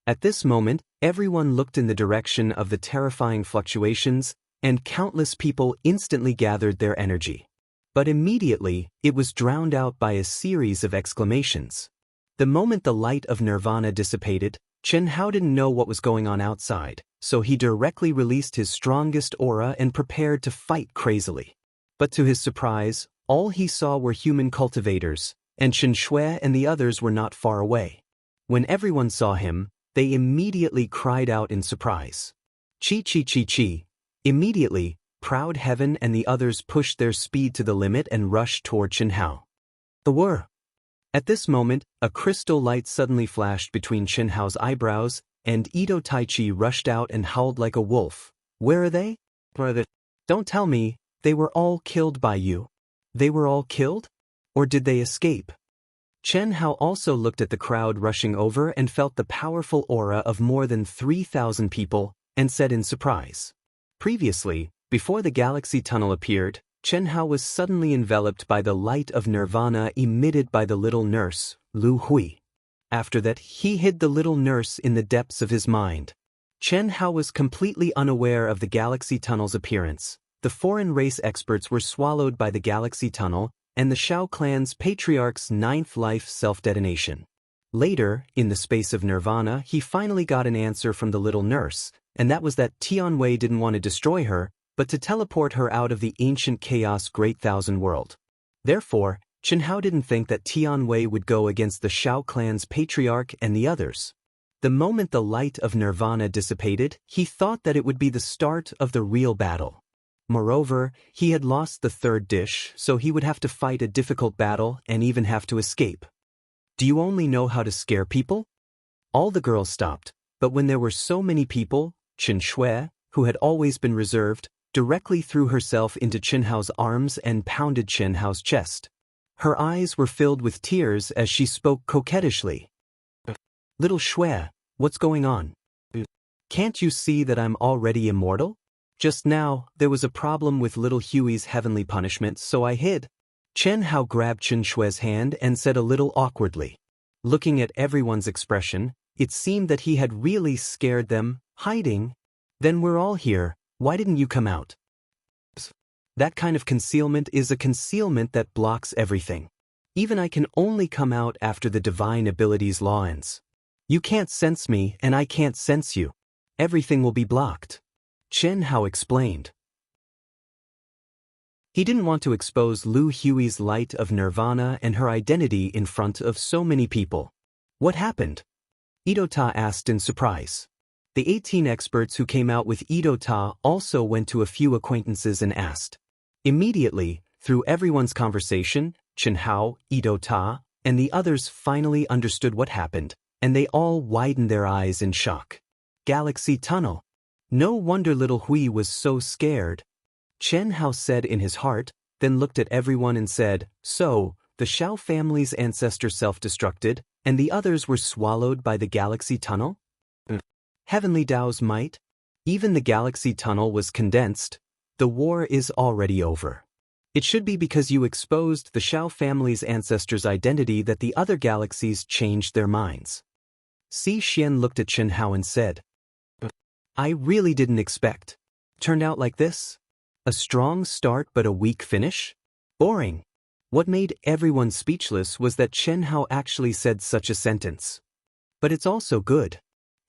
At this moment, everyone looked in the direction of the terrifying fluctuations, and countless people instantly gathered their energy. But immediately, it was drowned out by a series of exclamations. The moment the light of nirvana dissipated, Chen Hao didn't know what was going on outside, so he directly released his strongest aura and prepared to fight crazily. But to his surprise, all he saw were human cultivators, and Chen Shui and the others were not far away. When everyone saw him, they immediately cried out in surprise. Chi chi chi chi. Immediately, Proud Heaven and the others pushed their speed to the limit and rushed toward Chen Hao. The whir. At this moment, a crystal light suddenly flashed between Chen Hao's eyebrows, and Ito Taichi rushed out and howled like a wolf. Where are they? Don't tell me, they were all killed by you. They were all killed? Or did they escape? Chen Hao also looked at the crowd rushing over and felt the powerful aura of more than 3,000 people, and said in surprise. Previously, before the galaxy tunnel appeared, Chen Hao was suddenly enveloped by the light of nirvana emitted by the little nurse, Lu Hui. After that, he hid the little nurse in the depths of his mind. Chen Hao was completely unaware of the galaxy tunnel's appearance. The foreign race experts were swallowed by the galaxy tunnel, and the Shao clan's patriarch's ninth life self-detonation. Later, in the space of nirvana, he finally got an answer from the little nurse, and that was that Tianwei didn't want to destroy her, but to teleport her out of the ancient chaos Great Thousand World. Therefore, Chen Hao didn't think that Tianwei would go against the Shao clan's patriarch and the others. The moment the light of nirvana dissipated, he thought that it would be the start of the real battle. Moreover, he had lost the third dish, so he would have to fight a difficult battle and even have to escape. Do you only know how to scare people? All the girls stopped, but when there were so many people, Chen Shui, who had always been reserved, directly threw herself into Chen Hao's arms and pounded Chen Hao's chest. Her eyes were filled with tears as she spoke coquettishly. Little Shui, what's going on? Can't you see that I'm already immortal? Just now, there was a problem with little Huey's heavenly punishment, so I hid. Chen Hao grabbed Chen Shui's hand and said a little awkwardly. Looking at everyone's expression, it seemed that he had really scared them. Hiding? Then we're all here, why didn't you come out? That kind of concealment is a concealment that blocks everything. Even I can only come out after the divine abilities law ends. You can't sense me and I can't sense you. Everything will be blocked. Chen Hao explained. He didn't want to expose Lu Hui's light of nirvana and her identity in front of so many people. What happened? Ito Ta asked in surprise. The 18 experts who came out with Ito Ta also went to a few acquaintances and asked. Immediately, through everyone's conversation, Chen Hao, Ito Ta, and the others finally understood what happened, and they all widened their eyes in shock. Galaxy Tunnel. No wonder little Hui was so scared. Chen Hao said in his heart, then looked at everyone and said, so, the Shao family's ancestor self-destructed, and the others were swallowed by the Galaxy Tunnel? Heavenly Dao's might? Even the Galaxy Tunnel was condensed. The war is already over. It should be because you exposed the Shao family's ancestor's identity that the other galaxies changed their minds. Si Xian looked at Chen Hao and said, I really didn't expect. Turned out like this? A strong start but a weak finish? Boring. What made everyone speechless was that Chen Hao actually said such a sentence. But it's also good.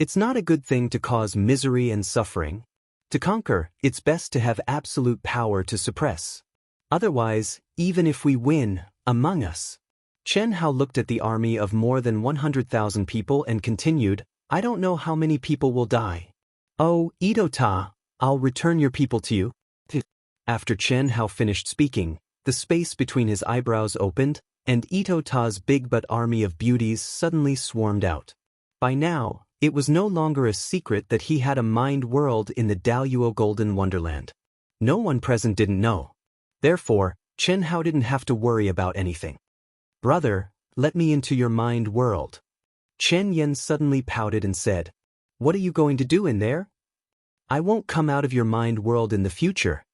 It's not a good thing to cause misery and suffering. To conquer, it's best to have absolute power to suppress. Otherwise, even if we win, among us. Chen Hao looked at the army of more than 100,000 people and continued, I don't know how many people will die. Oh, Ito Ta, I'll return your people to you. After Chen Hao finished speaking, the space between his eyebrows opened, and Ito Ta's big butt army of beauties suddenly swarmed out. By now, it was no longer a secret that he had a mind world in the Daluo Golden Wonderland. No one present didn't know. Therefore, Chen Hao didn't have to worry about anything. Brother, let me into your mind world. Chen Yen suddenly pouted and said, What are you going to do in there? I won't come out of your mind world in the future.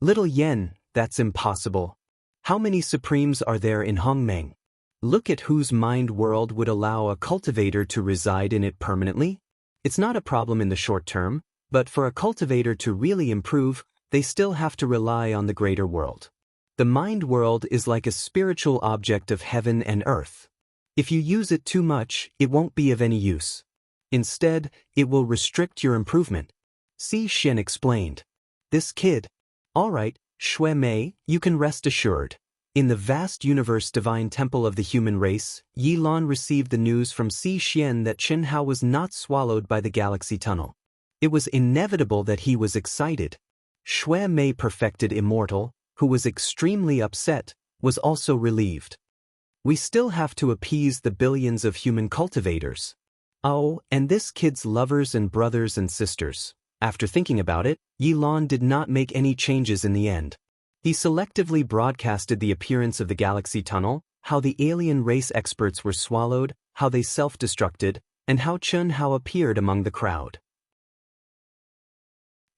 Little Yen, that's impossible. How many Supremes are there in Hongmeng? Look at whose mind world would allow a cultivator to reside in it permanently. It's not a problem in the short term, but for a cultivator to really improve, they still have to rely on the greater world. The mind world is like a spiritual object of heaven and earth. If you use it too much, it won't be of any use. Instead, it will restrict your improvement. Xian explained. This kid. All right, Shui Mei, you can rest assured. In the vast universe divine temple of the human race, Yi Lan received the news from Xian that Chen Hao was not swallowed by the galaxy tunnel. It was inevitable that he was excited. Shui Mei, perfected immortal, who was extremely upset, was also relieved. We still have to appease the billions of human cultivators. Oh, and this kid's lovers and brothers and sisters. After thinking about it, Yi Lan did not make any changes in the end. He selectively broadcasted the appearance of the galaxy tunnel, how the alien race experts were swallowed, how they self-destructed, and how Chen Hao appeared among the crowd.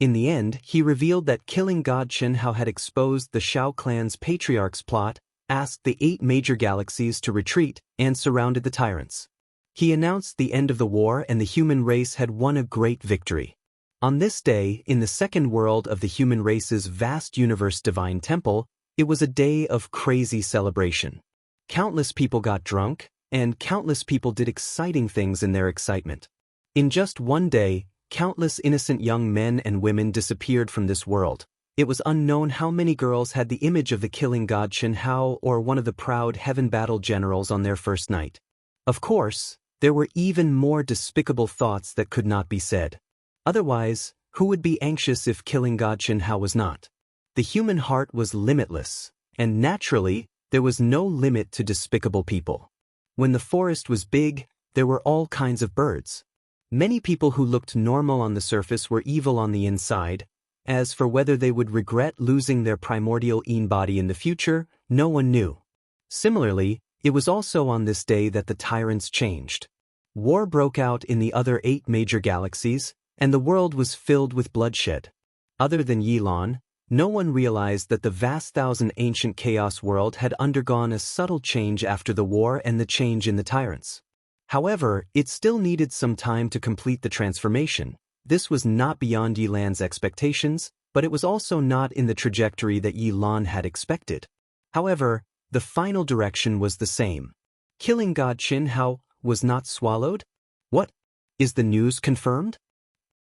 In the end, he revealed that killing God Chen Hao had exposed the Shao clan's patriarch's plot, asked the 8 major galaxies to retreat, and surrounded the tyrants. He announced the end of the war and the human race had won a great victory. On this day, in the second world of the human race's vast universe divine temple, it was a day of crazy celebration. Countless people got drunk, and countless people did exciting things in their excitement. In just one day, countless innocent young men and women disappeared from this world. It was unknown how many girls had the image of the killing god Chen Hao or one of the proud heaven battle generals on their first night. Of course, there were even more despicable thoughts that could not be said. Otherwise, who would be anxious if killing god Chen Hao was not? The human heart was limitless, and naturally, there was no limit to despicable people. When the forest was big, there were all kinds of birds. Many people who looked normal on the surface were evil on the inside. As for whether they would regret losing their primordial Yin body in the future, no one knew. Similarly, it was also on this day that the tyrants changed. War broke out in the other 8 major galaxies, and the world was filled with bloodshed. Other than Yi Lan, no one realized that the vast thousand ancient chaos world had undergone a subtle change after the war and the change in the tyrants. However, it still needed some time to complete the transformation. This was not beyond Yi Lan's expectations, but it was also not in the trajectory that Yi Lan had expected. However, the final direction was the same. Killing god Chen Hao was not swallowed? What? Is the news confirmed?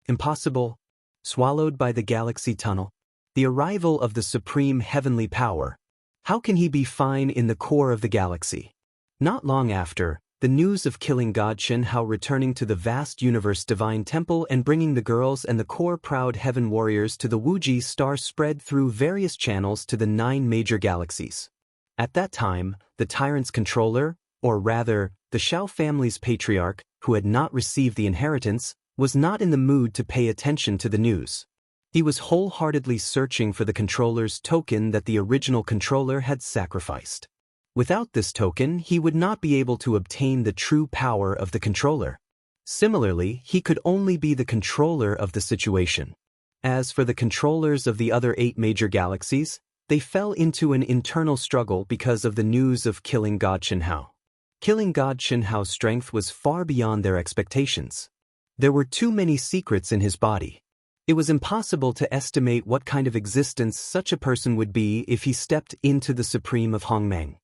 Impossible. Swallowed by the galaxy tunnel. The arrival of the supreme heavenly power. How can he be fine in the core of the galaxy? Not long after, the news of killing god Chen Hao returning to the vast universe divine temple and bringing the girls and the core proud heaven warriors to the Wuxia star spread through various channels to the 9 major galaxies. At that time, the tyrant's controller, or rather, the Shao family's patriarch, who had not received the inheritance, was not in the mood to pay attention to the news. He was wholeheartedly searching for the controller's token that the original controller had sacrificed. Without this token, he would not be able to obtain the true power of the controller. Similarly, he could only be the controller of the situation. As for the controllers of the other 8 major galaxies, they fell into an internal struggle because of the news of killing god Chen Hao. Killing god Chen Hao's strength was far beyond their expectations. There were too many secrets in his body. It was impossible to estimate what kind of existence such a person would be if he stepped into the Supreme of Hongmeng.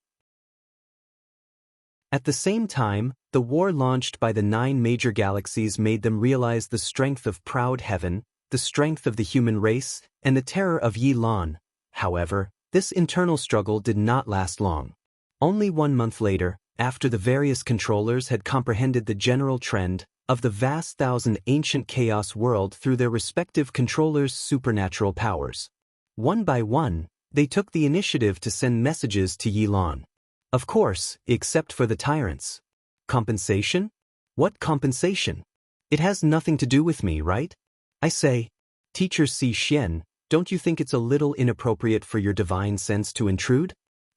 At the same time, the war launched by the 9 major galaxies made them realize the strength of proud heaven, the strength of the human race, and the terror of Yi Lan. However, this internal struggle did not last long. Only 1 month later, after the various controllers had comprehended the general trend of the vast thousand ancient chaos world through their respective controllers' supernatural powers. One by one, they took the initiative to send messages to Yi Lan. Of course, except for the tyrants. Compensation? What compensation? It has nothing to do with me, right? I say, Teacher Xian, don't you think it's a little inappropriate for your divine sense to intrude?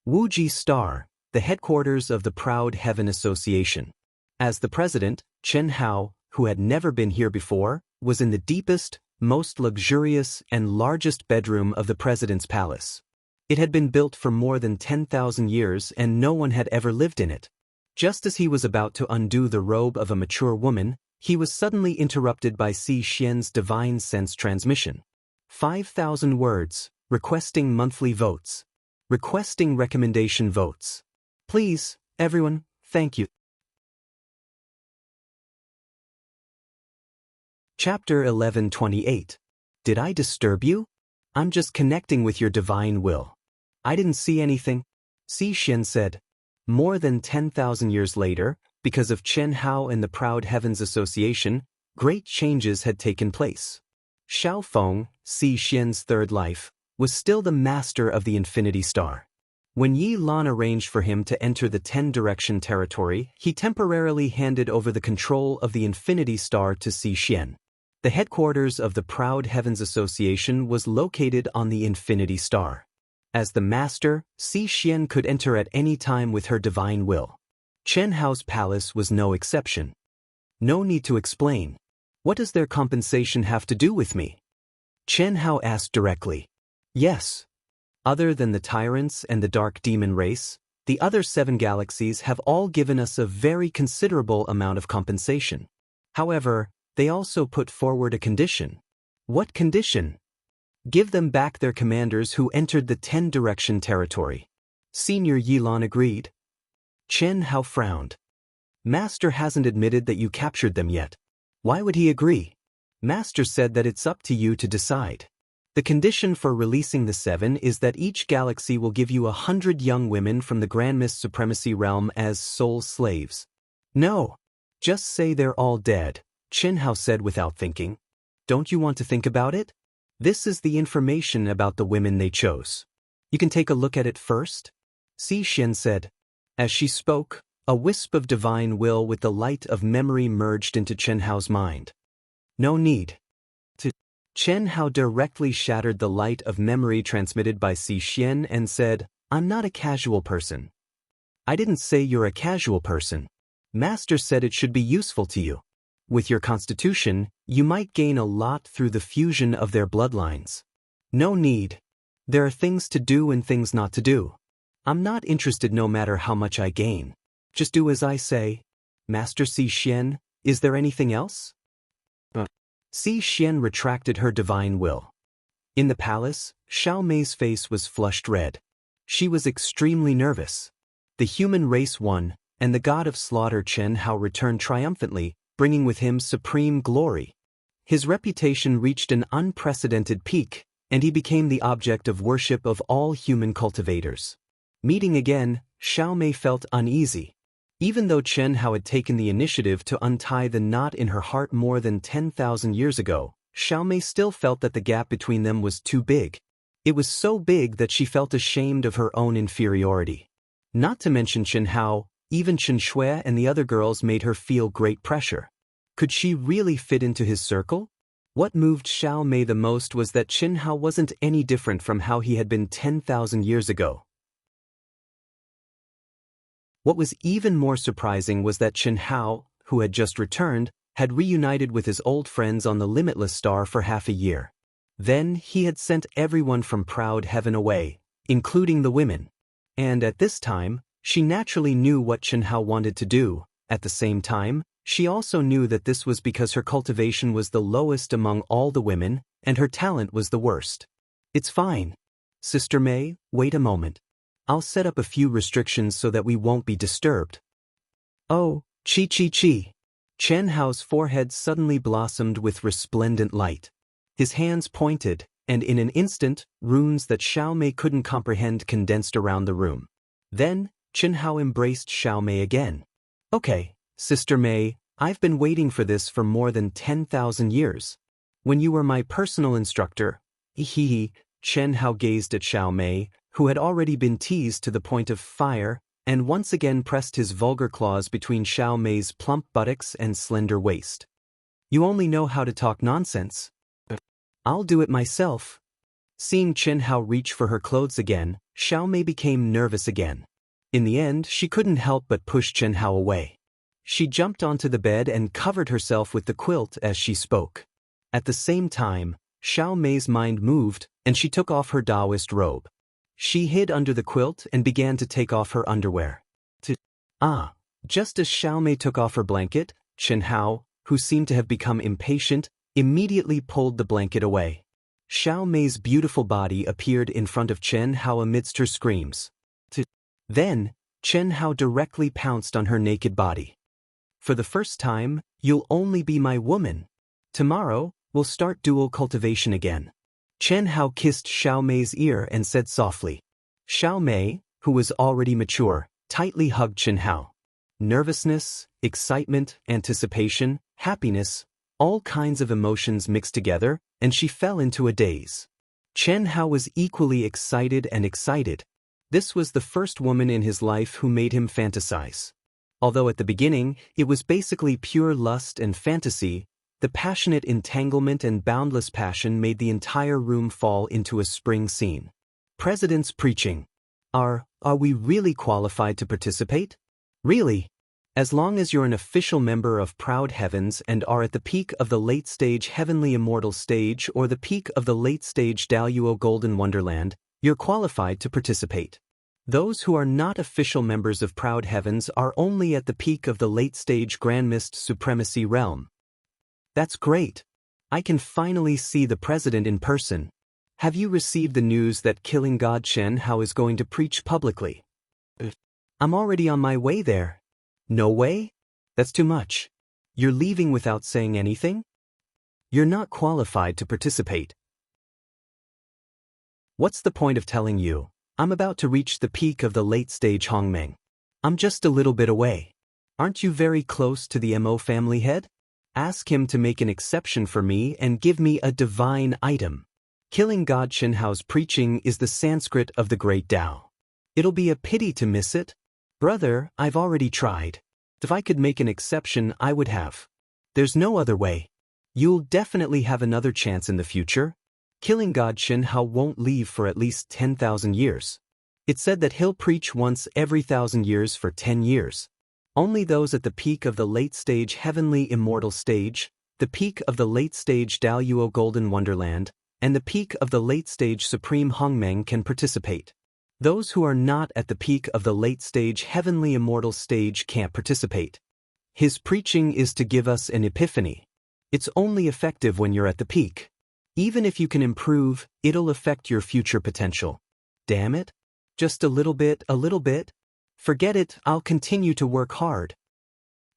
Wuxia Star, the headquarters of the Proud Heaven Association. As the president, Chen Hao, who had never been here before, was in the deepest, most luxurious, and largest bedroom of the president's palace. It had been built for more than 10,000 years and no one had ever lived in it. Just as he was about to undo the robe of a mature woman, he was suddenly interrupted by Xian's divine sense transmission. 5,000 words, requesting monthly votes. Requesting recommendation votes. Please, everyone, thank you. Chapter 11:28. Did I disturb you? I'm just connecting with your divine will. I didn't see anything. Xian said. More than 10,000 years later, because of Chen Hao and the Proud Heavens Association, great changes had taken place. Xiao Feng, Xian's third life, was still the master of the Infinity Star. When Yi Lan arranged for him to enter the 10-direction territory, he temporarily handed over the control of the Infinity Star to Xian. The headquarters of the Proud Heavens Association was located on the Infinity Star. As the master, Xian could enter at any time with her divine will. Chen Hao's palace was no exception. No need to explain. What does their compensation have to do with me? Chen Hao asked directly. Yes. Other than the tyrants and the dark demon race, the other 7 galaxies have all given us a very considerable amount of compensation. However, they also put forward a condition. What condition? Give them back their commanders who entered the 10-direction territory. Senior Yi Lan agreed. Chen Hao frowned. Master hasn't admitted that you captured them yet. Why would he agree? Master said that it's up to you to decide. The condition for releasing the 7 is that each galaxy will give you 100 young women from the Grand Mist Supremacy realm as soul slaves. No. Just say they're all dead, Chen Hao said without thinking. Don't you want to think about it? This is the information about the women they chose. You can take a look at it first. Xian said. As she spoke, a wisp of divine will with the light of memory merged into Chen Hao's mind. No need. Chen Hao directly shattered the light of memory transmitted by Xian and said, I'm not a casual person. I didn't say you're a casual person. Master said it should be useful to you. With your constitution, you might gain a lot through the fusion of their bloodlines. No need. There are things to do and things not to do. I'm not interested no matter how much I gain. Just do as I say. Master Xian, is there anything else? Xian retracted her divine will. In the palace, Xiao Mei's face was flushed red. She was extremely nervous. The human race won, and the god of slaughter Chen Hao returned triumphantly, bringing with him supreme glory. His reputation reached an unprecedented peak, and he became the object of worship of all human cultivators. Meeting again, Xiao Mei felt uneasy. Even though Chen Hao had taken the initiative to untie the knot in her heart more than 10,000 years ago, Xiao Mei still felt that the gap between them was too big. It was so big that she felt ashamed of her own inferiority. Not to mention Chen Hao, even Chen Shui and the other girls made her feel great pressure. Could she really fit into his circle? What moved Xiao Mei the most was that Chen Hao wasn't any different from how he had been 10,000 years ago. What was even more surprising was that Chen Hao, who had just returned, had reunited with his old friends on the Limitless Star for half a year. Then he had sent everyone from Proud Heaven away, including the women. And at this time, she naturally knew what Chen Hao wanted to do. At the same time, she also knew that this was because her cultivation was the lowest among all the women, and her talent was the worst. It's fine. Sister Mei, wait a moment. I'll set up a few restrictions so that we won't be disturbed. Oh, chi. Chen Hao's forehead suddenly blossomed with resplendent light. His hands pointed, and in an instant, runes that Xiao Mei couldn't comprehend condensed around the room. Then, Chen Hao embraced Xiao Mei again. Okay, Sister Mei, I've been waiting for this for more than 10,000 years. When you were my personal instructor, Chen Hao gazed at Xiao Mei, who had already been teased to the point of fire, and once again pressed his vulgar claws between Xiao Mei's plump buttocks and slender waist. You only know how to talk nonsense. I'll do it myself. Seeing Chen Hao reach for her clothes again, Xiao Mei became nervous again. In the end, she couldn't help but push Chen Hao away. She jumped onto the bed and covered herself with the quilt as she spoke. At the same time, Xiao Mei's mind moved, and she took off her Taoist robe. She hid under the quilt and began to take off her underwear. Just as Xiao Mei took off her blanket, Chen Hao, who seemed to have become impatient, immediately pulled the blanket away. Xiao Mei's beautiful body appeared in front of Chen Hao amidst her screams. Then, Chen Hao directly pounced on her naked body. For the first time, you'll only be my woman. Tomorrow, we'll start dual cultivation again. Chen Hao kissed Xiao Mei's ear and said softly. Xiao Mei, who was already mature, tightly hugged Chen Hao. Nervousness, excitement, anticipation, happiness, all kinds of emotions mixed together, and she fell into a daze. Chen Hao was equally excited and excited. This was the first woman in his life who made him fantasize. Although at the beginning, it was basically pure lust and fantasy, the passionate entanglement and boundless passion made the entire room fall into a spring scene. President's preaching. Are we really qualified to participate? Really? As long as you're an official member of Proud Heavens and are at the peak of the late-stage Heavenly Immortal stage or the peak of the late-stage Daluo Golden Wonderland, you're qualified to participate. Those who are not official members of Proud Heavens are only at the peak of the late-stage Grand Mist Supremacy realm. That's great. I can finally see the president in person. Have you received the news that killing God Chen Hao is going to preach publicly? I'm already on my way there. No way? That's too much. You're leaving without saying anything? You're not qualified to participate. What's the point of telling you? I'm about to reach the peak of the late-stage Hongmeng. I'm just a little bit away. Aren't you very close to the Mo family head? Ask him to make an exception for me and give me a divine item. Killing God Chen Hao's preaching is the Sanskrit of the Great Tao. It'll be a pity to miss it. Brother, I've already tried. If I could make an exception, I would have. There's no other way. You'll definitely have another chance in the future. Killing God Chen Hao won't leave for at least 10,000 years. It's said that he'll preach once every 1,000 years for 10 years. Only those at the peak of the late-stage Heavenly Immortal stage, the peak of the late-stage Daluo Golden Wonderland, and the peak of the late-stage Supreme Hongmeng can participate. Those who are not at the peak of the late-stage Heavenly Immortal stage can't participate. His preaching is to give us an epiphany. It's only effective when you're at the peak. Even if you can improve, it'll affect your future potential. Damn it. Just a little bit, a little bit. Forget it, I'll continue to work hard.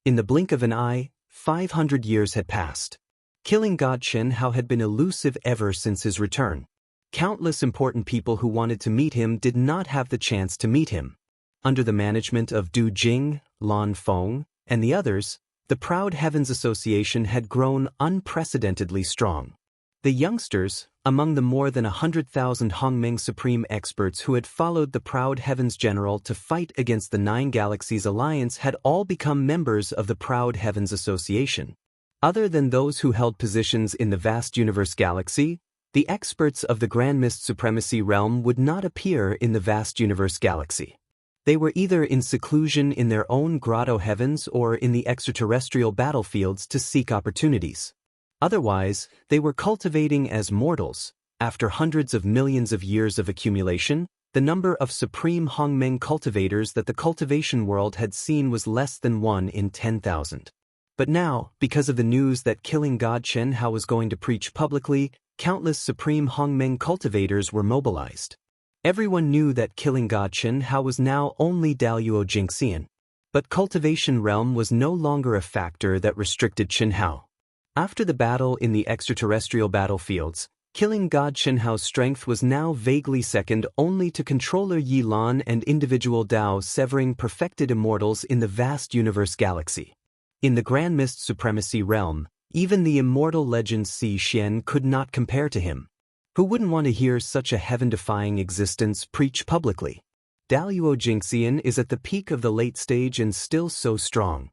In the blink of an eye, 500 years had passed. Killing God Chen Hao had been elusive ever since his return. Countless important people who wanted to meet him did not have the chance to meet him. Under the management of Du Jing, Lan Feng, and the others, the Proud Heavens Association had grown unprecedentedly strong. The youngsters, among the more than 100,000 Hongmeng Supreme experts who had followed the Proud Heavens General to fight against the Nine Galaxies Alliance, had all become members of the Proud Heavens Association. Other than those who held positions in the vast universe galaxy, the experts of the Grand Mist Supremacy realm would not appear in the vast universe galaxy. They were either in seclusion in their own grotto heavens or in the extraterrestrial battlefields to seek opportunities. Otherwise, they were cultivating as mortals. After hundreds of millions of years of accumulation, the number of supreme Hongmeng cultivators that the cultivation world had seen was less than 1 in 10,000. But now, because of the news that killing God Chen Hao was going to preach publicly, countless supreme Hongmeng cultivators were mobilized. Everyone knew that killing God Chen Hao was now only Daluo Jingxian. But cultivation realm was no longer a factor that restricted Chen Hao. After the battle in the extraterrestrial battlefields, killing God Chen Hao's strength was now vaguely second only to controller Yi Lan and individual Dao severing perfected immortals in the vast universe galaxy. In the Grand Mist Supremacy realm, even the immortal legend Si Xian could not compare to him. Who wouldn't want to hear such a heaven-defying existence preach publicly? Daluo Jingxian is at the peak of the late stage and still so strong.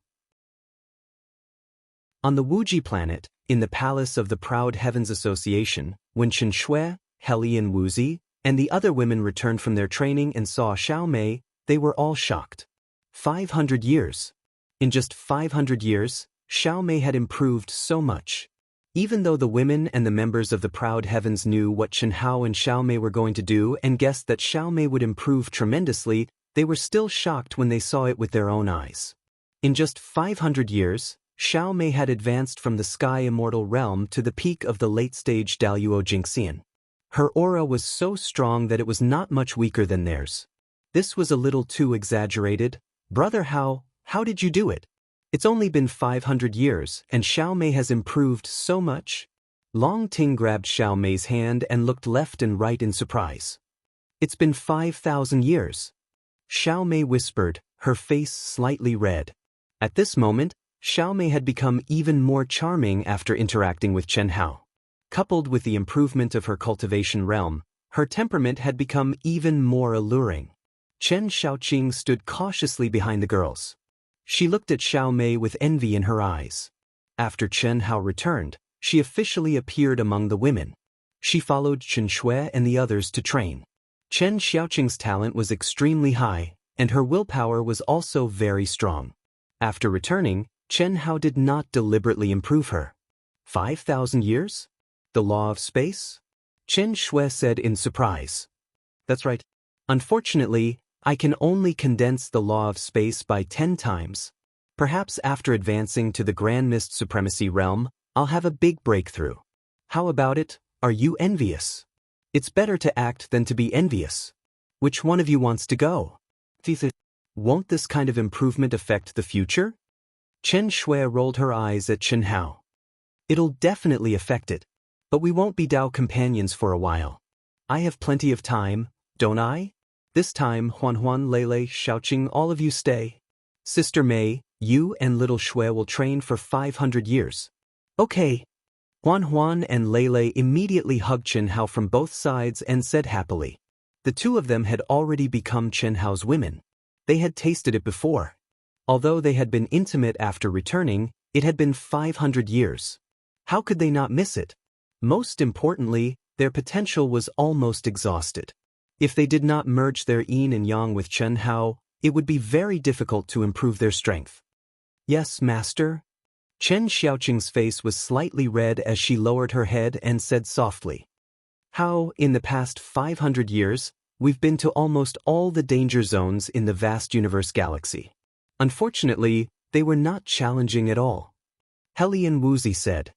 On the Wuji planet, in the palace of the Proud Heavens Association, when Chen Shui, Heli and Wuzi, and the other women returned from their training and saw Xiao Mei, they were all shocked. 500 years. In just 500 years, Xiao Mei had improved so much. Even though the women and the members of the Proud Heavens knew what Chen Hao and Xiao Mei were going to do and guessed that Xiao Mei would improve tremendously, they were still shocked when they saw it with their own eyes. In just 500 years, Xiao Mei had advanced from the Sky Immortal realm to the peak of the late-stage Daluo Jingxian. Her aura was so strong that it was not much weaker than theirs. This was a little too exaggerated. Brother, how did you do it? It's only been 500 years, and Xiao Mei has improved so much. Long Ting grabbed Xiao Mei's hand and looked left and right in surprise. It's been 5,000 years. Xiao Mei whispered, her face slightly red. At this moment, Xiao Mei had become even more charming after interacting with Chen Hao. Coupled with the improvement of her cultivation realm, her temperament had become even more alluring. Chen Xiaoqing stood cautiously behind the girls. She looked at Xiao Mei with envy in her eyes. After Chen Hao returned, she officially appeared among the women. She followed Chen Shui and the others to train. Chen Xiaoqing's talent was extremely high, and her willpower was also very strong. After returning, Chen Hao did not deliberately improve her. 5,000 years? The law of space? Chen Shui said in surprise. That's right. Unfortunately, I can only condense the law of space by 10 times. Perhaps after advancing to the Grand Mist Supremacy realm, I'll have a big breakthrough. How about it? Are you envious? It's better to act than to be envious. Which one of you wants to go? Won't this kind of improvement affect the future? Chen Shui rolled her eyes at Chen Hao. It'll definitely affect it. But we won't be Dao companions for a while. I have plenty of time, don't I? This time, Huan, Lele, Xiaoqing, all of you stay. Sister Mei, you and little Shui will train for 500 years. Okay. Huan and Lele immediately hugged Chen Hao from both sides and said happily. The two of them had already become Chen Hao's women. They had tasted it before. Although they had been intimate after returning, it had been 500 years. How could they not miss it? Most importantly, their potential was almost exhausted. If they did not merge their yin and yang with Chen Hao, it would be very difficult to improve their strength. Yes, master. Chen Xiaoqing's face was slightly red as she lowered her head and said softly. How, in the past 500 years, we've been to almost all the danger zones in the vast universe galaxy. Unfortunately, they were not challenging at all. Helian Wuzi said.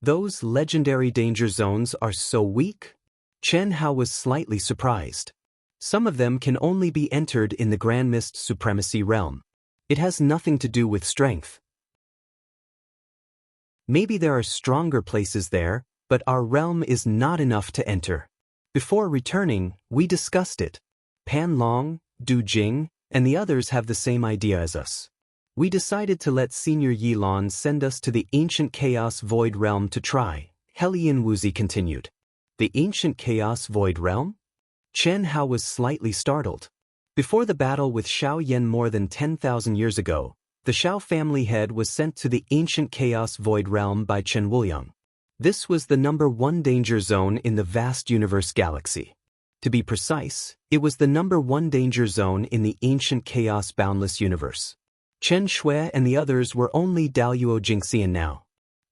Those legendary danger zones are so weak? Chen Hao was slightly surprised. Some of them can only be entered in the Grand Mist Supremacy realm. It has nothing to do with strength. Maybe there are stronger places there, but our realm is not enough to enter. Before returning, we discussed it. Pan Long, Du Jing, and the others have the same idea as us. We decided to let Senior Yilan send us to the ancient Chaos Void Realm to try, Helian Wuzi continued. The ancient Chaos Void Realm? Chen Hao was slightly startled. Before the battle with Xiao Yan more than 10,000 years ago, the Xiao family head was sent to the ancient Chaos Void Realm by Chen Wuliang. This was the #1 danger zone in the vast universe galaxy. To be precise, it was the #1 danger zone in the ancient Chaos Boundless universe. Chen Shui and the others were only Daoyuo Jingxian now.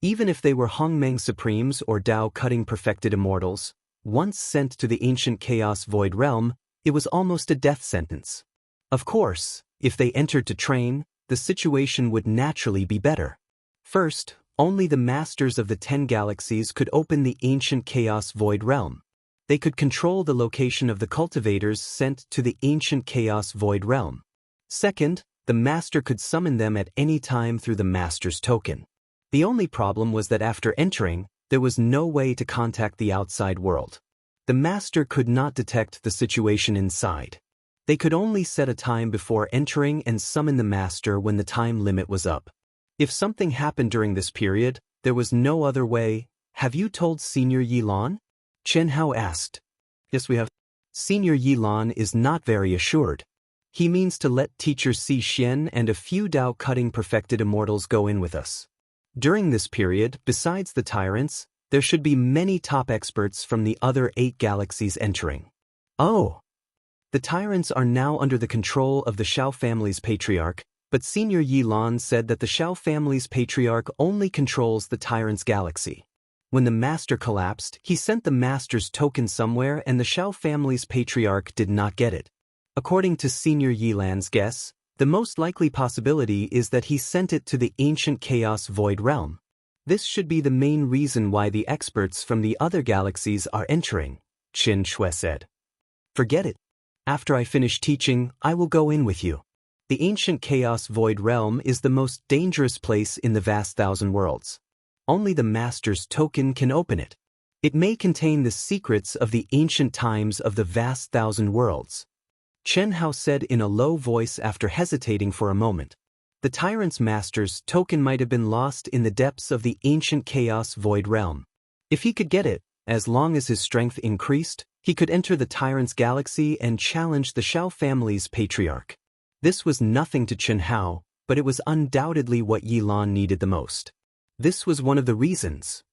Even if they were Hongmeng Supremes or Dao-cutting perfected immortals, once sent to the ancient Chaos Void Realm, it was almost a death sentence. Of course, if they entered to train, the situation would naturally be better. First, only the masters of the 10 galaxies could open the ancient Chaos Void Realm. They could control the location of the cultivators sent to the ancient Chaos Void Realm. Second, the master could summon them at any time through the master's token. The only problem was that after entering, there was no way to contact the outside world. The master could not detect the situation inside. They could only set a time before entering and summon the master when the time limit was up. If something happened during this period, there was no other way. Have you told Senior Yilan? Chen Hao asked. Yes, we have. Senior Yilan is not very assured. He means to let Teacher Si Xian and a few Dao-cutting perfected immortals go in with us. During this period, besides the tyrants, there should be many top experts from the other 8 galaxies entering. Oh! The tyrants are now under the control of the Xiao family's patriarch, but Senior Yilan said that the Xiao family's patriarch only controls the tyrant's galaxy. When the master collapsed, he sent the master's token somewhere and the Xiao family's patriarch did not get it. According to Senior Yilan's guess, the most likely possibility is that he sent it to the ancient Chaos Void Realm. This should be the main reason why the experts from the other galaxies are entering. Xianxia said. Forget it. After I finish teaching, I will go in with you. The ancient chaos void realm is the most dangerous place in the vast thousand worlds. Only the master's token can open it. It may contain the secrets of the ancient times of the vast thousand worlds. Xianhao said in a low voice after hesitating for a moment. The tyrant's master's token might have been lost in the depths of the ancient chaos void realm. If he could get it, as long as his strength increased, he could enter the tyrant's galaxy and challenge the Xiao family's patriarch. This was nothing to Qianhao, but it was undoubtedly what Yi Lan needed the most. This was one of the reasons.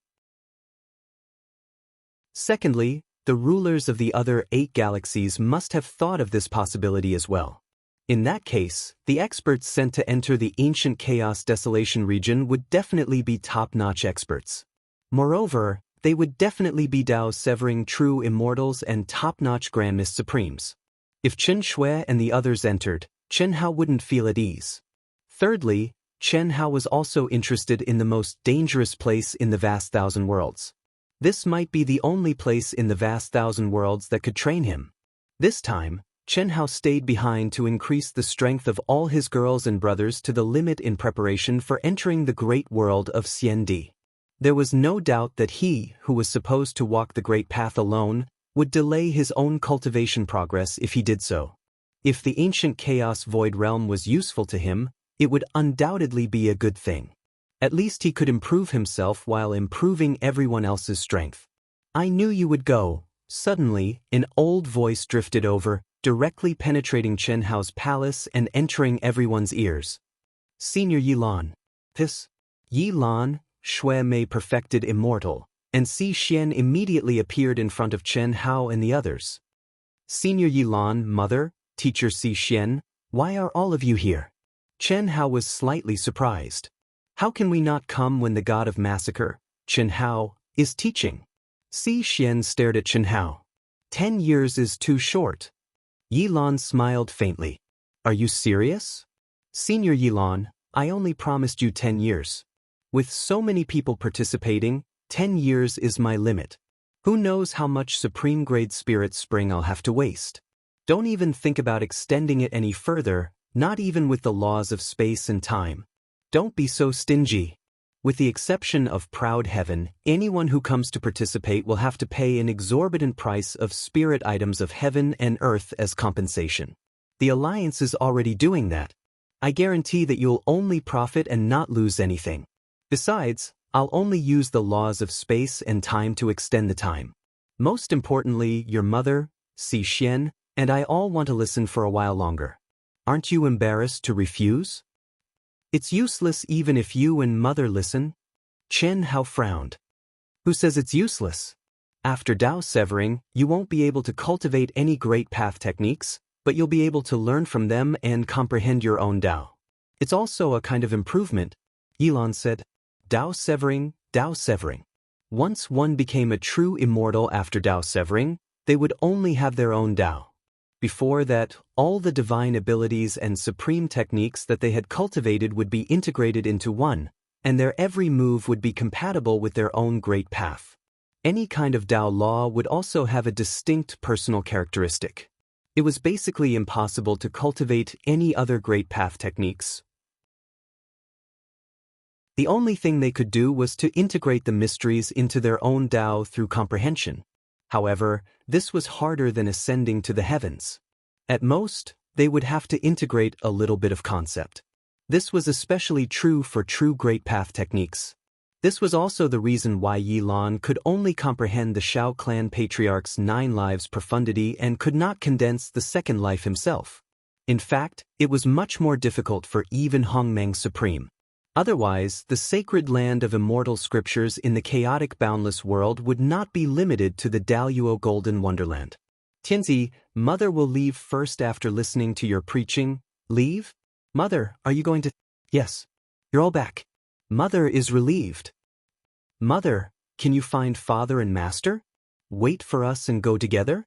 Secondly, the rulers of the other 8 galaxies must have thought of this possibility as well. In that case, the experts sent to enter the ancient chaos desolation region would definitely be top-notch experts. Moreover, they would definitely be Dao-severing true immortals and top-notch Grand Mist Supremes. If Chen Shui and the others entered, Qianhao wouldn't feel at ease. Thirdly, Qianhao was also interested in the most dangerous place in the vast thousand worlds. This might be the only place in the vast thousand worlds that could train him. This time, Qianhao stayed behind to increase the strength of all his girls and brothers to the limit in preparation for entering the great world of Xiandi. There was no doubt that he, who was supposed to walk the great path alone, would delay his own cultivation progress if he did so. If the ancient chaos void realm was useful to him, it would undoubtedly be a good thing. At least he could improve himself while improving everyone else's strength. I knew you would go. Suddenly, an old voice drifted over, directly penetrating Qianhao's palace and entering everyone's ears. Senior Yi Lan. This. Yi Lan, Shui Mei perfected immortal, and Si Xian immediately appeared in front of Qianhao and the others. Senior Yi Lan, mother, teacher Si Xian, why are all of you here? Qianhao was slightly surprised. How can we not come when the god of massacre, Qianhao, is teaching? Si Xian stared at Qianhao. 10 years is too short. Yi Lan smiled faintly. Are you serious? Senior Yi Lan, I only promised you 10 years. With so many people participating, 10 years is my limit. Who knows how much supreme grade spirit spring I'll have to waste? Don't even think about extending it any further, not even with the laws of space and time. Don't be so stingy. With the exception of Proud Heaven, anyone who comes to participate will have to pay an exorbitant price of spirit items of heaven and earth as compensation. The Alliance is already doing that. I guarantee that you'll only profit and not lose anything. Besides, I'll only use the laws of space and time to extend the time. Most importantly, your mother, Si Xian, and I all want to listen for a while longer. Aren't you embarrassed to refuse? It's useless even if you and mother listen. Qianhao frowned. Who says it's useless? After Dao severing, you won't be able to cultivate any great path techniques, but you'll be able to learn from them and comprehend your own Dao. It's also a kind of improvement, Yi Lan said. Dao severing, Dao severing. Once one became a true immortal after Dao severing, they would only have their own Dao. Before that, all the divine abilities and supreme techniques that they had cultivated would be integrated into one, and their every move would be compatible with their own great path. Any kind of Dao law would also have a distinct personal characteristic. It was basically impossible to cultivate any other great path techniques. The only thing they could do was to integrate the mysteries into their own Dao through comprehension. However, this was harder than ascending to the heavens. At most, they would have to integrate a little bit of concept. This was especially true for true great path techniques. This was also the reason why Yi Lan could only comprehend the Xiao clan patriarch's 9 lives' profundity and could not condense the second life himself. In fact, it was much more difficult for even Hongmeng Supreme. Otherwise, the sacred land of immortal scriptures in the chaotic boundless world would not be limited to the Daluo Golden Wonderland. Tianzi, mother will leave first after listening to your preaching. Leave? Mother, are you going to? Yes. You're all back. Mother is relieved. Mother, can you find father and master? Wait for us and go together?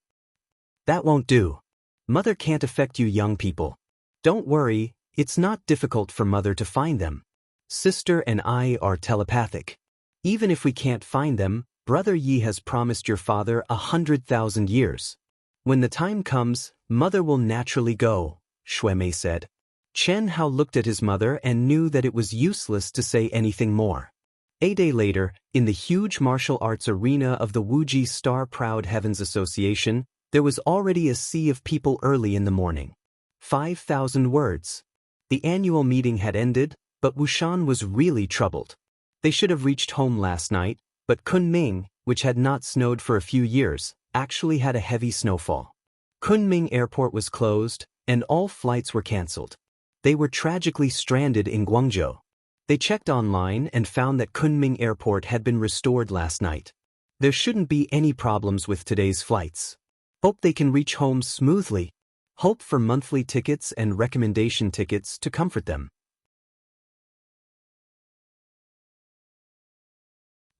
That won't do. Mother can't affect you young people. Don't worry, it's not difficult for mother to find them. Sister and I are telepathic. Even if we can't find them, Brother Yi has promised your father 100,000 years. When the time comes, mother will naturally go, Shuemei said. Chen Hao looked at his mother and knew that it was useless to say anything more. A day later, in the huge martial arts arena of the Wuji Star-Proud Heavens Association, there was already a sea of people early in the morning. 5,000 words. The annual meeting had ended, but Wushan was really troubled. They should have reached home last night, but Kunming, which had not snowed for a few years, actually had a heavy snowfall. Kunming Airport was closed, and all flights were cancelled. They were tragically stranded in Guangzhou. They checked online and found that Kunming Airport had been restored last night. There shouldn't be any problems with today's flights. Hope they can reach home smoothly. Hope for monthly tickets and recommendation tickets to comfort them.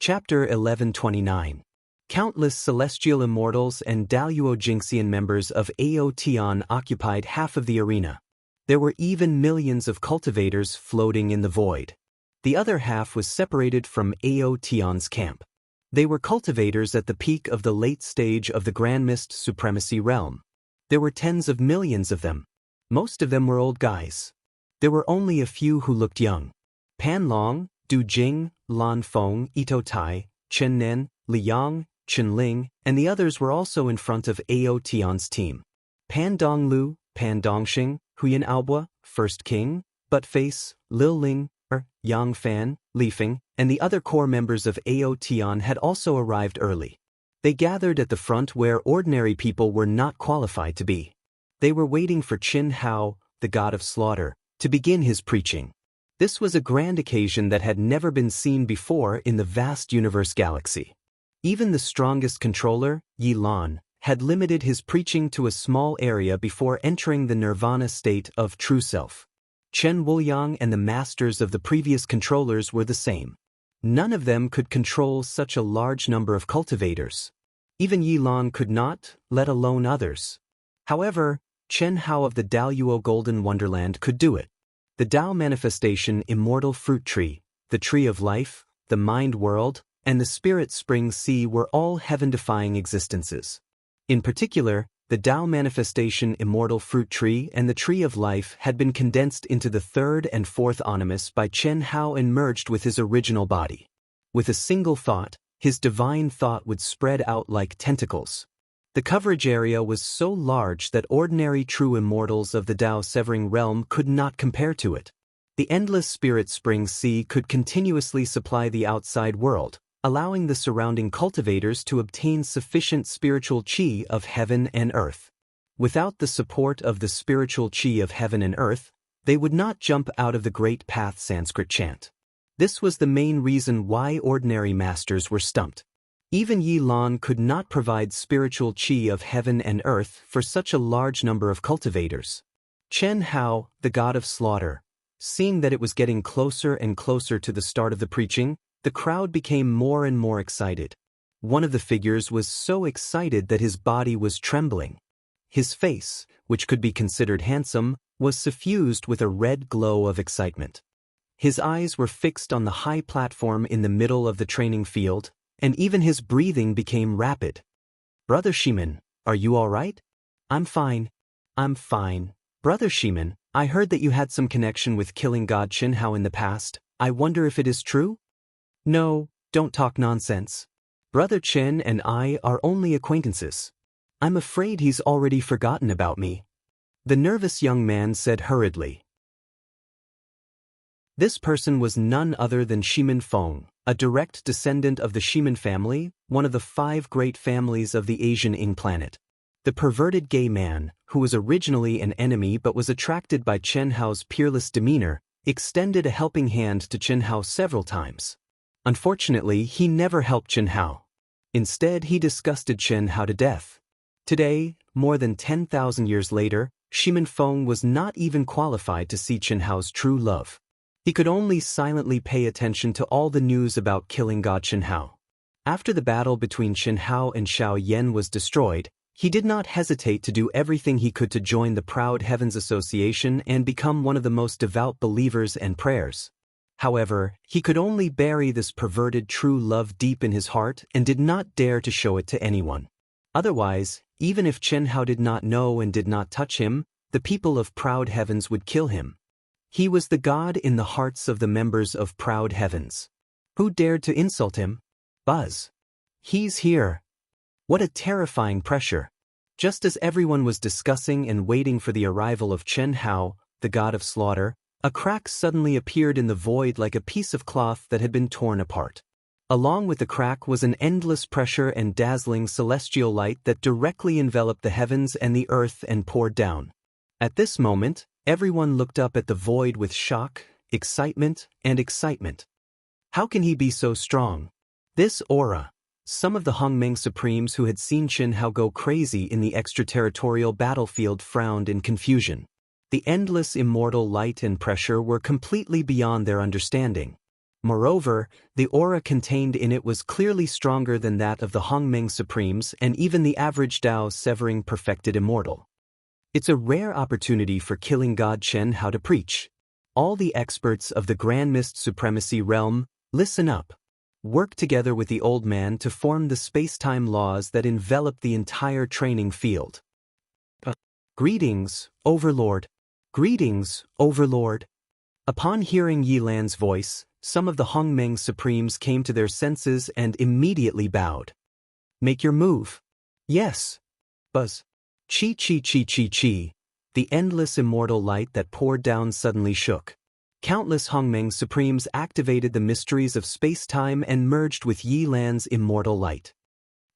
Chapter 1129. Countless celestial immortals and Daluo Jingxian members of Ao Tian occupied half of the arena. There were even millions of cultivators floating in the void. The other half was separated from Ao Tian's camp. They were cultivators at the peak of the late stage of the Grand Mist Supremacy realm. There were tens of millions of them. Most of them were old guys. There were only a few who looked young. Pan Long, Du Jing, Lan Feng, Ito Tai, Chen Nen, Li Yang, Chen Ling, and the others were also in front of Ao Tian's team. Pan Donglu, Pan Dongxing, Huyan Aobua, First King, Buttface, Lil Ling, Yang Fan, Li Feng, and the other core members of Ao Tian had also arrived early. They gathered at the front where ordinary people were not qualified to be. They were waiting for Qin Hao, the god of slaughter, to begin his preaching. This was a grand occasion that had never been seen before in the vast universe galaxy. Even the strongest controller, Yi Lan, had limited his preaching to a small area before entering the nirvana state of true self. Chen Wuliang and the masters of the previous controllers were the same. None of them could control such a large number of cultivators. Even Yi Lan could not, let alone others. However, Chen Hao of the Daluo Golden Wonderland could do it. The Tao Manifestation Immortal Fruit Tree, the Tree of Life, the Mind World, and the Spirit Spring Sea were all heaven-defying existences. In particular, the Tao Manifestation Immortal Fruit Tree and the Tree of Life had been condensed into the third and fourth animus by Chen Hao and merged with his original body. With a single thought, his divine thought would spread out like tentacles. The coverage area was so large that ordinary true immortals of the Tao-severing realm could not compare to it. The endless Spirit Spring Sea could continuously supply the outside world, allowing the surrounding cultivators to obtain sufficient spiritual qi of heaven and earth. Without the support of the spiritual qi of heaven and earth, they would not jump out of the Great Path Sanskrit chant. This was the main reason why ordinary masters were stumped. Even Yi Lan could not provide spiritual qi of heaven and earth for such a large number of cultivators. Chen Hao, the god of slaughter, seeing that it was getting closer and closer to the start of the preaching, the crowd became more and more excited. One of the figures was so excited that his body was trembling. His face, which could be considered handsome, was suffused with a red glow of excitement. His eyes were fixed on the high platform in the middle of the training field, and even his breathing became rapid. "Brother Shimen, are you all right?" "I'm fine. I'm fine. Brother Shimen, I heard that you had some connection with killing God Qin Hao in the past. I wonder if it is true?" "No, don't talk nonsense. Brother Chen and I are only acquaintances. I'm afraid he's already forgotten about me," the nervous young man said hurriedly. This person was none other than Shimen Feng, a direct descendant of the Shimen family, one of the 5 great families of the Asian Ing planet. The perverted gay man, who was originally an enemy but was attracted by Chen Hao's peerless demeanor, extended a helping hand to Chen Hao several times. Unfortunately, he never helped Chen Hao. Instead, he disgusted Chen Hao to death. Today, more than 10,000 years later, Shimen Feng was not even qualified to see Chen Hao's true love. He could only silently pay attention to all the news about killing God Chen Hao. After the battle between Chen Hao and Xiao Yan was destroyed, he did not hesitate to do everything he could to join the Proud Heavens Association and become one of the most devout believers and prayers. However, he could only bury this perverted true love deep in his heart and did not dare to show it to anyone. Otherwise, even if Chen Hao did not know and did not touch him, the people of Proud Heavens would kill him. He was the god in the hearts of the members of Proud Heavens. Who dared to insult him? Buzz. He's here. What a terrifying pressure. Just as everyone was discussing and waiting for the arrival of Chen Hao, the god of slaughter, a crack suddenly appeared in the void like a piece of cloth that had been torn apart. Along with the crack was an endless pressure and dazzling celestial light that directly enveloped the heavens and the earth and poured down. At this moment, everyone looked up at the void with shock, excitement, and excitement. How can he be so strong? This aura. Some of the Hongmeng Supremes who had seen Chen Hao go crazy in the extraterritorial battlefield frowned in confusion. The endless immortal light and pressure were completely beyond their understanding. Moreover, the aura contained in it was clearly stronger than that of the Hongmeng Supremes and even the average Dao severing perfected immortal. It's a rare opportunity for killing God Chen Hao to preach. All the experts of the Grand Mist Supremacy realm, listen up. Work together with the old man to form the space-time laws that envelop the entire training field. Greetings, Overlord. Greetings, Overlord. Upon hearing Yi Lan's voice, some of the Hongmeng Supremes came to their senses and immediately bowed. Make your move. Yes. Buzz. Chi chi chi chi chi. The endless immortal light that poured down suddenly shook. Countless Hongmeng Supremes activated the mysteries of space-time and merged with Yi Lan's immortal light.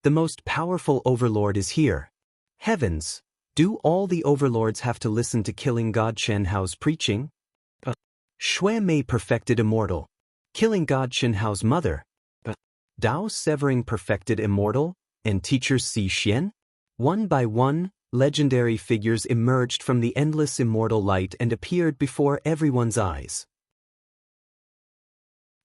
The most powerful overlord is here. Heavens, do all the overlords have to listen to killing God Chen Hao's preaching? Shui Mei perfected immortal. Killing God Chen Hao's mother. Dao severing perfected immortal, and teacher Si Xian? One by one, legendary figures emerged from the endless immortal light and appeared before everyone's eyes.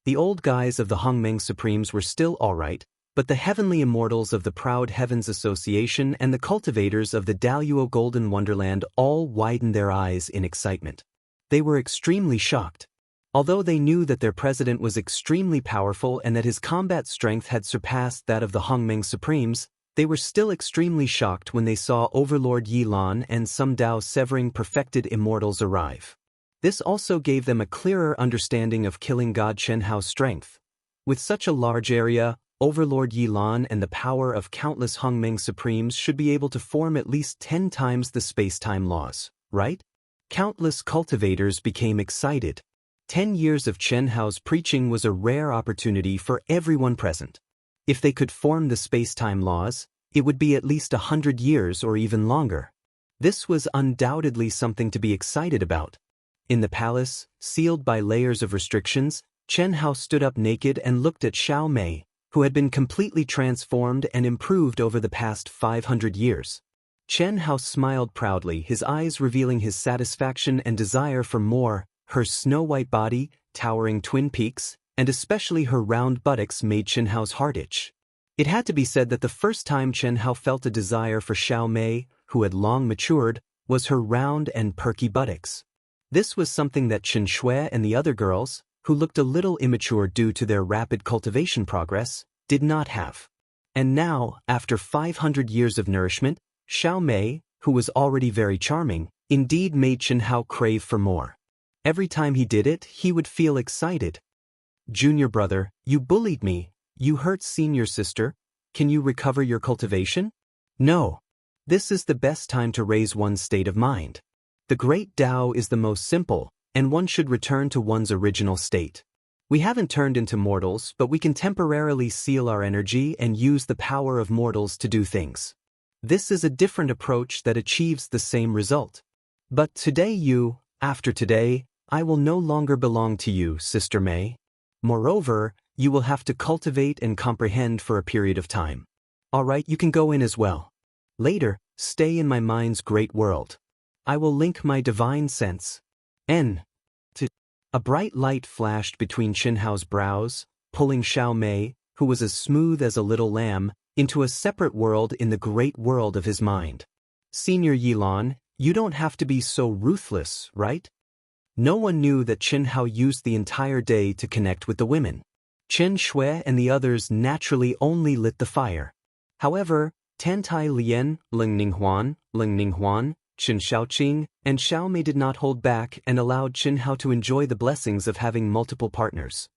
The old guys of the Hongmeng Supremes were still alright, but the heavenly immortals of the Proud Heavens Association and the cultivators of the Daluo Golden Wonderland all widened their eyes in excitement. They were extremely shocked. Although they knew that their president was extremely powerful and that his combat strength had surpassed that of the Hongmeng Supremes, they were still extremely shocked when they saw Overlord Yi Lan and some Dao severing perfected immortals arrive. This also gave them a clearer understanding of killing God Chen Hao's strength. With such a large area, Overlord Yi Lan and the power of countless Hongmeng Supremes should be able to form at least 10 times the space-time laws, right? Countless cultivators became excited. 10 years of Chen Hao's preaching was a rare opportunity for everyone present. If they could form the space-time laws, it would be at least 100 years or even longer. This was undoubtedly something to be excited about. In the palace, sealed by layers of restrictions, Chen Hao stood up naked and looked at Xiao Mei, who had been completely transformed and improved over the past 500 years. Chen Hao smiled proudly, his eyes revealing his satisfaction and desire for more. Her snow-white body, towering twin peaks, and especially her round buttocks made Chen Hao's heart itch. It had to be said that the first time Chen Hao felt a desire for Xiao Mei, who had long matured, was her round and perky buttocks. This was something that Chen Shui and the other girls, who looked a little immature due to their rapid cultivation progress, did not have. And now, after 500 years of nourishment, Xiao Mei, who was already very charming, indeed made Chen Hao crave for more. Every time he did it, he would feel excited. Junior brother, you bullied me. You hurt senior sister. Can you recover your cultivation? No. This is the best time to raise one's state of mind. The great Tao is the most simple, and one should return to one's original state. We haven't turned into mortals, but we can temporarily seal our energy and use the power of mortals to do things. This is a different approach that achieves the same result. But today after today, I will no longer belong to you, Sister Mei. Moreover, you will have to cultivate and comprehend for a period of time. Alright, you can go in as well. Later, stay in my mind's great world. I will link my divine sense. A bright light flashed between Chen Hao's brows, pulling Xiao Mei, who was as smooth as a little lamb, into a separate world in the great world of his mind. Senior Yi Lan, you don't have to be so ruthless, right? No one knew that Chen Hao used the entire day to connect with the women. Chen Shui and the others naturally only lit the fire. However, Tan Tai Lian, Ling Ninghuan, Chen Shaoqing, and Xiao Mei did not hold back and allowed Chen Hao to enjoy the blessings of having multiple partners.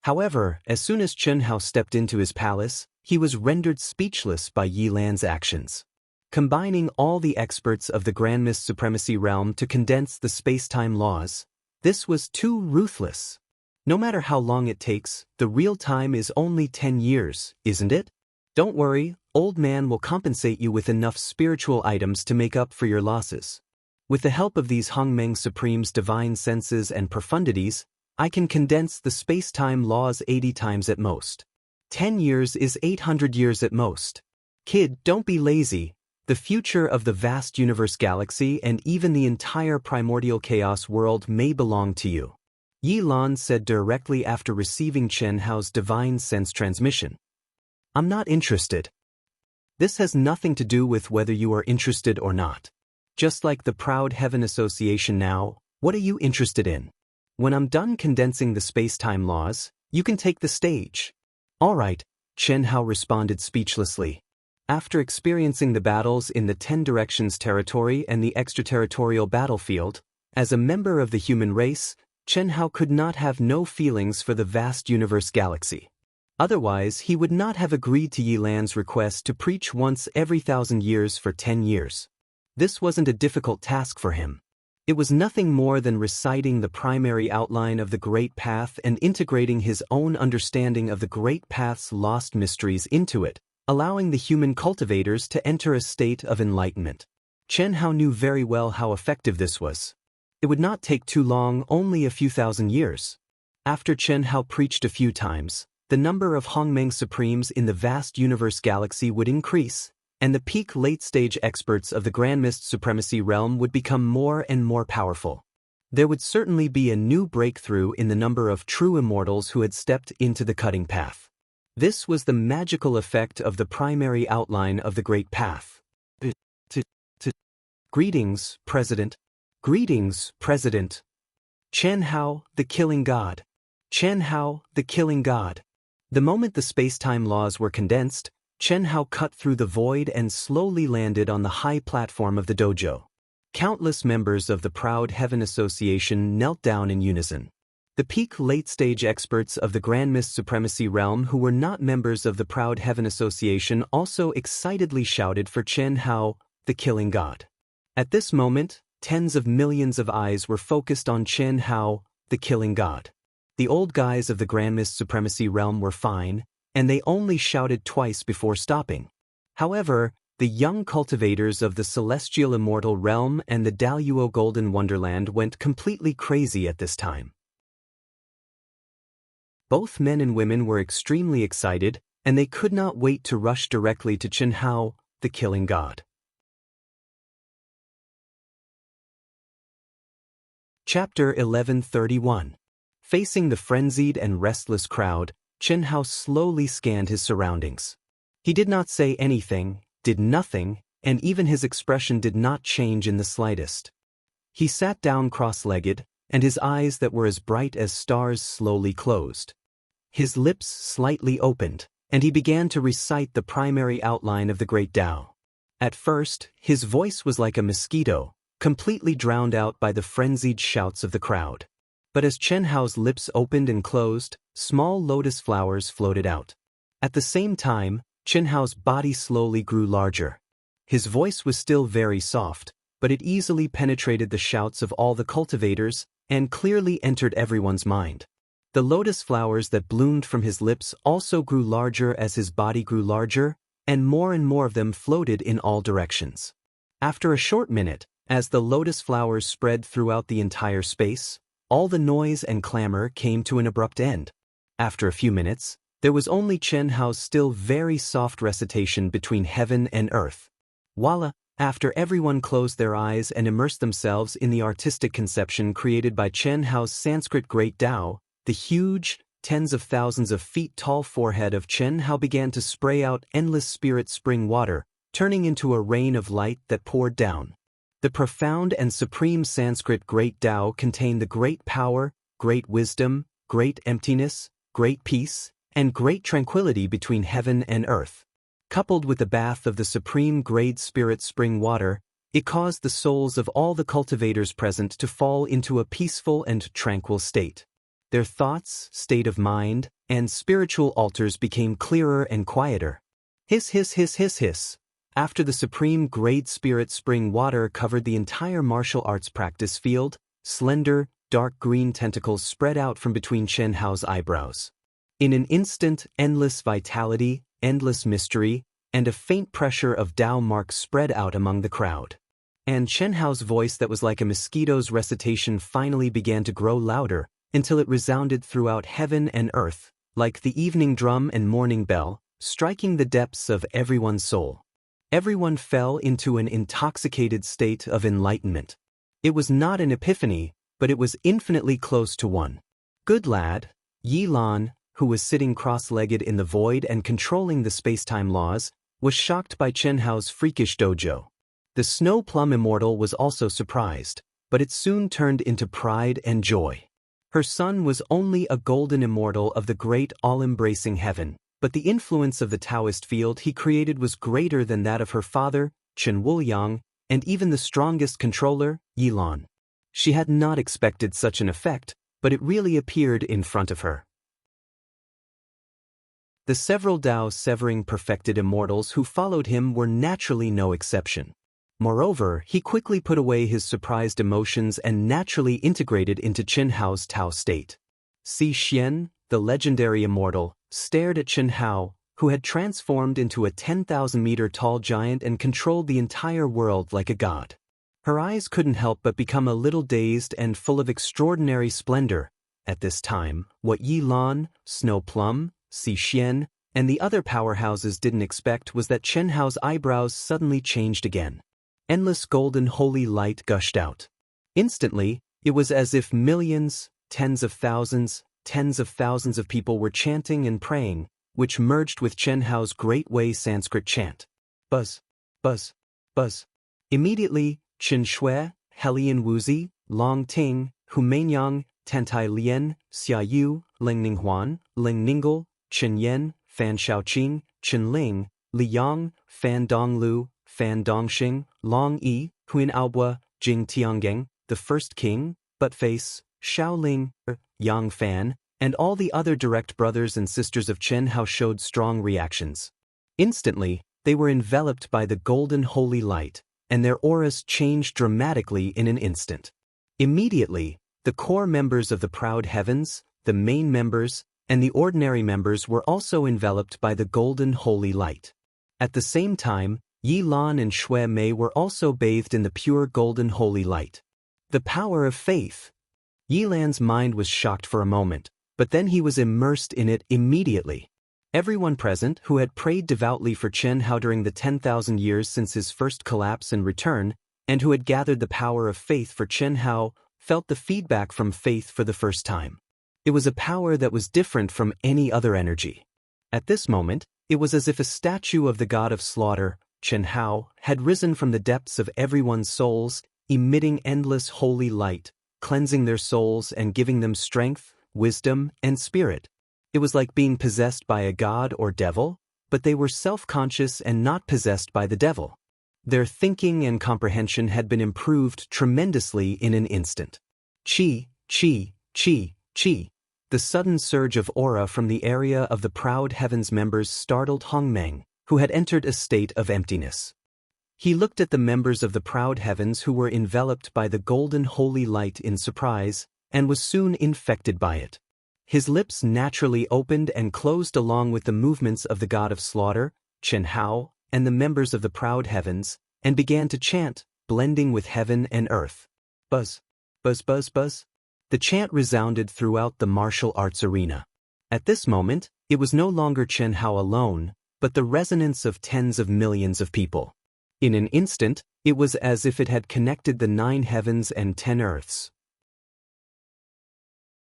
However, as soon as Chen Hao stepped into his palace, he was rendered speechless by Yi Lan's actions. Combining all the experts of the Grand Mist Supremacy realm to condense the space-time laws, this was too ruthless. No matter how long it takes, the real time is only 10 years, isn't it? Don't worry, old man will compensate you with enough spiritual items to make up for your losses. With the help of these Hongmeng Supreme's divine senses and profundities, I can condense the space-time laws 80 times at most. 10 years is 800 years at most. Kid, don't be lazy. The future of the vast universe galaxy and even the entire primordial chaos world may belong to you. Yi Lan said directly after receiving Chen Hao's divine sense transmission. I'm not interested. This has nothing to do with whether you are interested or not. Just like the Proud Heaven Association now, what are you interested in? When I'm done condensing the space-time laws, you can take the stage. All right, Chen Hao responded speechlessly. After experiencing the battles in the 10 Directions territory and the extraterritorial battlefield, as a member of the human race, Chen Hao could not have no feelings for the vast universe galaxy. Otherwise, he would not have agreed to Yi Lan's request to preach once every 1,000 years for 10 years. This wasn't a difficult task for him. It was nothing more than reciting the primary outline of the Great Path and integrating his own understanding of the Great Path's lost mysteries into it, allowing the human cultivators to enter a state of enlightenment. Chen Hao knew very well how effective this was. It would not take too long, only a few thousand years. After Chen Hao preached a few times, the number of Hongmeng Supremes in the vast universe galaxy would increase, and the peak late-stage experts of the Grand Mist Supremacy realm would become more and more powerful. There would certainly be a new breakthrough in the number of true immortals who had stepped into the cutting path. This was the magical effect of the primary outline of the Great Path. Greetings, President. Greetings, President. Chen Hao, the Killing God. Chen Hao, the Killing God. The moment the space-time laws were condensed, Chen Hao cut through the void and slowly landed on the high platform of the dojo. Countless members of the Proud Heaven Association knelt down in unison. The peak late-stage experts of the Grand Mist Supremacy realm who were not members of the Proud Heaven Association also excitedly shouted for Chen Hao, the Killing God. At this moment, tens of millions of eyes were focused on Chen Hao, the Killing God. The old guys of the Grand Mist Supremacy realm were fine, and they only shouted twice before stopping. However, the young cultivators of the Celestial Immortal realm and the Daluo Golden Wonderland went completely crazy at this time. Both men and women were extremely excited, and they could not wait to rush directly to Chen Hao, the Killing God. Chapter 1131. Facing the frenzied and restless crowd, Chen Hao slowly scanned his surroundings. He did not say anything, did nothing, and even his expression did not change in the slightest. He sat down cross-legged, and his eyes that were as bright as stars slowly closed. His lips slightly opened, and he began to recite the primary outline of the Great Tao. At first, his voice was like a mosquito, completely drowned out by the frenzied shouts of the crowd. But as Chen Hao's lips opened and closed, small lotus flowers floated out. At the same time, Chen Hao's body slowly grew larger. His voice was still very soft, but it easily penetrated the shouts of all the cultivators and clearly entered everyone's mind. The lotus flowers that bloomed from his lips also grew larger as his body grew larger, and more of them floated in all directions. After a short minute, as the lotus flowers spread throughout the entire space, all the noise and clamor came to an abrupt end. After a few minutes, there was only Chen Hao's still very soft recitation between heaven and earth. Voila! After everyone closed their eyes and immersed themselves in the artistic conception created by Chen Hao's Sanskrit Great Tao, the huge, tens of thousands of feet tall forehead of Chen Hao began to spray out endless spirit spring water, turning into a rain of light that poured down. The profound and supreme Sanskrit Great Tao contained the great power, great wisdom, great emptiness, great peace, and great tranquility between heaven and earth. Coupled with the bath of the supreme Great Spirit spring water, it caused the souls of all the cultivators present to fall into a peaceful and tranquil state. Their thoughts, state of mind, and spiritual altars became clearer and quieter. Hiss, hiss, hiss, hiss, hiss. After the supreme Great Spirit spring water covered the entire martial arts practice field, slender, dark green tentacles spread out from between Chen Hao's eyebrows. In an instant, endless vitality, endless mystery, and a faint pressure of Tao marks spread out among the crowd. And Chen Hao's voice that was like a mosquito's recitation finally began to grow louder, until it resounded throughout heaven and earth, like the evening drum and morning bell, striking the depths of everyone's soul. Everyone fell into an intoxicated state of enlightenment. It was not an epiphany, but it was infinitely close to one. Good lad, Yi Lan, who was sitting cross-legged in the void and controlling the space-time laws, was shocked by Chen Hao's freakish dojo. The Snow Plum Immortal was also surprised, but it soon turned into pride and joy. Her son was only a golden immortal of the great all-embracing heaven, but the influence of the Taoist field he created was greater than that of her father, Chen Wuliang, and even the strongest controller, Yi Lan. She had not expected such an effect, but it really appeared in front of her. The several Tao-severing perfected immortals who followed him were naturally no exception. Moreover, he quickly put away his surprised emotions and naturally integrated into Chen Hao's Tao state. Si Xian, the legendary immortal, stared at Chen Hao, who had transformed into a 10,000-meter-tall giant and controlled the entire world like a god. Her eyes couldn't help but become a little dazed and full of extraordinary splendor. At this time, what Yi Lan, Snow Plum, Si Xian, and the other powerhouses didn't expect was that Chen Hao's eyebrows suddenly changed again. Endless golden holy light gushed out. Instantly, it was as if millions, tens of thousands of people were chanting and praying, which merged with Chen Hao's great Wei Sanskrit chant. Buzz, buzz, buzz. Immediately, Chen Shui, Helian Wuzi, Long Ting, Humenyang, Tantai Lian, Xia Yu, Ling Ninghuan, Ling Ningle, Chen Yan, Fan Shaoqing, Chen Ling, Li Yang, Fan Donglu, Fan Dongxing, Long Yi, Huan Aobua, Jing Tianggeng, the First King, Buttface, Xiao Ling, Yang Fan, and all the other direct brothers and sisters of Chen Hao showed strong reactions. Instantly, they were enveloped by the golden holy light, and their auras changed dramatically in an instant. Immediately, the core members of the proud heavens, the main members, and the ordinary members were also enveloped by the golden holy light. At the same time, Yi Lan and Shui Mei were also bathed in the pure golden holy light. The power of faith. Yi Lan's mind was shocked for a moment, but then he was immersed in it immediately. Everyone present who had prayed devoutly for Chen Hao during the 10,000 years since his first collapse and return, and who had gathered the power of faith for Chen Hao, felt the feedback from faith for the first time. It was a power that was different from any other energy. At this moment, it was as if a statue of the god of slaughter, Chen Hao, had risen from the depths of everyone's souls, emitting endless holy light, cleansing their souls and giving them strength, wisdom, and spirit. It was like being possessed by a god or devil, but they were self-conscious and not possessed by the devil. Their thinking and comprehension had been improved tremendously in an instant. Qi, qi, qi, qi. The sudden surge of aura from the area of the proud heavens members startled Hongmeng, who had entered a state of emptiness. He looked at the members of the proud heavens who were enveloped by the golden holy light in surprise, and was soon infected by it. His lips naturally opened and closed along with the movements of the god of slaughter, Chen Hao, and the members of the proud heavens, and began to chant, blending with heaven and earth. Buzz, buzz, buzz, buzz. The chant resounded throughout the martial arts arena. At this moment, it was no longer Chen Hao alone, but the resonance of tens of millions of people. In an instant, it was as if it had connected the 9 heavens and 10 earths.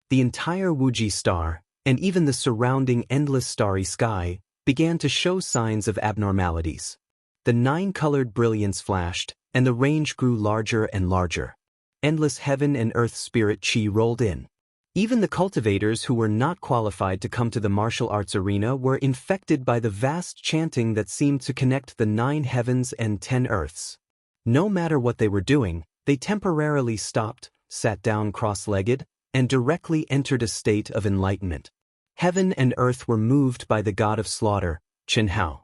The entire Wuji star, and even the surrounding endless starry sky, began to show signs of abnormalities. The 9-colored brilliance flashed, and the range grew larger and larger. Endless heaven and earth spirit chi rolled in. Even the cultivators who were not qualified to come to the martial arts arena were infected by the vast chanting that seemed to connect the 9 heavens and 10 earths. No matter what they were doing, they temporarily stopped, sat down cross-legged, and directly entered a state of enlightenment. Heaven and earth were moved by the god of slaughter, Qianhao.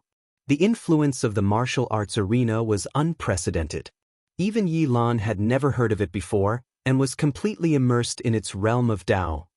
The influence of the martial arts arena was unprecedented. Even Yi Lan had never heard of it before, and was completely immersed in its realm of Tao.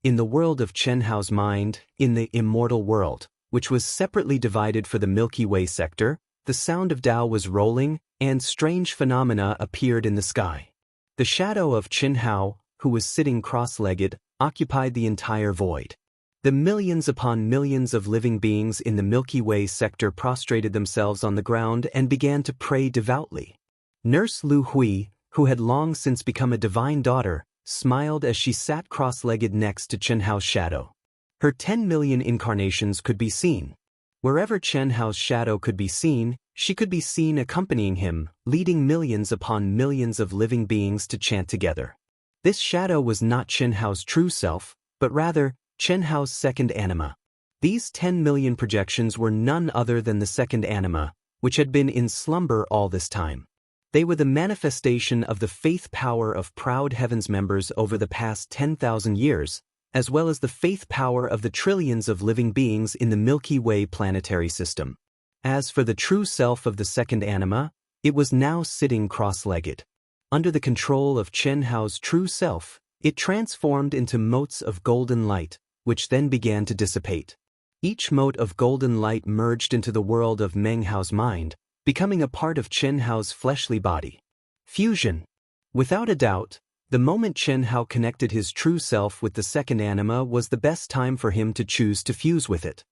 In the world of Qianhao's mind, in the immortal world, which was separately divided for the Milky Way sector, the sound of Tao was rolling, and strange phenomena appeared in the sky. The shadow of Qianhao, who was sitting cross-legged, occupied the entire void. The millions upon millions of living beings in the Milky Way sector prostrated themselves on the ground and began to pray devoutly. Nurse Lu Hui, who had long since become a divine daughter, smiled as she sat cross-legged next to Qianhao's shadow. Her 10 million incarnations could be seen. Wherever Qianhao's shadow could be seen, she could be seen accompanying him, leading millions upon millions of living beings to chant together. This shadow was not Qianhao's true self, but rather, Qianhao's second anima. These 10 million projections were none other than the second anima, which had been in slumber all this time. They were the manifestation of the faith power of proud heavens members over the past 10,000 years, as well as the faith power of the trillions of living beings in the Milky Way planetary system. As for the true self of the second anima, it was now sitting cross-legged. Under the control of Qianhao's true self, it transformed into motes of golden light, which then began to dissipate. Each mote of golden light merged into the world of Meng Hao's mind, becoming a part of Qianhao's fleshly body. Fusion. Without a doubt, the moment Qianhao connected his true self with the second anima was the best time for him to choose to fuse with it.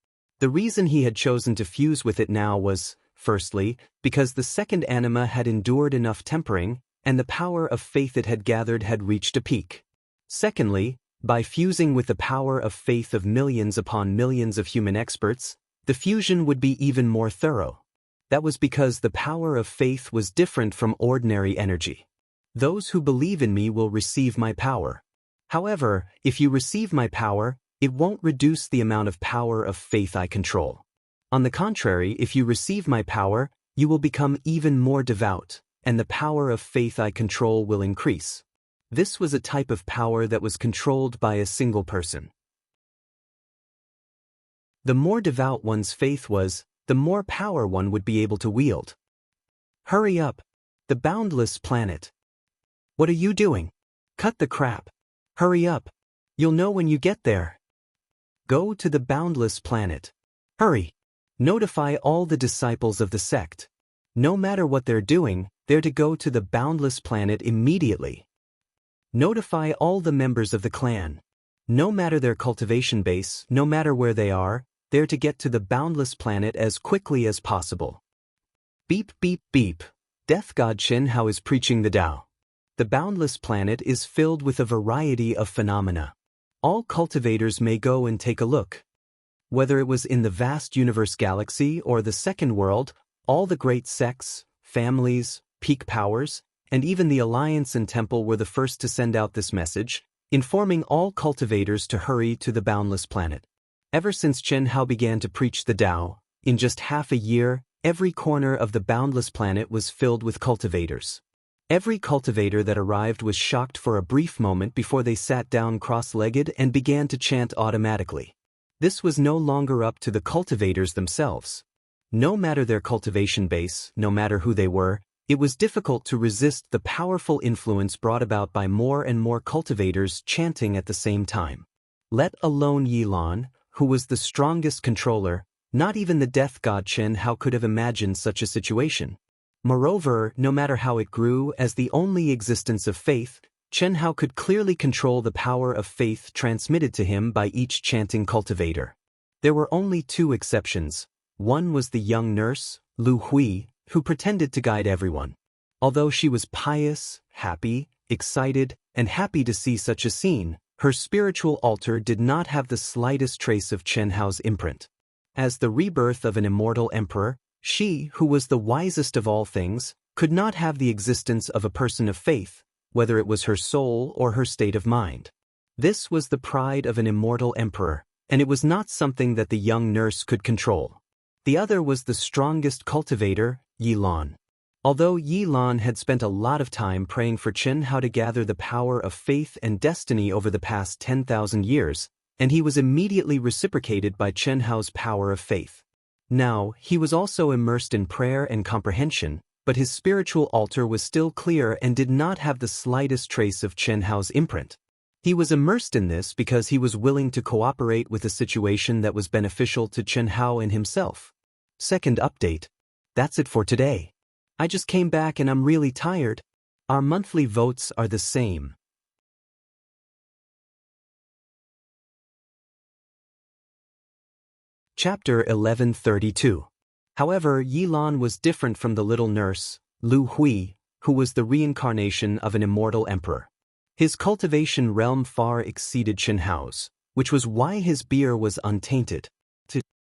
The reason he had chosen to fuse with it now was, firstly, because the second anima had endured enough tempering, and the power of faith it had gathered had reached a peak. Secondly, by fusing with the power of faith of millions upon millions of human experts, the fusion would be even more thorough. That was because the power of faith was different from ordinary energy. Those who believe in me will receive my power. However, if you receive my power, it won't reduce the amount of power of faith I control. On the contrary, if you receive my power, you will become even more devout, and the power of faith I control will increase. This was a type of power that was controlled by a single person. The more devout one's faith was, the more power one would be able to wield. Hurry up! The boundless planet. What are you doing? Cut the crap. Hurry up! You'll know when you get there. Go to the boundless planet. Hurry! Notify all the disciples of the sect. No matter what they're doing, they're to go to the boundless planet immediately. Notify all the members of the clan. No matter their cultivation base, no matter where they are, they're to get to the boundless planet as quickly as possible. Beep beep beep. Death God Qianhao is preaching the Tao. The boundless planet is filled with a variety of phenomena. All cultivators may go and take a look. Whether it was in the vast universe galaxy or the second world, all the great sects, families, peak powers, and even the Alliance and Temple were the first to send out this message, informing all cultivators to hurry to the boundless planet. Ever since Qianhao began to preach the Tao, in just half a year, every corner of the boundless planet was filled with cultivators. Every cultivator that arrived was shocked for a brief moment before they sat down cross-legged and began to chant automatically. This was no longer up to the cultivators themselves. No matter their cultivation base, no matter who they were, it was difficult to resist the powerful influence brought about by more and more cultivators chanting at the same time. Let alone Yi Lan, who was the strongest controller, not even the death god Qianhao could have imagined such a situation. Moreover, no matter how it grew, as the only existence of faith, Qianhao could clearly control the power of faith transmitted to him by each chanting cultivator. There were only 2 exceptions. One was the young nurse, Lu Hui, who pretended to guide everyone. Although she was pious, happy, excited, and happy to see such a scene, her spiritual altar did not have the slightest trace of Qianhao's imprint. As the rebirth of an immortal emperor, she, who was the wisest of all things, could not have the existence of a person of faith, whether it was her soul or her state of mind. This was the pride of an immortal emperor, and it was not something that the young nurse could control. The other was the strongest cultivator, Yi Lan. Although Yi Lan had spent a lot of time praying for Chen Hao to gather the power of faith and destiny over the past 10,000 years, and he was immediately reciprocated by Chen Hao's power of faith. Now, he was also immersed in prayer and comprehension, but his spiritual altar was still clear and did not have the slightest trace of Chen Hao's imprint. He was immersed in this because he was willing to cooperate with a situation that was beneficial to Chen Hao and himself. Second update. That's it for today. I just came back and I'm really tired. Our monthly votes are the same. Chapter 1132. However, Yi Lan was different from the little nurse, Lu Hui, who was the reincarnation of an immortal emperor. His cultivation realm far exceeded Chen Hao's, which was why his beer was untainted.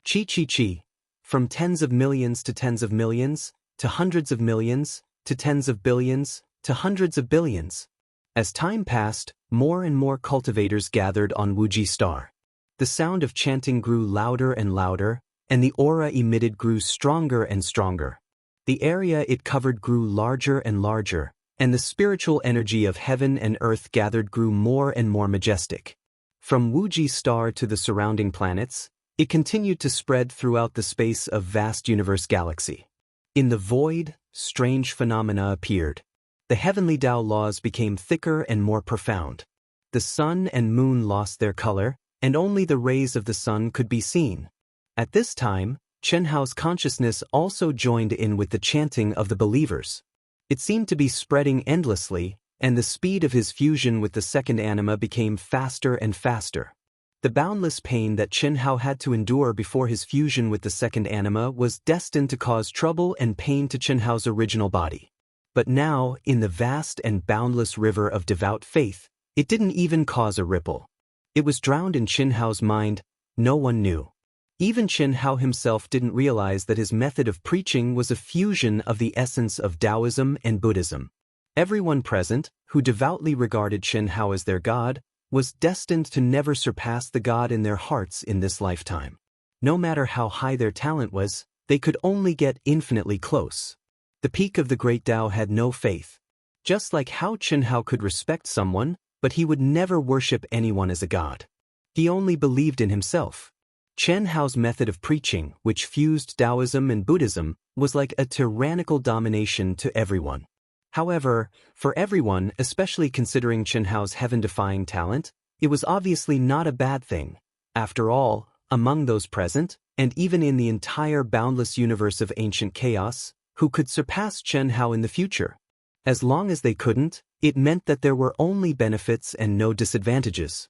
Chi. From tens of millions to tens of millions, to hundreds of millions, to tens of billions, to hundreds of billions. As time passed, more and more cultivators gathered on Wuxia Star. The sound of chanting grew louder and louder, and the aura emitted grew stronger and stronger. The area it covered grew larger and larger, and the spiritual energy of heaven and earth gathered grew more and more majestic. From Wuxia Star to the surrounding planets, it continued to spread throughout the space of vast universe galaxy. In the void, strange phenomena appeared. The heavenly Tao laws became thicker and more profound. The sun and moon lost their color, and only the rays of the sun could be seen. At this time, Chen Hao's consciousness also joined in with the chanting of the believers. It seemed to be spreading endlessly, and the speed of his fusion with the second anima became faster and faster. The boundless pain that Chen Hao had to endure before his fusion with the second anima was destined to cause trouble and pain to Chen Hao's original body. But now, in the vast and boundless river of devout faith, it didn't even cause a ripple. It was drowned in Chen Hao's mind. No one knew. Even Chen Hao himself didn't realize that his method of preaching was a fusion of the essence of Taoism and Buddhism. Everyone present, who devoutly regarded Chen Hao as their god, was destined to never surpass the God in their hearts in this lifetime. No matter how high their talent was, they could only get infinitely close. The peak of the great Tao had no faith. Just like how Chen Hao could respect someone, but he would never worship anyone as a god. He only believed in himself. Chen Hao's method of preaching, which fused Taoism and Buddhism, was like a tyrannical domination to everyone. However, for everyone, especially considering Chen Hao's heaven-defying talent, it was obviously not a bad thing. After all, among those present, and even in the entire boundless universe of ancient chaos, who could surpass Chen Hao in the future? As long as they couldn't, it meant that there were only benefits and no disadvantages.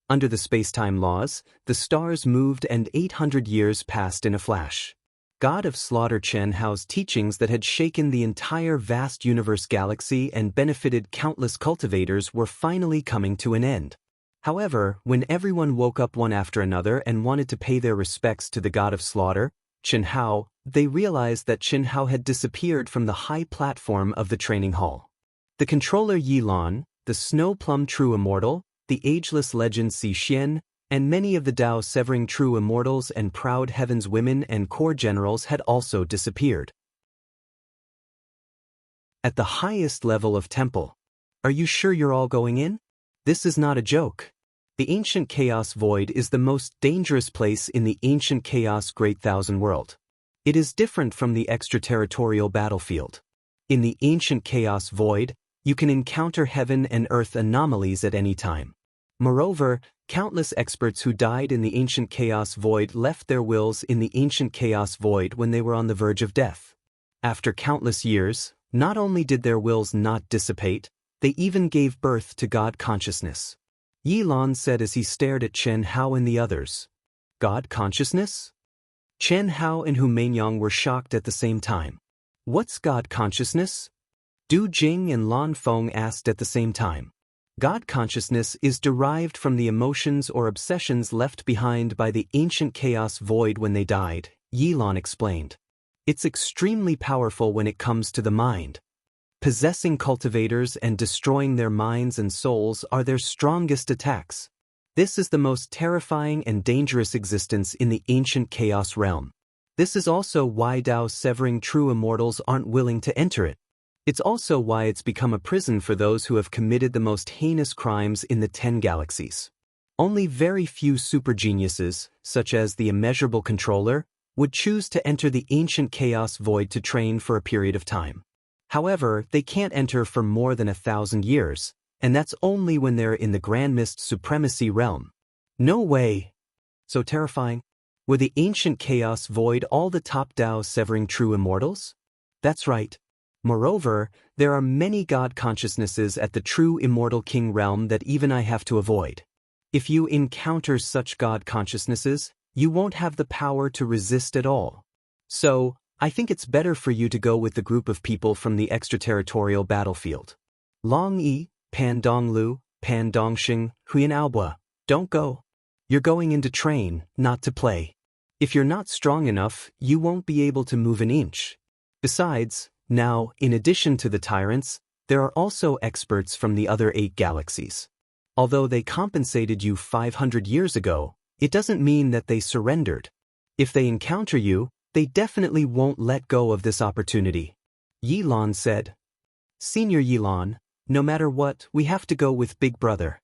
Under the space-time laws, the stars moved and 800 years passed in a flash. God of Slaughter Chen Hao's teachings that had shaken the entire vast universe galaxy and benefited countless cultivators were finally coming to an end. However, when everyone woke up one after another and wanted to pay their respects to the God of Slaughter, Chen Hao, they realized that Chen Hao had disappeared from the high platform of the training hall. The controller Yi Lan, the Snow Plum True Immortal, the ageless legend Xian, and many of the Tao-severing true immortals and proud heaven's women and core generals had also disappeared. At the highest level of temple. Are you sure you're all going in? This is not a joke. The ancient chaos void is the most dangerous place in the ancient chaos Great Thousand World. It is different from the extraterritorial battlefield. In the ancient chaos void, you can encounter heaven and earth anomalies at any time. Moreover, countless experts who died in the ancient chaos void left their wills in the ancient chaos void when they were on the verge of death. After countless years, not only did their wills not dissipate, they even gave birth to God consciousness. Yi Lan said as he stared at Chen Hao and the others. God consciousness? Chen Hao and Hu Meinyang were shocked at the same time. What's God consciousness? Du Jing and Lan Feng asked at the same time. God consciousness is derived from the emotions or obsessions left behind by the ancient chaos void when they died, Yi Lan explained. It's extremely powerful when it comes to the mind, Possessing cultivators and destroying their minds and souls are their strongest attacks. This is the most terrifying and dangerous existence in the ancient chaos realm. This is also why Tao's severing true immortals aren't willing to enter it. It's also why it's become a prison for those who have committed the most heinous crimes in the 10 galaxies. Only very few super geniuses, such as the immeasurable controller, would choose to enter the ancient chaos void to train for a period of time. However, they can't enter for more than 1,000 years, and that's only when they're in the Grand Mist Supremacy realm. No way! So terrifying. Were the ancient chaos void all the top Tao severing true immortals? That's right. Moreover, there are many god consciousnesses at the true immortal king realm that even I have to avoid. If you encounter such god consciousnesses, you won't have the power to resist at all. So, I think it's better for you to go with the group of people from the extraterritorial battlefield. Long Yi, Pan Donglu, Pan Dongxing, Huyan Aobua, don't go. You're going in to train, not to play. If you're not strong enough, you won't be able to move an inch. Besides, now, in addition to the tyrants, there are also experts from the other 8 galaxies. Although they compensated you 500 years ago, it doesn't mean that they surrendered. If they encounter you, they definitely won't let go of this opportunity. Yi Lan said. Senior Yi Lan, no matter what, we have to go with Big Brother.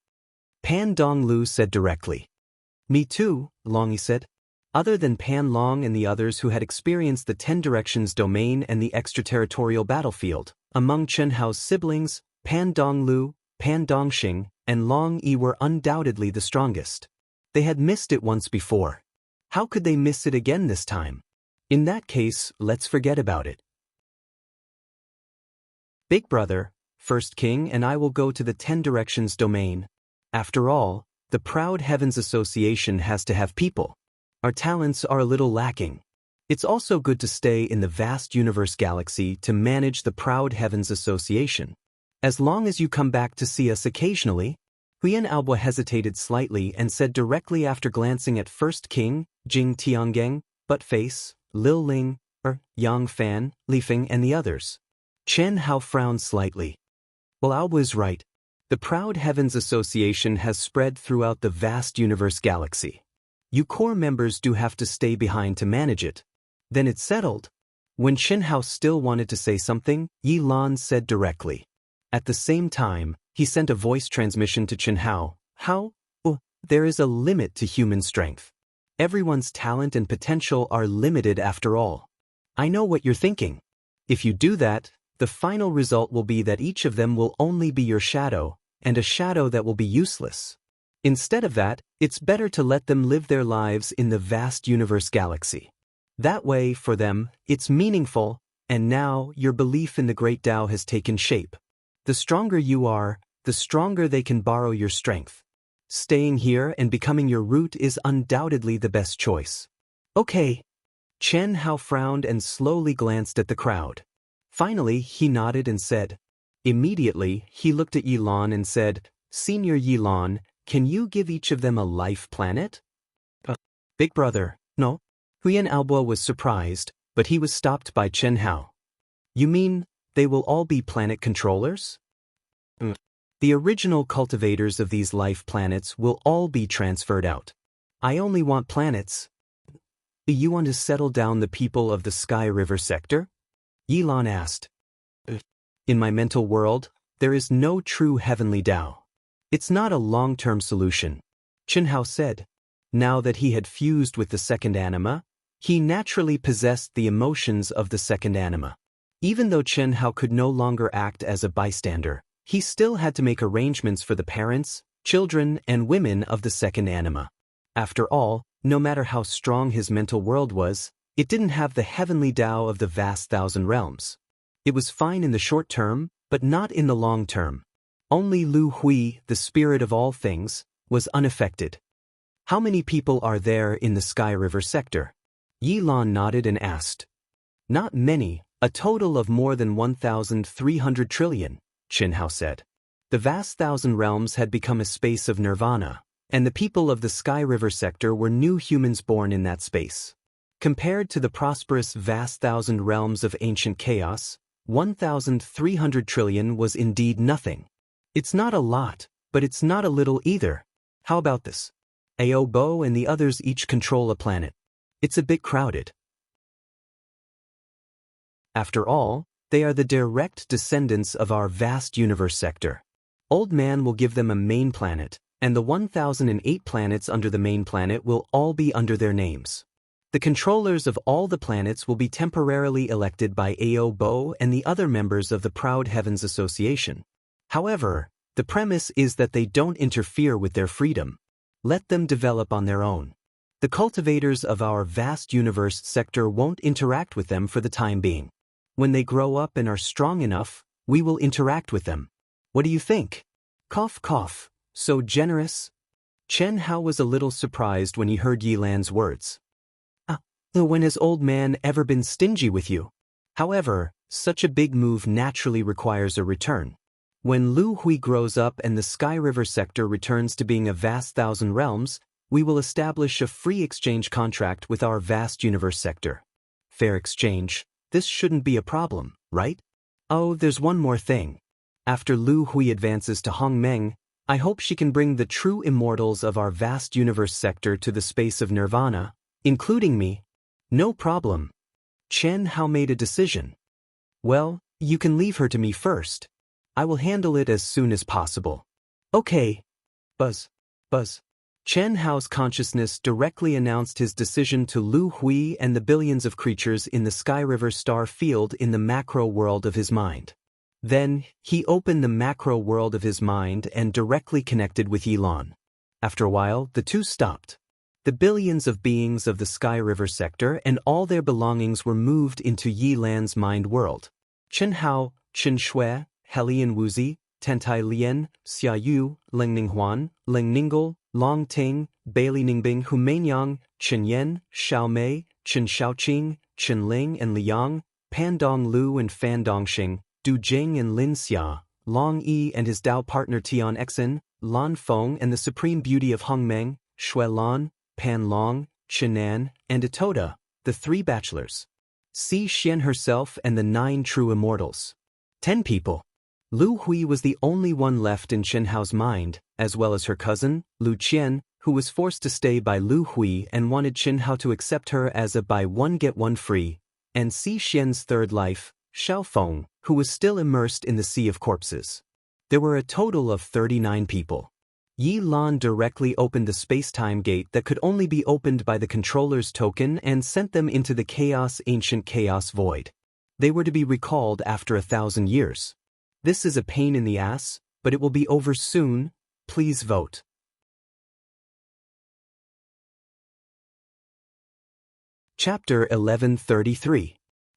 Pan Donglu said directly. Me too, Long Yi said. Other than Pan Long and the others who had experienced the 10 Directions domain and the extraterritorial battlefield, among Chen Hao's siblings, Pan Donglu, Pan Dongxing, and Long Yi were undoubtedly the strongest. They had missed it once before. How could they miss it again this time? In that case, let's forget about it. Big Brother, First King, and I will go to the 10 Directions domain. After all, the Proud Heavens Association has to have people. Our talents are a little lacking. It's also good to stay in the vast universe galaxy to manage the Proud Heavens Association. As long as you come back to see us occasionally. Huyan Aobua hesitated slightly and said directly after glancing at First King, Jing Tianggeng, Buttface, Lil Ling, Yang Fan, Li Feng, and the others. Chen Hao frowned slightly. Well, Aobua is right. The Proud Heavens Association has spread throughout the vast universe galaxy. You core members do have to stay behind to manage it. Then it's settled. When Chen Hao still wanted to say something, Yi Lan said directly. At the same time, he sent a voice transmission to Chen Hao. How? Oh, there is a limit to human strength. Everyone's talent and potential are limited after all. I know what you're thinking. If you do that, the final result will be that each of them will only be your shadow, and a shadow that will be useless. Instead of that, it's better to let them live their lives in the vast universe galaxy. That way, for them, it's meaningful, and now your belief in the great Tao has taken shape. The stronger you are, the stronger they can borrow your strength. Staying here and becoming your root is undoubtedly the best choice. Okay. Chen Hao frowned and slowly glanced at the crowd. Finally, he nodded and said. Immediately, he looked at Yi Lan and said, Senior Yi Lan, can you give each of them a life planet? Big Brother, no. Huyan Aobua was surprised, but he was stopped by Chen Hao. You mean, they will all be planet controllers? The original cultivators of these life planets will all be transferred out. I only want planets. You want to settle down the people of the Sky River sector? Yi Lan asked. In my mental world, there is no true heavenly Tao. It's not a long-term solution, Chen Hao said. Now that he had fused with the second anima, he naturally possessed the emotions of the second anima. Even though Chen Hao could no longer act as a bystander, he still had to make arrangements for the parents, children, and women of the second anima. After all, no matter how strong his mental world was, it didn't have the heavenly Tao of the vast thousand realms. It was fine in the short term, but not in the long term. Only Lu Hui, the spirit of all things, was unaffected. How many people are there in the Sky River sector? Yi Lan nodded and asked. Not many, a total of more than 1,300 trillion, Chen Hao said. The vast thousand realms had become a space of nirvana, and the people of the Sky River sector were new humans born in that space. Compared to the prosperous vast thousand realms of ancient chaos, 1,300 trillion was indeed nothing. It's not a lot, but it's not a little either. How about this? Aobo and the others each control a planet. It's a bit crowded. After all, they are the direct descendants of our vast universe sector. Old Man will give them a main planet, and the 1,008 planets under the main planet will all be under their names. The controllers of all the planets will be temporarily elected by Aobo and the other members of the Proud Heavens Association. However, the premise is that they don't interfere with their freedom. Let them develop on their own. The cultivators of our vast universe sector won't interact with them for the time being. When they grow up and are strong enough, we will interact with them. What do you think? Cough cough, so generous. Chen Hao was a little surprised when he heard Yi Lan's words. When has Old Man ever been stingy with you? However, such a big move naturally requires a return. When Lu Hui grows up and the Sky River sector returns to being a vast thousand realms, we will establish a free exchange contract with our vast universe sector. Fair exchange, this shouldn't be a problem, right? Oh, there's one more thing. After Lu Hui advances to Hongmeng, I hope she can bring the true immortals of our vast universe sector to the space of nirvana, including me. No problem. Chen Hao made a decision. Well, you can leave her to me first. I will handle it as soon as possible. Okay. Buzz. Buzz. Chen Hao's consciousness directly announced his decision to Lu Hui and the billions of creatures in the Sky River star field in the macro world of his mind. Then, he opened the macro world of his mind and directly connected with Yi Lan. After a while, the two stopped. The billions of beings of the Sky River sector and all their belongings were moved into Yi Lan's mind world. Chen Hao, Chen Shui, Helian Wuzi, Tentai Lian, Xia Yu, Leng Ninghuan, Leng Ningle, Long Ting, Bailey Ningbing, Hu Meinyang, Chen Yan, Xiao Mei, Chen Xiaoqing, Chen Ling and Liang, Pan Dong Lu and Fan Dongxing, Du Jing and Lin Xia, Long Yi and his Dao partner Tian Exin, Lan Feng and the supreme beauty of Hongmeng, Shui Lan, Pan Long, Chenan, and Itoda, the three bachelors. Si Xian herself and the 9 true immortals. 10 people. Lu Hui was the only one left in Chen Hao's mind, as well as her cousin, Lu Qian, who was forced to stay by Lu Hui and wanted Chen Hao to accept her as a buy one get one free, and Si Xian's third life, Xiao Feng, who was still immersed in the sea of corpses. There were a total of 39 people. Yi Lan directly opened the space-time gate that could only be opened by the controller's token and sent them into the ancient chaos void. They were to be recalled after 1,000 years. This is a pain in the ass, but it will be over soon. Please vote. Chapter 1133.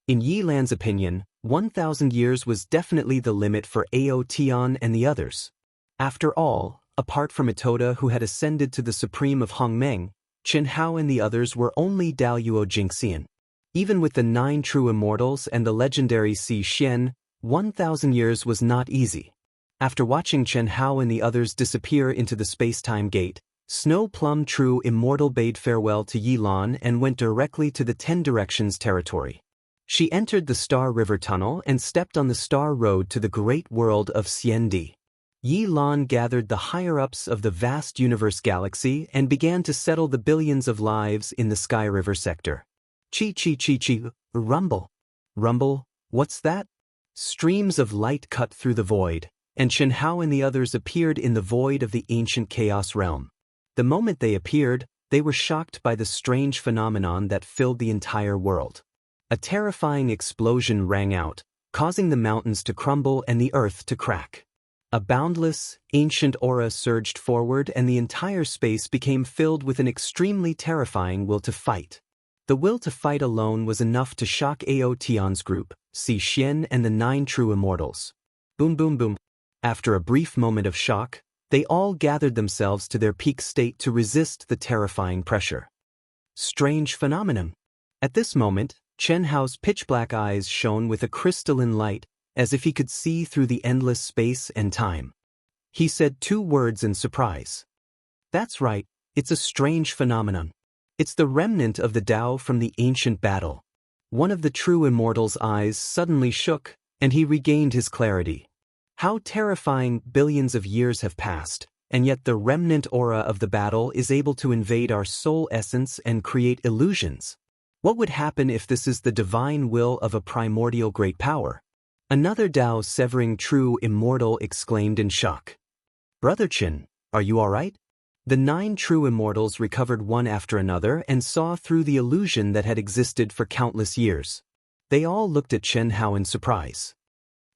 In Yi Lan's opinion, 1,000 years was definitely the limit for Ao Tian and the others. After all, apart from Itoda who had ascended to the supreme of Hongmeng, Chen Hao and the others were only Daoyuo Jingxian. Even with the 9 true immortals and the legendary Si Xian, 1,000 years was not easy. After watching Chen Hao and the others disappear into the space-time gate, Snow Plum True Immortal bade farewell to Yi Lan and went directly to the 10 Directions territory. She entered the Star River Tunnel and stepped on the Star Road to the great world of Xiendi. Yi Lan gathered the higher-ups of the vast universe galaxy and began to settle the billions of lives in the Sky River sector. Chi, rumble. Rumble, what's that? Streams of light cut through the void, and Chen Hao and the others appeared in the void of the ancient chaos realm. The moment they appeared, they were shocked by the strange phenomenon that filled the entire world. A terrifying explosion rang out, causing the mountains to crumble and the earth to crack. A boundless, ancient aura surged forward and the entire space became filled with an extremely terrifying will to fight. The will to fight alone was enough to shock Ao Tian's group, Si Xian and the 9 true immortals. Boom boom boom. After a brief moment of shock, they all gathered themselves to their peak state to resist the terrifying pressure. Strange phenomenon. At this moment, Chen Hao's pitch-black eyes shone with a crystalline light, as if he could see through the endless space and time. He said 2 words in surprise. That's right, it's a strange phenomenon. It's the remnant of the Tao from the ancient battle. One of the true immortals' eyes suddenly shook, and he regained his clarity. How terrifying! Billions of years have passed, and yet the remnant aura of the battle is able to invade our soul essence and create illusions. What would happen if this is the divine will of a primordial great power? Another Tao severing true immortal exclaimed in shock. Brother Qin, are you all right? The 9 true immortals recovered one after another and saw through the illusion that had existed for countless years. They all looked at Chen Hao in surprise.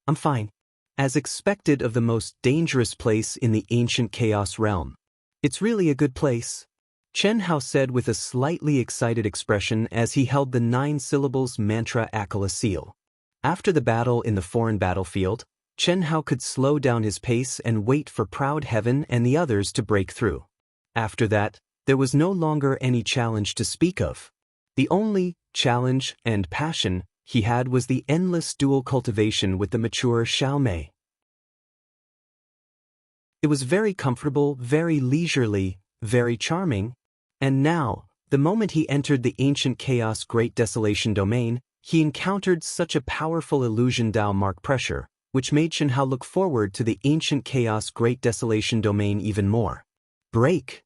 I'm fine. As expected of the most dangerous place in the ancient chaos realm. It's really a good place, Chen Hao said with a slightly excited expression as he held the 9 syllables mantra Akala seal. After the battle in the foreign battlefield, Chen Hao could slow down his pace and wait for Proud Heaven and the others to break through. After that, there was no longer any challenge to speak of. The only challenge and passion he had was the endless dual cultivation with the mature Xiaomei. It was very comfortable, very leisurely, very charming. And now, the moment he entered the ancient chaos Great Desolation domain, he encountered such a powerful illusion Tao mark pressure, which made Chen Hao look forward to the ancient chaos Great Desolation domain even more. Break!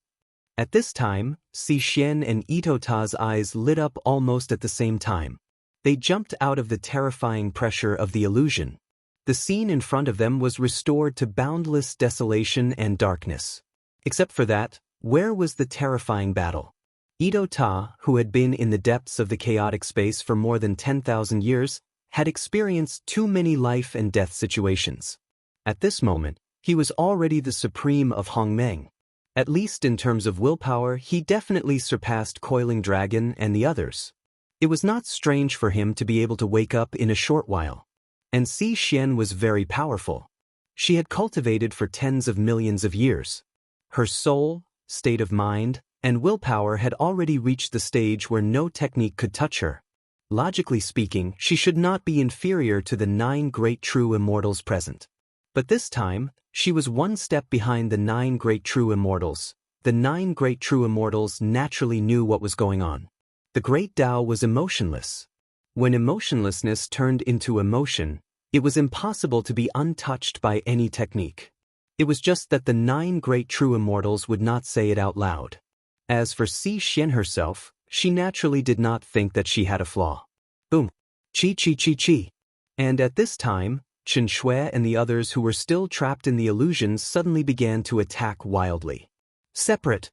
At this time, Xixian and Ito Ta's eyes lit up almost at the same time. They jumped out of the terrifying pressure of the illusion. The scene in front of them was restored to boundless desolation and darkness. Except for that, where was the terrifying battle? Ito Ta, who had been in the depths of the chaotic space for more than 10,000 years, had experienced too many life and death situations. At this moment, he was already the supreme of Hongmeng. At least in terms of willpower, he definitely surpassed Coiling Dragon and the others. It was not strange for him to be able to wake up in a short while. And Si Xian was very powerful. She had cultivated for tens of millions of years. Her soul, state of mind, and willpower had already reached the stage where no technique could touch her. Logically speaking, she should not be inferior to the 9 great true immortals present. But this time, she was one step behind the 9 great true immortals. The 9 great true immortals naturally knew what was going on. The great Tao was emotionless. When emotionlessness turned into emotion, it was impossible to be untouched by any technique. It was just that the 9 great true immortals would not say it out loud. As for Si Xian herself, she naturally did not think that she had a flaw. Boom! Chi chi chi chi! And at this time, Chen Shui and the others who were still trapped in the illusions suddenly began to attack wildly. Separate!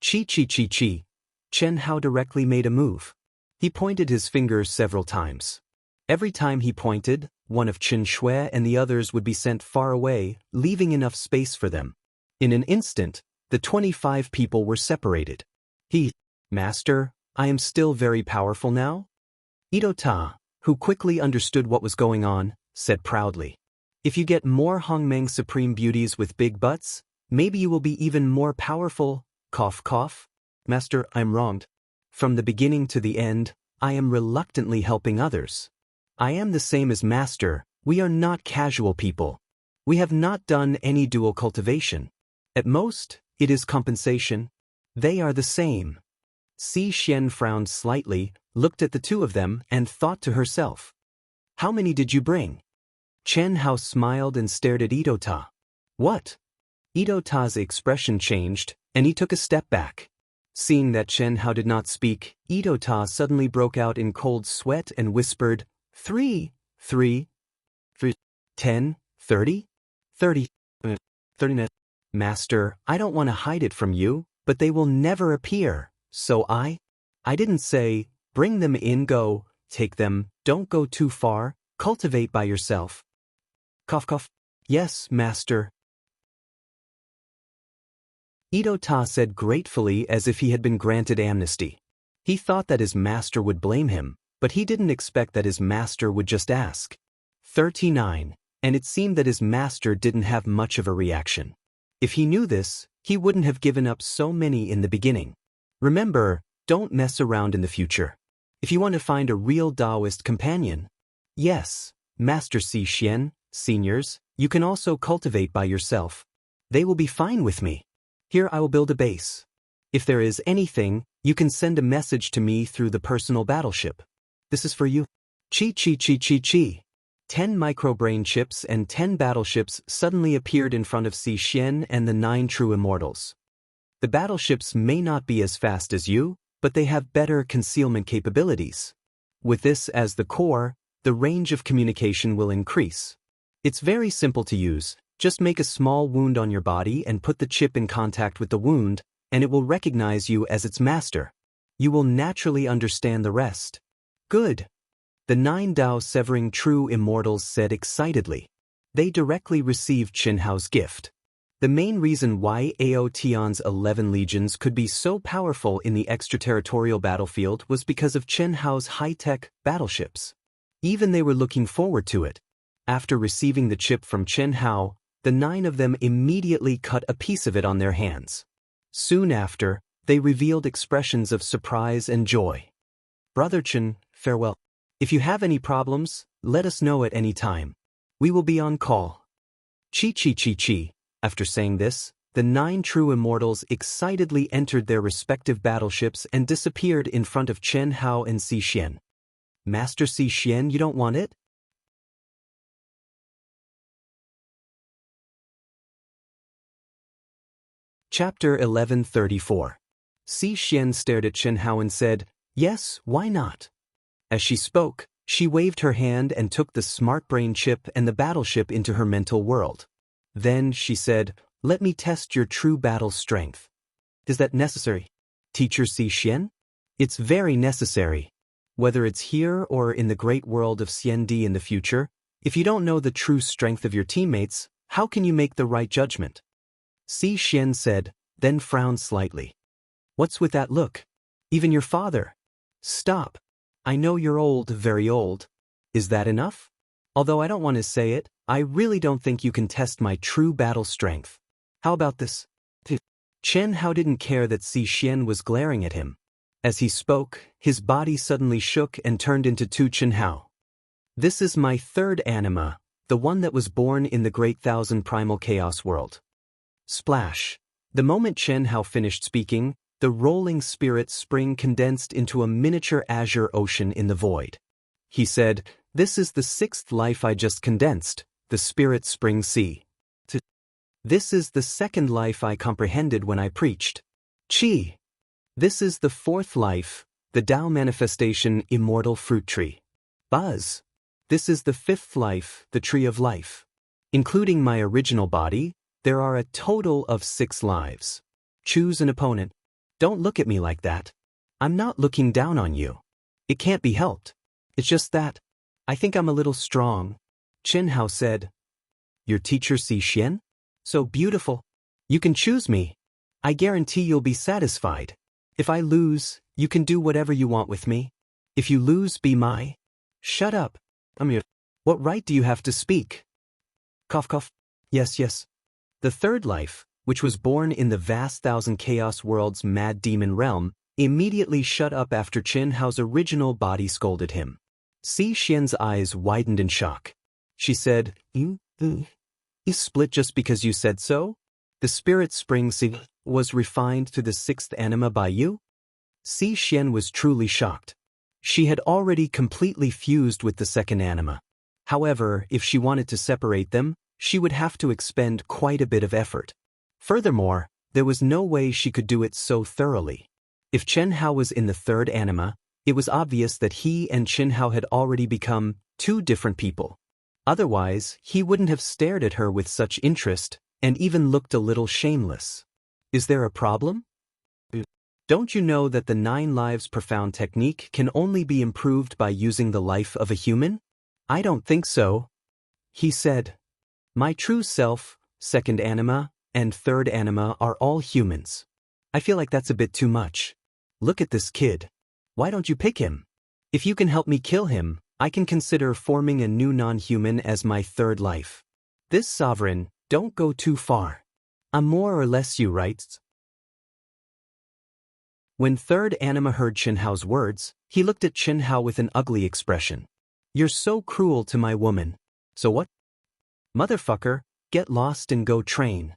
Chi chi chi chi! Chen Hao directly made a move. He pointed his fingers several times. Every time he pointed, one of Chen Shui and the others would be sent far away, leaving enough space for them. In an instant, the 25 people were separated. Master, I am still very powerful now? Ito Ta, who quickly understood what was going on, said proudly. If you get more Hongmeng supreme beauties with big butts, maybe you will be even more powerful. Cough cough. Master, I'm wronged. From the beginning to the end, I am reluctantly helping others. I am the same as Master, we are not casual people. We have not done any dual cultivation. At most, it is compensation. They are the same. Si Xian frowned slightly, looked at the two of them, and thought to herself. How many did you bring? Chen Hao smiled and stared at Ito Ta. What? Ito Ta's expression changed, and he took a step back. Seeing that Chen Hao did not speak, Ito Ta suddenly broke out in cold sweat and whispered, 3, 10, 30? 30. Master, I don't want to hide it from you, but they will never appear, so I didn't say, bring them in, go, take them, don't go too far, cultivate by yourself. Cough cough. Yes, Master. Ito Ta said gratefully as if he had been granted amnesty. He thought that his master would blame him, but he didn't expect that his master would just ask. 39, and it seemed that his master didn't have much of a reaction. If he knew this, he wouldn't have given up so many in the beginning. Remember, don't mess around in the future. If you want to find a real Taoist companion. Yes, Master Si Xian, seniors, you can also cultivate by yourself. They will be fine with me. Here I will build a base. If there is anything, you can send a message to me through the personal battleship. This is for you. Chi chi chi chi chi. 10 microbrain chips and 10 battleships suddenly appeared in front of Xian and the 9 true immortals. The battleships may not be as fast as you, but they have better concealment capabilities. With this as the core, the range of communication will increase. It's very simple to use. Just make a small wound on your body and put the chip in contact with the wound, and it will recognize you as its master. You will naturally understand the rest. Good. The 9 Dao-severing true immortals said excitedly. They directly received Qianhao's gift. The main reason why Ao Tian's 11 legions could be so powerful in the extraterritorial battlefield was because of Qianhao's high-tech battleships. Even they were looking forward to it. After receiving the chip from Qianhao, the 9 of them immediately cut a piece of it on their hands. Soon after, they revealed expressions of surprise and joy. Brother Chen, farewell. If you have any problems, let us know at any time. We will be on call. Chi. After saying this, the 9 true immortals excitedly entered their respective battleships and disappeared in front of Qianhao and Xian. Master Xian, you don't want it? Chapter 1134. Xian stared at Qianhao and said, "Yes, why not?" As she spoke, she waved her hand and took the smart brain chip and the battleship into her mental world. Then she said, "Let me test your true battle strength." Is that necessary? Teacher Xian? It's very necessary. Whether it's here or in the great world of Xiandi in the future, if you don't know the true strength of your teammates, how can you make the right judgment? Xian said, then frowned slightly. What's with that look? Even your father. Stop. I know you're old, very old. Is that enough? Although I don't want to say it, I really don't think you can test my true battle strength. How about this? Qianhao didn't care that Xian was glaring at him. As he spoke, his body suddenly shook and turned into two Qianhao. This is my third anima, the one that was born in the great thousand primal chaos world. Splash. The moment Qianhao finished speaking, the rolling spirit spring condensed into a miniature azure ocean in the void. He said, "This is the 6th life I just condensed, the spirit spring sea. This is the 2nd life I comprehended when I preached. Qi. This is the 4th life, the Tao manifestation immortal fruit tree. Buzz. This is the 5th life, the tree of life. Including my original body, there are a total of 6 lives. Choose an opponent. Don't look at me like that. I'm not looking down on you. It can't be helped. It's just that I think I'm a little strong." Qianhao said. "Your teacher Xian? So beautiful. You can choose me. I guarantee you'll be satisfied. If I lose, you can do whatever you want with me. If you lose, be my..." "Shut up. I'm your..." "What right do you have to speak?" Cough cough. Yes. The 3rd life, which was born in the vast thousand chaos world's mad demon realm, immediately shut up after Qianhao's original body scolded him. Xian's eyes widened in shock. She said, You split just because you said so? The spirit spring was refined to the 6th anima by you?" Xian was truly shocked. She had already completely fused with the 2nd anima. However, if she wanted to separate them, she would have to expend quite a bit of effort. Furthermore, there was no way she could do it so thoroughly. If Qianhao was in the 3rd anima, it was obvious that he and Qianhao had already become 2 different people. Otherwise, he wouldn't have stared at her with such interest, and even looked a little shameless. Is there a problem? Don't you know that the 9 lives profound technique can only be improved by using the life of a human? I don't think so. He said, "My true self, 2nd anima, and 3rd anima are all humans. I feel like that's a bit too much. Look at this kid. Why don't you pick him? If you can help me kill him, I can consider forming a new non-human as my 3rd life. This sovereign, don't go too far. I'm more or less you, right?" When 3rd anima heard Qianhao's words, he looked at Qianhao with an ugly expression. "You're so cruel to my woman. So what? Motherfucker, get lost and go train."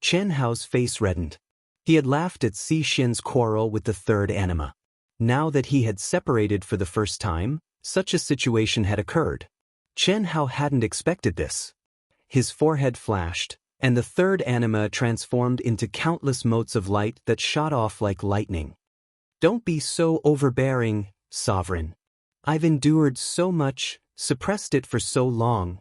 Qianhao's face reddened. He had laughed at Xian's quarrel with the 3rd anima. Now that he had separated for the first time, such a situation had occurred. Chen Hao hadn't expected this. His forehead flashed, and the third anima transformed into countless motes of light that shot off like lightning. Don't be so overbearing, sovereign. I've endured so much, suppressed it for so long.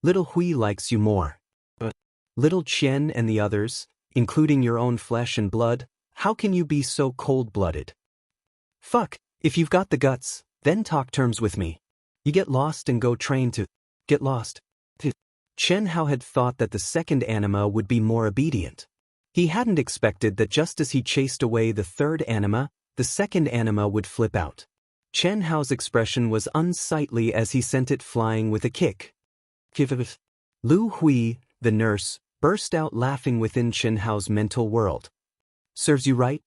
Little Hui likes you more. But little Qian and the others, including your own flesh and blood, how can you be so cold-blooded? Fuck, if you've got the guts, then talk terms with me. You get lost and go train to get lost. Chen Hao had thought that the second anima would be more obedient. He hadn't expected that just as he chased away the third anima, the second anima would flip out. Chen Hao's expression was unsightly as he sent it flying with a kick. Lu Hui, the nurse, burst out laughing within Chen Hao's mental world. Serves you right?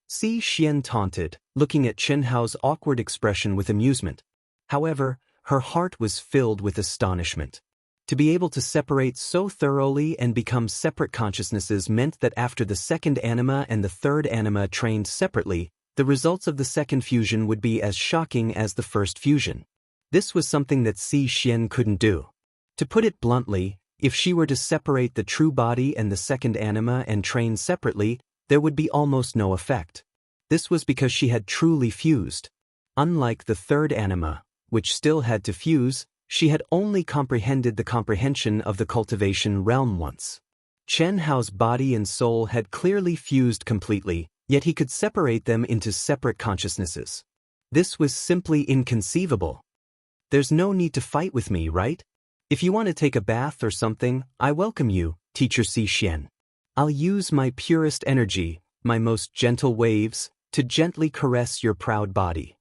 Si Xian taunted, looking at Chen Hao's awkward expression with amusement. However, her heart was filled with astonishment. To be able to separate so thoroughly and become separate consciousnesses meant that after the second anima and the third anima trained separately, the results of the second fusion would be as shocking as the first fusion. This was something that Si Xian couldn't do. To put it bluntly, if she were to separate the true body and the second anima and train separately, there would be almost no effect. This was because she had truly fused. Unlike the third anima, which still had to fuse, she had only comprehended the comprehension of the cultivation realm once. Chen Hao's body and soul had clearly fused completely, yet he could separate them into separate consciousnesses. This was simply inconceivable. There's no need to fight with me, right? If you want to take a bath or something, I welcome you, Teacher Si Xian. I'll use my purest energy, my most gentle waves, to gently caress your proud body.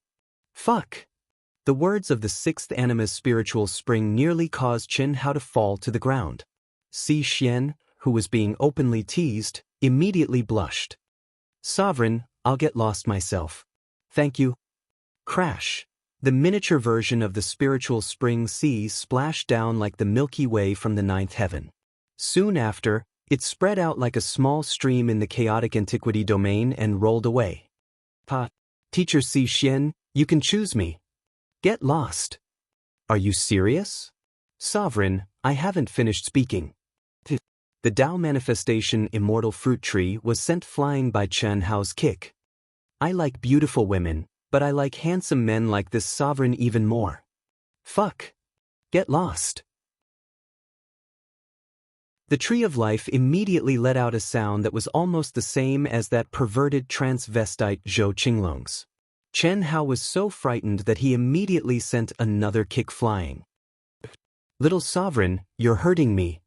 Fuck! The words of the sixth anima's spiritual spring nearly caused Chen Hao to fall to the ground. Si Xian, who was being openly teased, immediately blushed. Sovereign, I'll get lost myself. Thank you. Crash! The miniature version of the spiritual spring sea splashed down like the Milky Way from the ninth heaven. Soon after, it spread out like a small stream in the chaotic antiquity domain and rolled away. Teacher Si Xian, you can choose me. Get lost. Are you serious? Sovereign, I haven't finished speaking. The Tao manifestation immortal fruit tree was sent flying by Chen Hao's kick. I like beautiful women, but I like handsome men like this sovereign even more. Fuck. Get lost. The tree of life immediately let out a sound that was almost the same as that perverted transvestite Zhou Qinglong's. Chen Hao was so frightened that he immediately sent another kick flying. Little sovereign, you're hurting me.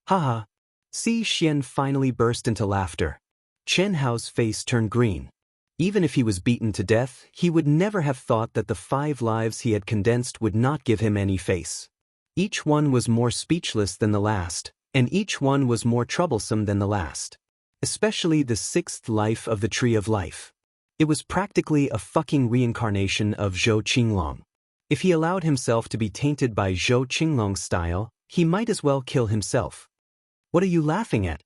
Haha. Si Xian finally burst into laughter. Chen Hao's face turned green. Even if he was beaten to death, he would never have thought that the 5 lives he had condensed would not give him any face. Each one was more speechless than the last, and each one was more troublesome than the last. Especially the 6th life of the Tree of Life. It was practically a fucking reincarnation of Zhou Qinglong. If he allowed himself to be tainted by Zhou Qinglong's style, he might as well kill himself. What are you laughing at?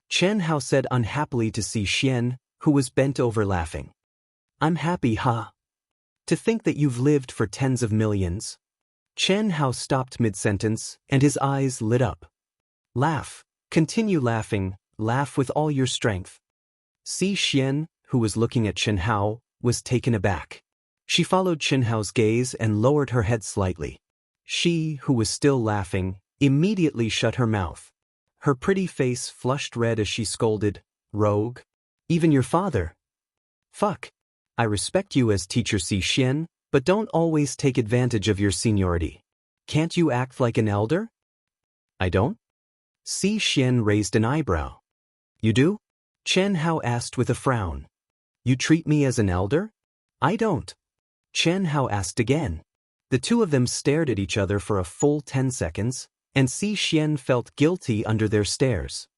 Chen Hao said unhappily to Si Xian, who was bent over laughing. I'm happy, huh? To think that you've lived for tens of millions. Chen Hao stopped mid-sentence, and his eyes lit up. Laugh. Continue laughing, laugh with all your strength. Si Xian, who was looking at Chen Hao, was taken aback. She followed Chen Hao's gaze and lowered her head slightly. She, who was still laughing, immediately shut her mouth. Her pretty face flushed red as she scolded, Rogue. Even your father. Fuck. I respect you as Teacher Si Xian, but don't always take advantage of your seniority. Can't you act like an elder? I don't? Si Xian raised an eyebrow. You do? Chen Hao asked with a frown. You treat me as an elder? I don't. Chen Hao asked again. The two of them stared at each other for a full 10 seconds, and Si Xian felt guilty under their stares.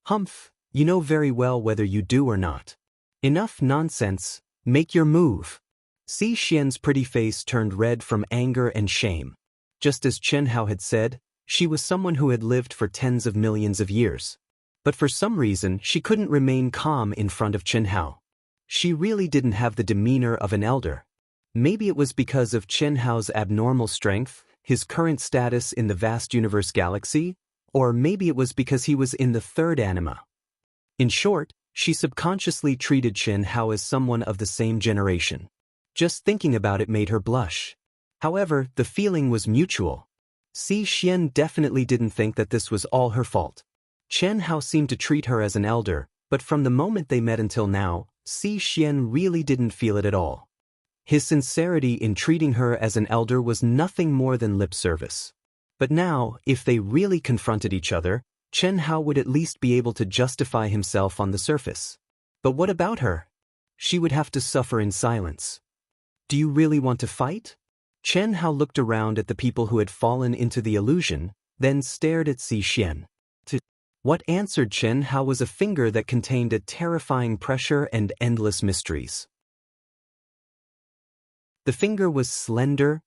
Humph, you know very well whether you do or not. Enough nonsense, make your move. Si Xian's pretty face turned red from anger and shame. Just as Chen Hao had said, she was someone who had lived for tens of millions of years. But for some reason, she couldn't remain calm in front of Chen Hao. She really didn't have the demeanor of an elder. Maybe it was because of Chen Hao's abnormal strength, his current status in the vast universe galaxy, or maybe it was because he was in the third anima. In short, she subconsciously treated Xianhao as someone of the same generation. Just thinking about it made her blush. However, the feeling was mutual. Xian definitely didn't think that this was all her fault. Xianhao seemed to treat her as an elder, but from the moment they met until now, Xian really didn't feel it at all. His sincerity in treating her as an elder was nothing more than lip service. But now, if they really confronted each other, Xianhao would at least be able to justify himself on the surface. But what about her? She would have to suffer in silence. Do you really want to fight? Xianhao looked around at the people who had fallen into the illusion, then stared at Xian. What answered Xianhao was a finger that contained a terrifying pressure and endless mysteries. The finger was slender,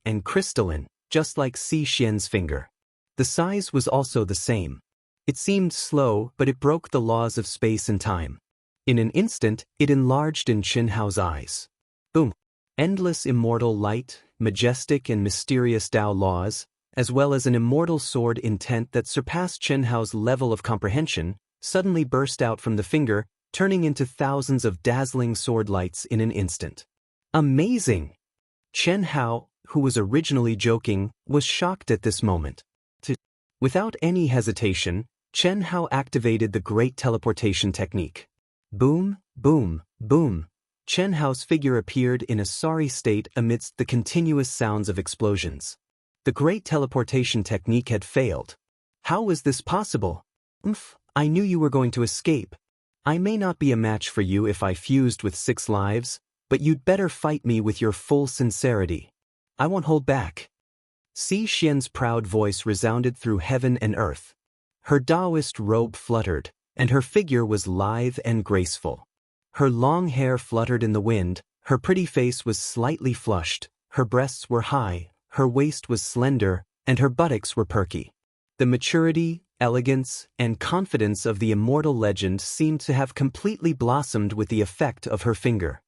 and crystalline, just like Xian's finger. The size was also the same. It seemed slow, but it broke the laws of space and time. In an instant, it enlarged in Xianhao's eyes. Boom! Endless immortal light, majestic and mysterious Tao laws, as well as an immortal sword intent that surpassed Xianhao's level of comprehension, suddenly burst out from the finger, turning into thousands of dazzling sword lights in an instant. Amazing! Xianhao, who was originally joking, was shocked at this moment. Without any hesitation, Xianhao activated the great teleportation technique. Boom, boom, boom. Xianhao's figure appeared in a sorry state amidst the continuous sounds of explosions. The great teleportation technique had failed. How was this possible? I knew you were going to escape. I may not be a match for you if I fused with 6 lives, but you'd better fight me with your full sincerity. I won't hold back. Xian's proud voice resounded through heaven and earth. Her Taoist robe fluttered, and her figure was lithe and graceful. Her long hair fluttered in the wind, her pretty face was slightly flushed, her breasts were high, her waist was slender, and her buttocks were perky. The maturity, elegance, and confidence of the immortal legend seemed to have completely blossomed with the effect of her finger.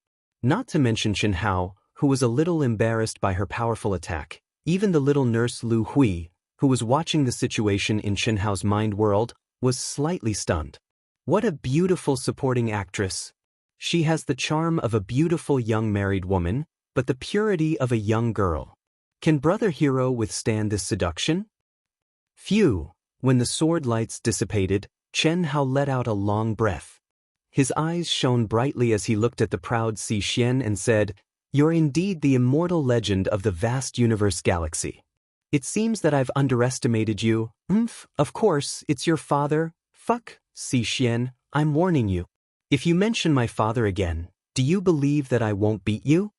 Not to mention Xianhao, who was a little embarrassed by her powerful attack. Even the little nurse Lu Hui, who was watching the situation in Xianhao's mind world, was slightly stunned. What a beautiful supporting actress! She has the charm of a beautiful young married woman, but the purity of a young girl. Can Brother Hero withstand this seduction? Phew! When the sword lights dissipated, Xianhao let out a long breath. His eyes shone brightly as he looked at the proud Xian and said, "You're indeed the immortal legend of the vast universe galaxy. It seems that I've underestimated you. Of course, it's your father. Fuck, Xian, I'm warning you. If you mention my father again, do you believe that I won't beat you?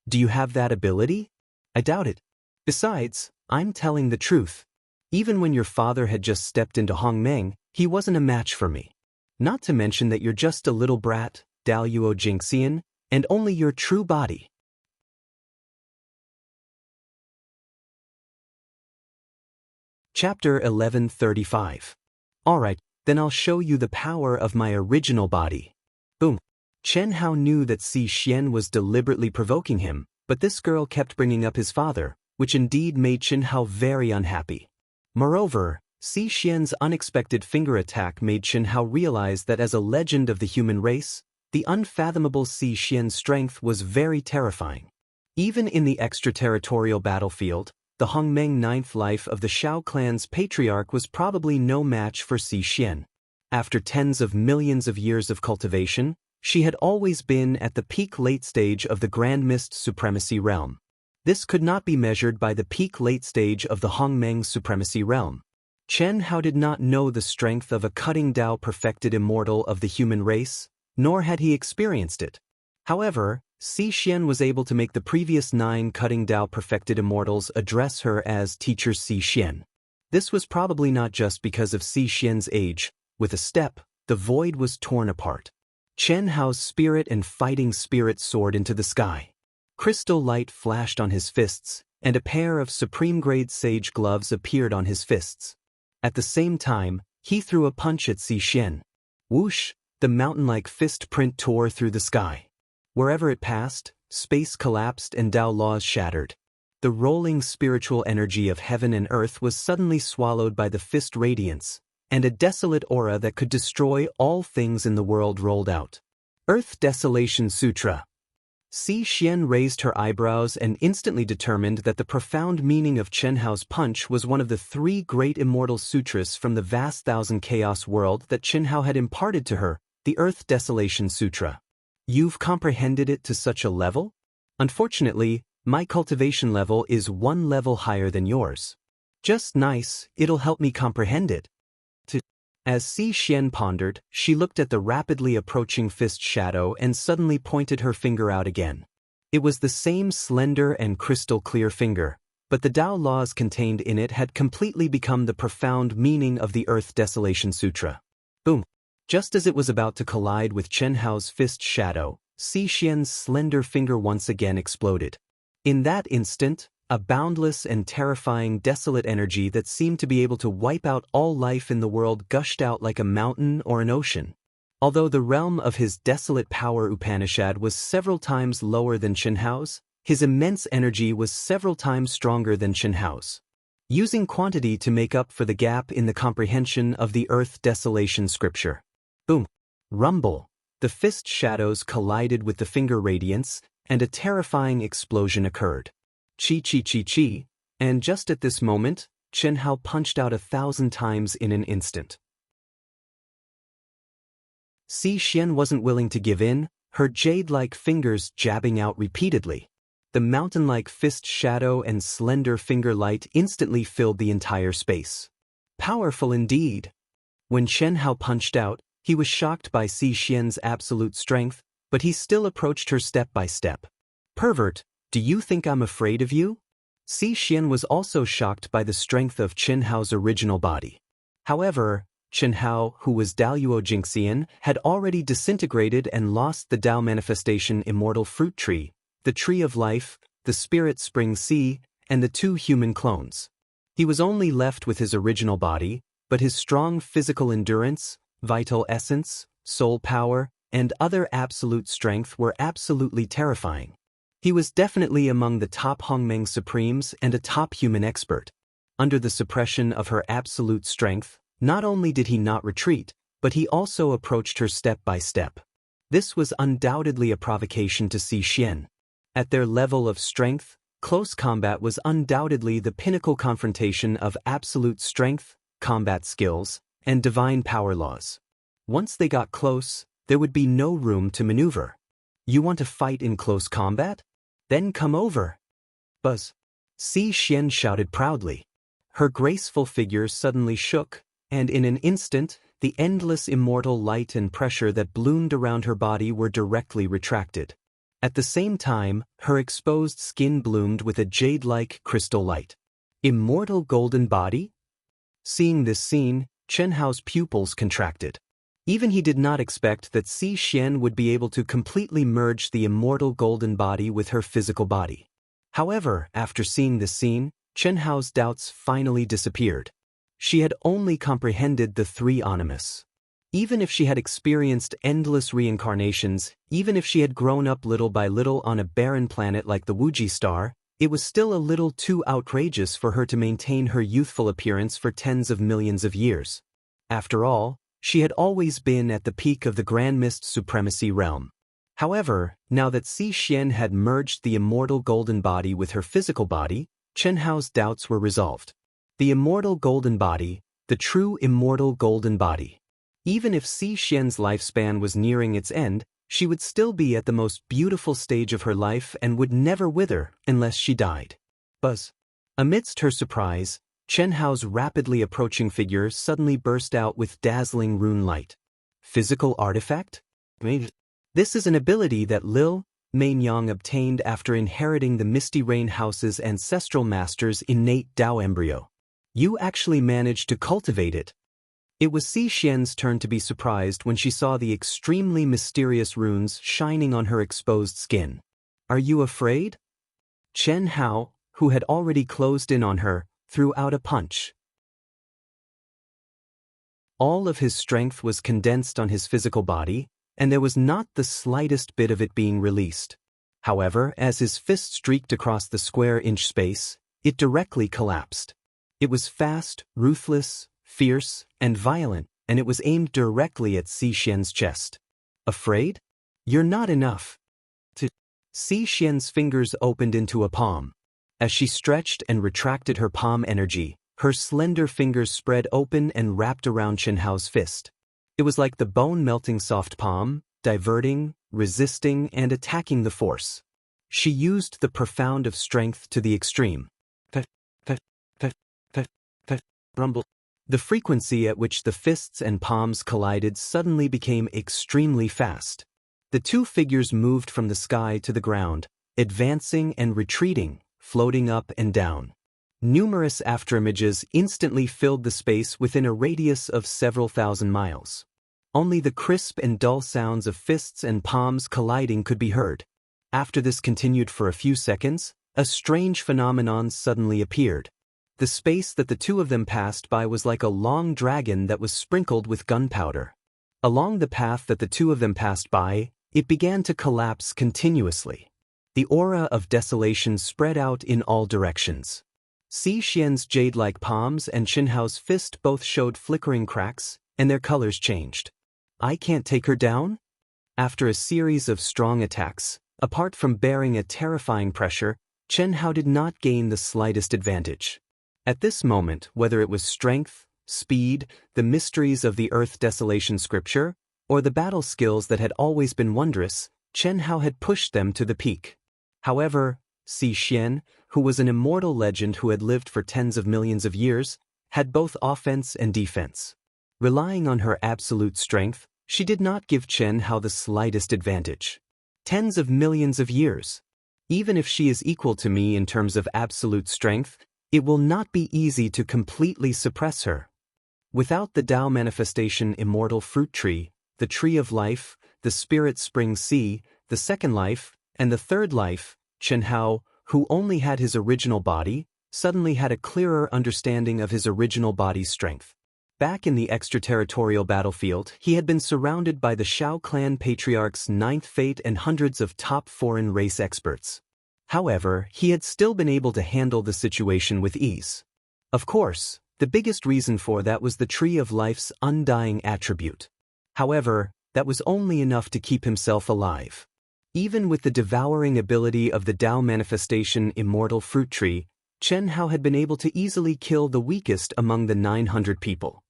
Do you have that ability? I doubt it. Besides, I'm telling the truth. Even when your father had just stepped into Hongmeng, he wasn't a match for me. Not to mention that you're just a little brat, Daluo Jingxian, and only your true body." Chapter 1135. Alright, then I'll show you the power of my original body. Boom. Xianhao knew that Xian was deliberately provoking him, but this girl kept bringing up his father, which indeed made Xianhao very unhappy. Moreover, Xian's unexpected finger attack made Xianhao realize that as a legend of the human race, the unfathomable Xian's strength was very terrifying. Even in the extraterritorial battlefield, the Hongmeng ninth life of the Shao clan's patriarch was probably no match for Xian. After tens of millions of years of cultivation, she had always been at the peak late stage of the Grand Mist Supremacy realm. This could not be measured by the peak late stage of the Hongmeng Supremacy realm. Xianhao did not know the strength of a cutting Tao perfected immortal of the human race, nor had he experienced it. However, Xian was able to make the previous 9 cutting Tao perfected immortals address her as Teacher Xian. This was probably not just because of Xian's age. With a step, the void was torn apart. Xianhao's spirit and fighting spirit soared into the sky. Crystal light flashed on his fists, and a pair of supreme-grade sage gloves appeared on his fists. At the same time, he threw a punch at Xian. Whoosh! The mountain-like fist print tore through the sky. Wherever it passed, space collapsed and Tao laws shattered. the rolling spiritual energy of heaven and earth was suddenly swallowed by the fist radiance, and a desolate aura that could destroy all things in the world rolled out. Earth Desolation Sutra. Xian raised her eyebrows and instantly determined that the profound meaning of Chen Hao's punch was one of the three great immortal sutras from the vast thousand chaos world that Chen Hao had imparted to her, the Earth Desolation Sutra. You've comprehended it to such a level? Unfortunately, my cultivation level is one level higher than yours. Just nice, it'll help me comprehend it. As Xian pondered, she looked at the rapidly approaching fist shadow and suddenly pointed her finger out again. It was the same slender and crystal-clear finger, but the Tao laws contained in it had completely become the profound meaning of the Earth Desolation Sutra. Boom! Just as it was about to collide with Chen Hao's fist shadow, Xian's slender finger once again exploded. In that instant, a boundless and terrifying desolate energy that seemed to be able to wipe out all life in the world gushed out like a mountain or an ocean. Although the realm of his desolate power Upanishad was several times lower than Chen Hao's, his immense energy was several times stronger than Chen Hao's. Using quantity to make up for the gap in the comprehension of the Earth Desolation scripture. Boom! Rumble! The fist shadows collided with the finger radiance, and a terrifying explosion occurred. Chi chi chi chi, and just at this moment, Chen Hao punched out 1,000 times in an instant. Xian wasn't willing to give in, her jade-like fingers jabbing out repeatedly. The mountain-like fist shadow and slender finger light instantly filled the entire space. Powerful indeed. When Chen Hao punched out, he was shocked by Xian's absolute strength, but he still approached her step by step. Pervert! Do you think I'm afraid of you? Xian was also shocked by the strength of Chen Hao's original body. However, Chen Hao, who was Daoyuo Jingxian, had already disintegrated and lost the Tao manifestation immortal fruit tree, the tree of life, the spirit spring sea, and the two human clones. He was only left with his original body, but his strong physical endurance, vital essence, soul power, and other absolute strength were absolutely terrifying. He was definitely among the top Hongmeng Supremes and a top human expert. Under the suppression of her absolute strength, not only did he not retreat, but he also approached her step by step. This was undoubtedly a provocation to Xian. At their level of strength, close combat was undoubtedly the pinnacle confrontation of absolute strength, combat skills, and divine power laws. Once they got close, there would be no room to maneuver. You want to fight in close combat? Then come over. Buzz! Xian shouted proudly. Her graceful figure suddenly shook, and in an instant, the endless immortal light and pressure that bloomed around her body were directly retracted. At the same time, her exposed skin bloomed with a jade-like crystal light. Immortal golden body? Seeing this scene, Chen Hao's pupils contracted. Even he did not expect that Xian would be able to completely merge the immortal golden body with her physical body. However, after seeing this scene, Chen Hao's doubts finally disappeared. She had only comprehended the three animus. Even if she had experienced endless reincarnations, even if she had grown up little by little on a barren planet like the Wuji star, it was still a little too outrageous for her to maintain her youthful appearance for tens of millions of years. After all, she had always been at the peak of the Grand Mist Supremacy realm. However, now that Xian had merged the immortal golden body with her physical body, Chen Hao's doubts were resolved. The immortal golden body, the true immortal golden body. Even if Xian's lifespan was nearing its end, she would still be at the most beautiful stage of her life and would never wither unless she died. Buzz! Amidst her surprise, Chen Hao's rapidly approaching figure suddenly burst out with dazzling rune light. Physical artifact? This is an ability that Lil Mainyang obtained after inheriting the Misty Rain House's ancestral master's innate Tao embryo. You actually managed to cultivate it. It was Xian's turn to be surprised when she saw the extremely mysterious runes shining on her exposed skin. Are you afraid? Chen Hao, who had already closed in on her, threw out a punch. All of his strength was condensed on his physical body, and there was not the slightest bit of it being released. However, as his fist streaked across the square-inch space, it directly collapsed. It was fast, ruthless, fierce, and violent, and it was aimed directly at Xianxia's chest. Afraid? You're not enough. Xianxia's fingers opened into a palm. As she stretched and retracted her palm energy, her slender fingers spread open and wrapped around Xianhao's fist. It was like the bone-melting soft palm, diverting, resisting, and attacking the force. She used the profound of strength to the extreme. Rumble. The frequency at which the fists and palms collided suddenly became extremely fast. The two figures moved from the sky to the ground, advancing and retreating, floating up and down. Numerous afterimages instantly filled the space within a radius of several thousand miles. Only the crisp and dull sounds of fists and palms colliding could be heard. After this continued for a few seconds, a strange phenomenon suddenly appeared. The space that the two of them passed by was like a long dragon that was sprinkled with gunpowder. Along the path that the two of them passed by, it began to collapse continuously. The aura of desolation spread out in all directions. Xian's jade-like palms and Xianhao's fist both showed flickering cracks, and their colors changed. I can't take her down? After a series of strong attacks, apart from bearing a terrifying pressure, Xianhao did not gain the slightest advantage. At this moment, whether it was strength, speed, the mysteries of the Earth Desolation scripture, or the battle skills that had always been wondrous, Xianhao had pushed them to the peak. However, Xian, who was an immortal legend who had lived for tens of millions of years, had both offense and defense. Relying on her absolute strength, she did not give Xianhao the slightest advantage. Tens of millions of years. Even if she is equal to me in terms of absolute strength, it will not be easy to completely suppress her. Without the Tao manifestation immortal fruit tree, the tree of life, the spirit spring sea, the second life, and the third life, Xianhao, who only had his original body, suddenly had a clearer understanding of his original body's strength. Back in the extraterritorial battlefield, he had been surrounded by the Shao clan patriarch's ninth fate and hundreds of top foreign race experts. However, he had still been able to handle the situation with ease. Of course, the biggest reason for that was the Tree of Life's undying attribute. However, that was only enough to keep himself alive. Even with the devouring ability of the Tao manifestation immortal fruit tree, Xianhao had been able to easily kill the weakest among the 900 people.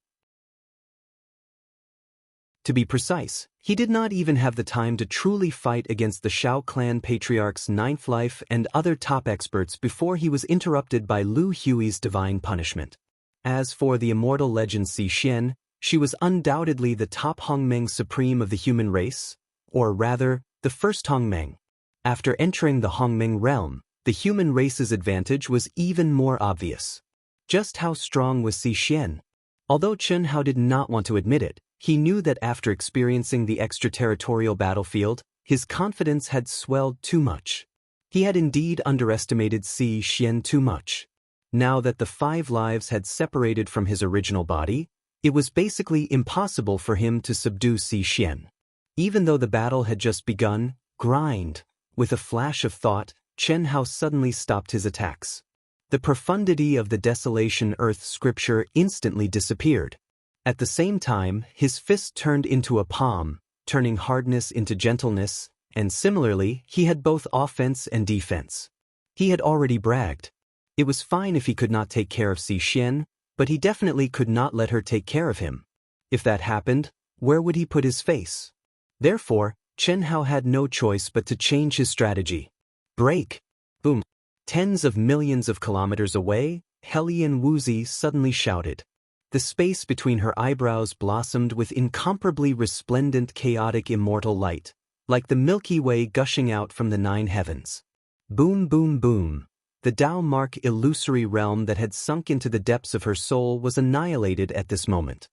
To be precise, he did not even have the time to truly fight against the Shao clan patriarch's ninth life and other top experts before he was interrupted by Lu Hui's divine punishment. As for the immortal legend Xian, she was undoubtedly the top Hongmeng supreme of the human race, or rather, the first Hongmeng. After entering the Hongmeng realm, the human race's advantage was even more obvious. Just how strong was Xian? Although Xianhao did not want to admit it, he knew that after experiencing the extraterritorial battlefield, his confidence had swelled too much. He had indeed underestimated Xian too much. Now that the 5 lives had separated from his original body, it was basically impossible for him to subdue Xian. Even though the battle had just begun, with a flash of thought, Xianhao suddenly stopped his attacks. The profundity of the Desolation Earth scripture instantly disappeared. At the same time, his fist turned into a palm, turning hardness into gentleness, and similarly, he had both offense and defense. He had already bragged. It was fine if he could not take care of Xian, but he definitely could not let her take care of him. If that happened, where would he put his face? Therefore, Xianhao had no choice but to change his strategy. Break! Boom! Tens of millions of kilometers away, Hellion Wuxi suddenly shouted. The space between her eyebrows blossomed with incomparably resplendent chaotic immortal light, like the Milky Way gushing out from the 9 heavens. Boom boom boom! The Tao Mark illusory realm that had sunk into the depths of her soul was annihilated at this moment.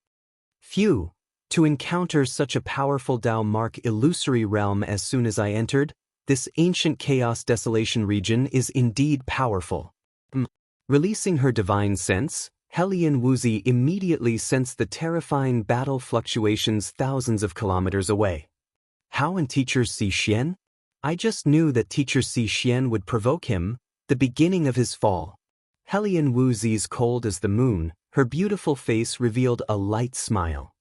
Phew! To encounter such a powerful Tao Mark illusory realm as soon as I entered, this ancient chaos desolation region is indeed powerful. Releasing her divine sense, Hellion Wuxi immediately sensed the terrifying battle fluctuations thousands of kilometers away. How and teacher Xian? I just knew that teacher Xian would provoke him, the beginning of his fall. Helian Wuxi's cold as the moon, her beautiful face revealed a light smile.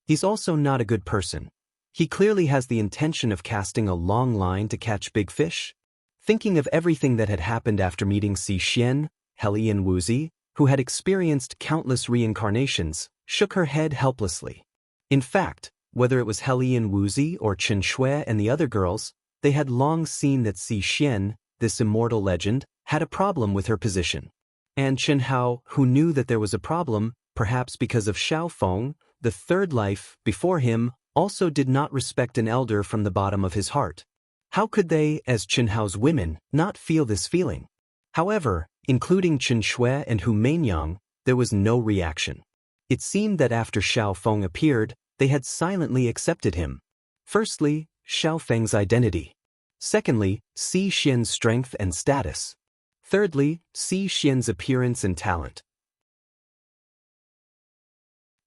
He's also not a good person. He clearly has the intention of casting a long line to catch big fish. Thinking of everything that had happened after meeting Xian, Helian Wuxi, who had experienced countless reincarnations, shook her head helplessly. In fact, whether it was Helian Wuxi or Chen Shui and the other girls, they had long seen that Xian, this immortal legend, had a problem with her position. And Chen Hao, who knew that there was a problem, perhaps because of Xiaofeng, the third life before him, also did not respect an elder from the bottom of his heart. How could they, as Chen Hao's women, not feel this feeling? However, including Chen Shui and Hu Meinyang, there was no reaction. It seemed that after Xiaofeng appeared, they had silently accepted him. Firstly, Xiaofeng's identity. Secondly, Xian's strength and status. Thirdly, Xian's appearance and talent.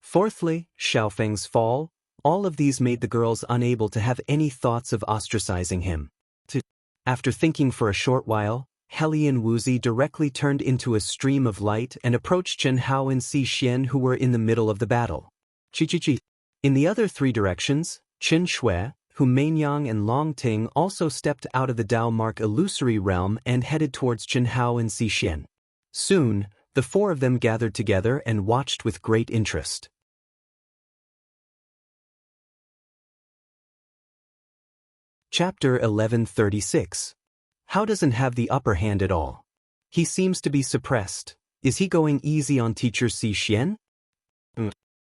Fourthly, Xiaofeng's fall. All of these made the girls unable to have any thoughts of ostracizing him. After thinking for a short while, Helian Wuxi directly turned into a stream of light and approached Chen Hao and Xian, who were in the middle of the battle. In the other three directions, Chen Shui, Hu Meinyang and Longtime also stepped out of the Dao Mark illusory realm and headed towards Chen Hao and Xian. Soon, the four of them gathered together and watched with great interest. Chapter 1136. Hao doesn't have the upper hand at all. He seems to be suppressed. Is he going easy on teacher Xian?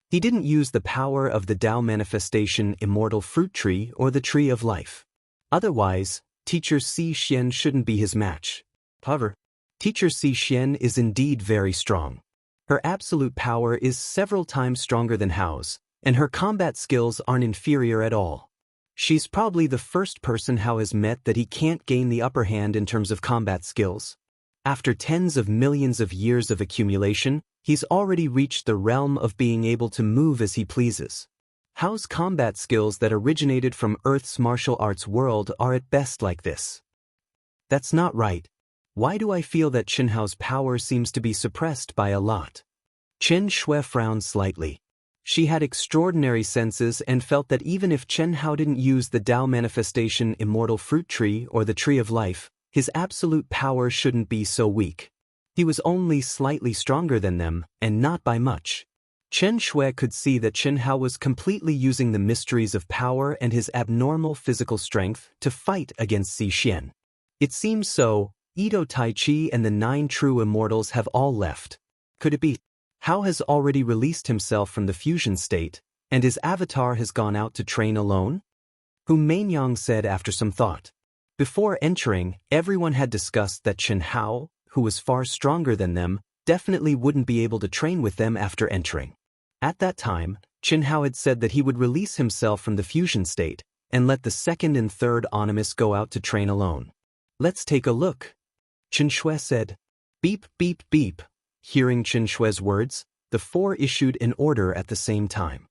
He didn't use the power of the Dao manifestation immortal fruit tree or the tree of life. Otherwise, teacher Xian shouldn't be his match. However, teacher Xian is indeed very strong. Her absolute power is several times stronger than Hao's, and her combat skills aren't inferior at all. She's probably the first person Hao has met that he can't gain the upper hand in terms of combat skills. After tens of millions of years of accumulation, he's already reached the realm of being able to move as he pleases. Hao's combat skills that originated from Earth's martial arts world are at best like this. That's not right. Why do I feel that Chen Hao's power seems to be suppressed by a lot? Chen Shui frowned slightly. She had extraordinary senses and felt that even if Chen Hao didn't use the Dao manifestation immortal fruit tree or the tree of life, his absolute power shouldn't be so weak. He was only slightly stronger than them, and not by much. Chen Shui could see that Chen Hao was completely using the mysteries of power and his abnormal physical strength to fight against Xian. It seems so. Ito Tai Chi and the 9 true immortals have all left. Could it be? Hao has already released himself from the fusion state, and his avatar has gone out to train alone? Hu Meinyang said after some thought. Before entering, everyone had discussed that Chen Hao, who was far stronger than them, definitely wouldn't be able to train with them after entering. At that time, Chen Hao had said that he would release himself from the fusion state and let the second and third Onimus go out to train alone. Let's take a look. Chen Shui said. Beep, beep, beep. Hearing Chen Shui's words, the four issued an order at the same time.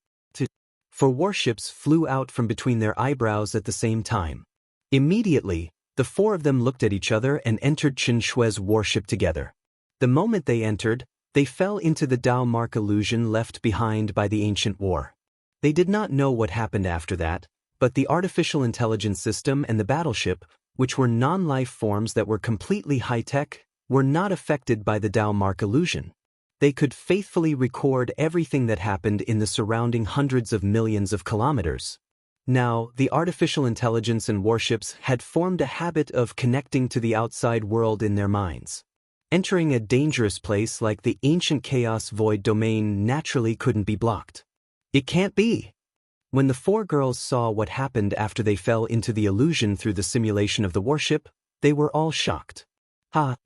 Four warships flew out from between their eyebrows at the same time. Immediately, the four of them looked at each other and entered Chen Shui's warship together. The moment they entered, they fell into the Dao Mark illusion left behind by the ancient war. They did not know what happened after that, but the artificial intelligence system and the battleship, which were non-life forms that were completely high-tech, were not affected by the Dao Mark illusion. They could faithfully record everything that happened in the surrounding hundreds of millions of kilometers. Now, the artificial intelligence and warships had formed a habit of connecting to the outside world in their minds. Entering a dangerous place like the ancient chaos void domain naturally couldn't be blocked. It can't be. When the four girls saw what happened after they fell into the illusion through the simulation of the warship, they were all shocked. I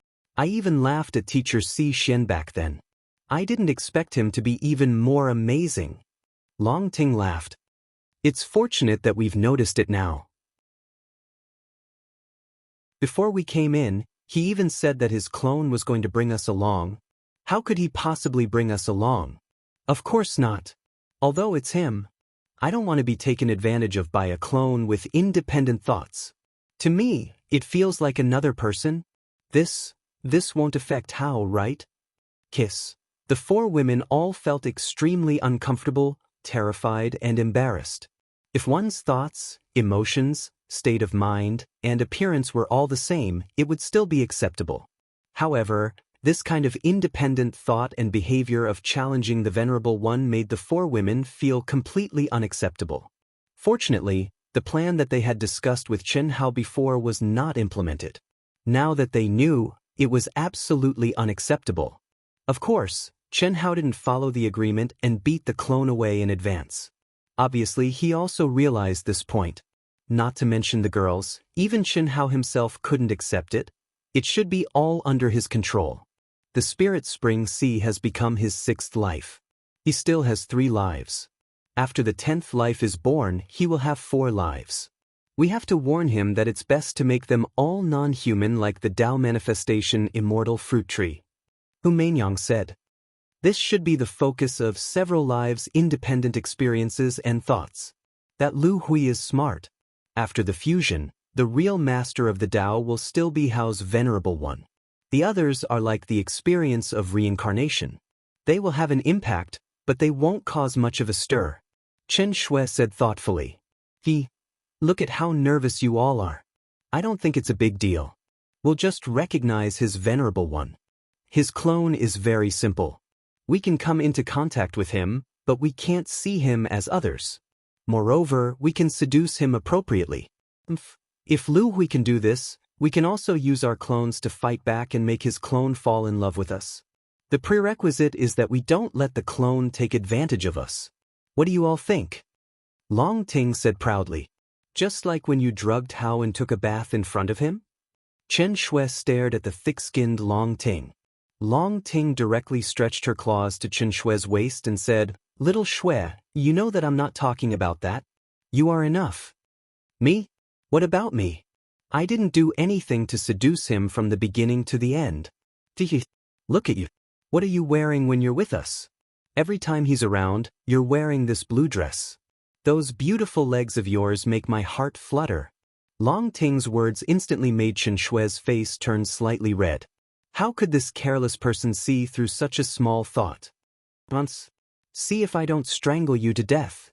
even laughed at teacher Xian back then. I didn't expect him to be even more amazing. Longting laughed. It's fortunate that we've noticed it now. Before we came in, he even said that his clone was going to bring us along. How could he possibly bring us along? Of course not. Although it's him, I don't want to be taken advantage of by a clone with independent thoughts. To me, it feels like another person. This won't affect Hao, right? Kiss. The four women all felt extremely uncomfortable, terrified, and embarrassed. If one's thoughts, emotions, state of mind, and appearance were all the same, it would still be acceptable. However, this kind of independent thought and behavior of challenging the Venerable One made the four women feel completely unacceptable. Fortunately, the plan that they had discussed with Chen Hao before was not implemented. Now that they knew, it was absolutely unacceptable. Of course, Chen Hao didn't follow the agreement and beat the clone away in advance. Obviously, he also realized this point. Not to mention the girls, even Chen Hao himself couldn't accept it. It should be all under his control. The Spirit Spring Sea has become his 6th life. He still has 3 lives. After the 10th life is born, he will have 4 lives. We have to warn him that it's best to make them all non-human like the Tao manifestation immortal fruit tree. Hu Mainyang said. This should be the focus of several lives' independent experiences and thoughts. That Lu Hui is smart. After the fusion, the real master of the Tao will still be Hao's Venerable One. The others are like the experience of reincarnation. They will have an impact, but they won't cause much of a stir. Chen Shui said thoughtfully. Look at how nervous you all are. I don't think it's a big deal. We'll just recognize his Venerable One. His clone is very simple. We can come into contact with him, but we can't see him as others. Moreover, we can seduce him appropriately. If Lu Hui can do this, we can also use our clones to fight back and make his clone fall in love with us. The prerequisite is that we don't let the clone take advantage of us. What do you all think? Long Ting said proudly. Just like when you drugged Hao and took a bath in front of him? Chen Shui stared at the thick-skinned Long Ting. Long Ting directly stretched her claws to Chen Shui's waist and said, Little Shui, you know that I'm not talking about that. You are enough. Me? What about me? I didn't do anything to seduce him from the beginning to the end. Look at you. What are you wearing when you're with us? Every time he's around, you're wearing this blue dress. Those beautiful legs of yours make my heart flutter. Long Ting's words instantly made Chen Shui's face turn slightly red. How could this careless person see through such a small thought? Once, see if I don't strangle you to death.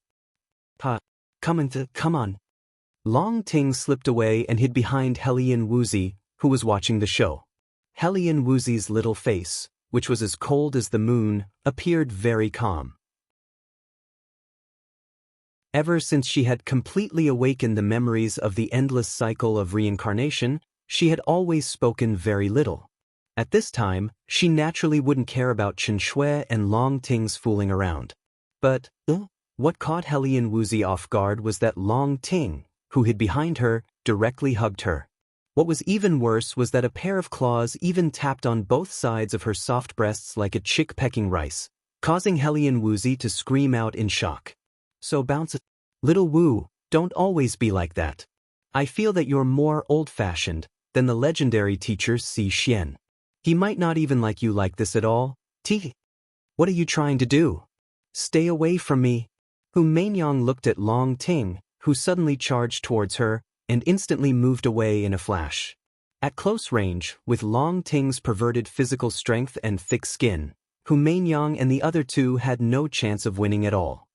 Come on. Long Ting slipped away and hid behind Helian Wuzi, who was watching the show. Helian Wuzi's little face, which was as cold as the moon, appeared very calm. Ever since she had completely awakened the memories of the endless cycle of reincarnation, she had always spoken very little. At this time, she naturally wouldn't care about Chen Shui and Long Ting's fooling around. But, what caught Helian Wuzi off guard was that Long Ting, who hid behind her, directly hugged her. What was even worse was that a pair of claws even tapped on both sides of her soft breasts like a chick pecking rice, causing Helian Wuzi to scream out in shock. So bounce it. Little Wu, don't always be like that. I feel that you're more old-fashioned than the legendary teacher Si Xian. He might not even like you like this at all. What are you trying to do? Stay away from me. Hu Mainyang looked at Long Ting, who suddenly charged towards her, and instantly moved away in a flash. At close range, with Long Ting's perverted physical strength and thick skin, Hu Mainyang and the other two had no chance of winning at all.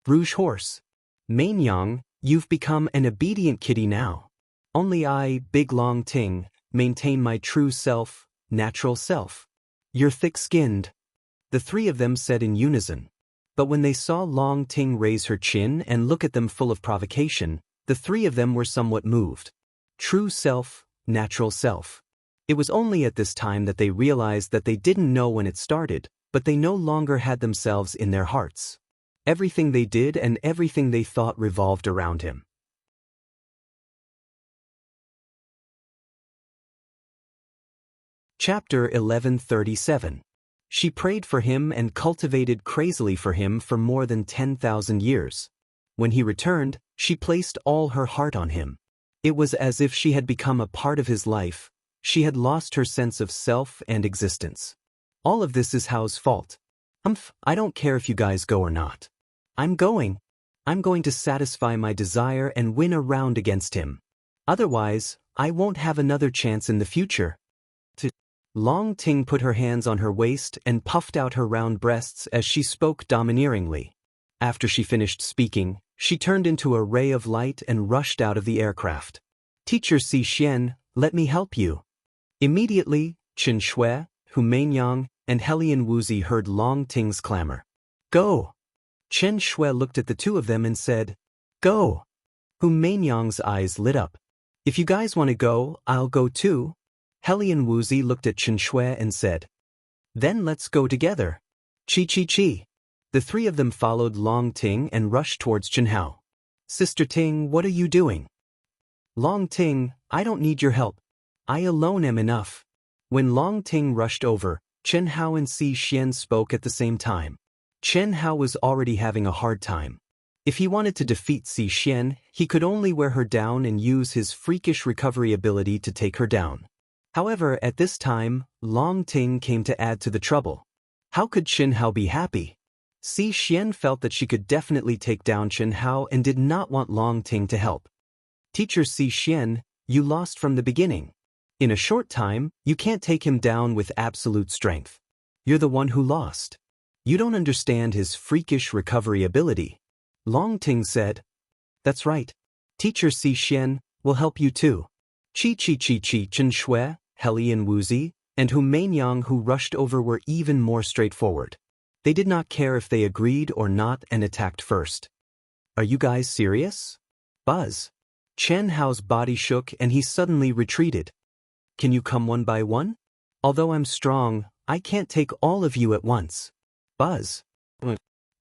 Rouge Horse. Mainyang, you've become an obedient kitty now. Only I, Big Long Ting, maintain my true self, natural self. You're thick-skinned. The 3 of them said in unison. But when they saw Long Ting raise her chin and look at them full of provocation, the 3 of them were somewhat moved. True self, natural self. It was only at this time that they realized that they didn't know when it started, but they no longer had themselves in their hearts. Everything they did and everything they thought revolved around him. Chapter 1137. She prayed for him and cultivated crazily for him for more than 10,000 years. When he returned, she placed all her heart on him. It was as if she had become a part of his life. She had lost her sense of self and existence. All of this is Hao's fault. I don't care if you guys go or not. I'm going to satisfy my desire and win a round against him. Otherwise, I won't have another chance in the future. Long Ting put her hands on her waist and puffed out her round breasts as she spoke domineeringly. After she finished speaking, she turned into a ray of light and rushed out of the aircraft. Teacher Xian, let me help you. Immediately, Chen Shui, Hu Mainyang, and Helian Wuzi heard Long Ting's clamor. Go! Chen Shui looked at the two of them and said, Go! Hu Mainyang's eyes lit up. If you guys want to go, I'll go too. Helian Wuzi looked at Chen Shui and said, Then let's go together. Chi chi chi. The three of them followed Long Ting and rushed towards Chen Hao. Sister Ting, what are you doing? Long Ting, I don't need your help. I alone am enough. When Long Ting rushed over, Chen Hao and Xian spoke at the same time. Chen Hao was already having a hard time. If he wanted to defeat Xian, he could only wear her down and use his freakish recovery ability to take her down. However, at this time, Long Ting came to add to the trouble. How could Chen Hao be happy? Xian felt that she could definitely take down Chen Hao and did not want Long Ting to help. Teacher Xian, you lost from the beginning. In a short time, you can't take him down with absolute strength. You're the one who lost. You don't understand his freakish recovery ability. Long Ting said. That's right. Teacher Xian will help you too. Chi Chen Shui, Helian Wuzi, and Hu Mainyang who rushed over were even more straightforward. They did not care if they agreed or not and attacked first. Are you guys serious? Buzz. Chen Hao's body shook and he suddenly retreated. Can you come one by one? Although I'm strong, I can't take all of you at once. Buzz.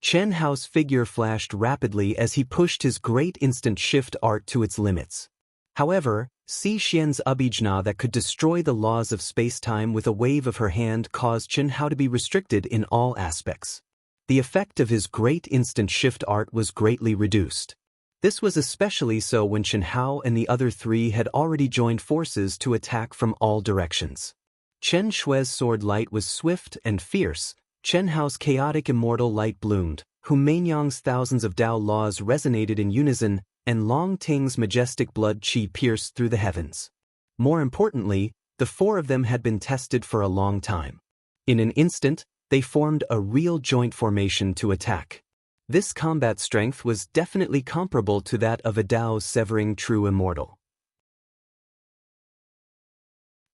Chen Hao's figure flashed rapidly as he pushed his great instant shift art to its limits. However, Xian's Abijna that could destroy the laws of space-time with a wave of her hand caused Chen Hao to be restricted in all aspects. The effect of his great instant shift art was greatly reduced. This was especially so when Chen Hao and the other three had already joined forces to attack from all directions. Chen Shui's sword light was swift and fierce, Chen Hao's chaotic immortal light bloomed, Hu Mainyang's thousands of Dao laws resonated in unison, and Long Ting's majestic blood qi pierced through the heavens. More importantly, the four of them had been tested for a long time. In an instant, they formed a real joint formation to attack. This combat strength was definitely comparable to that of a Dao severing true immortal.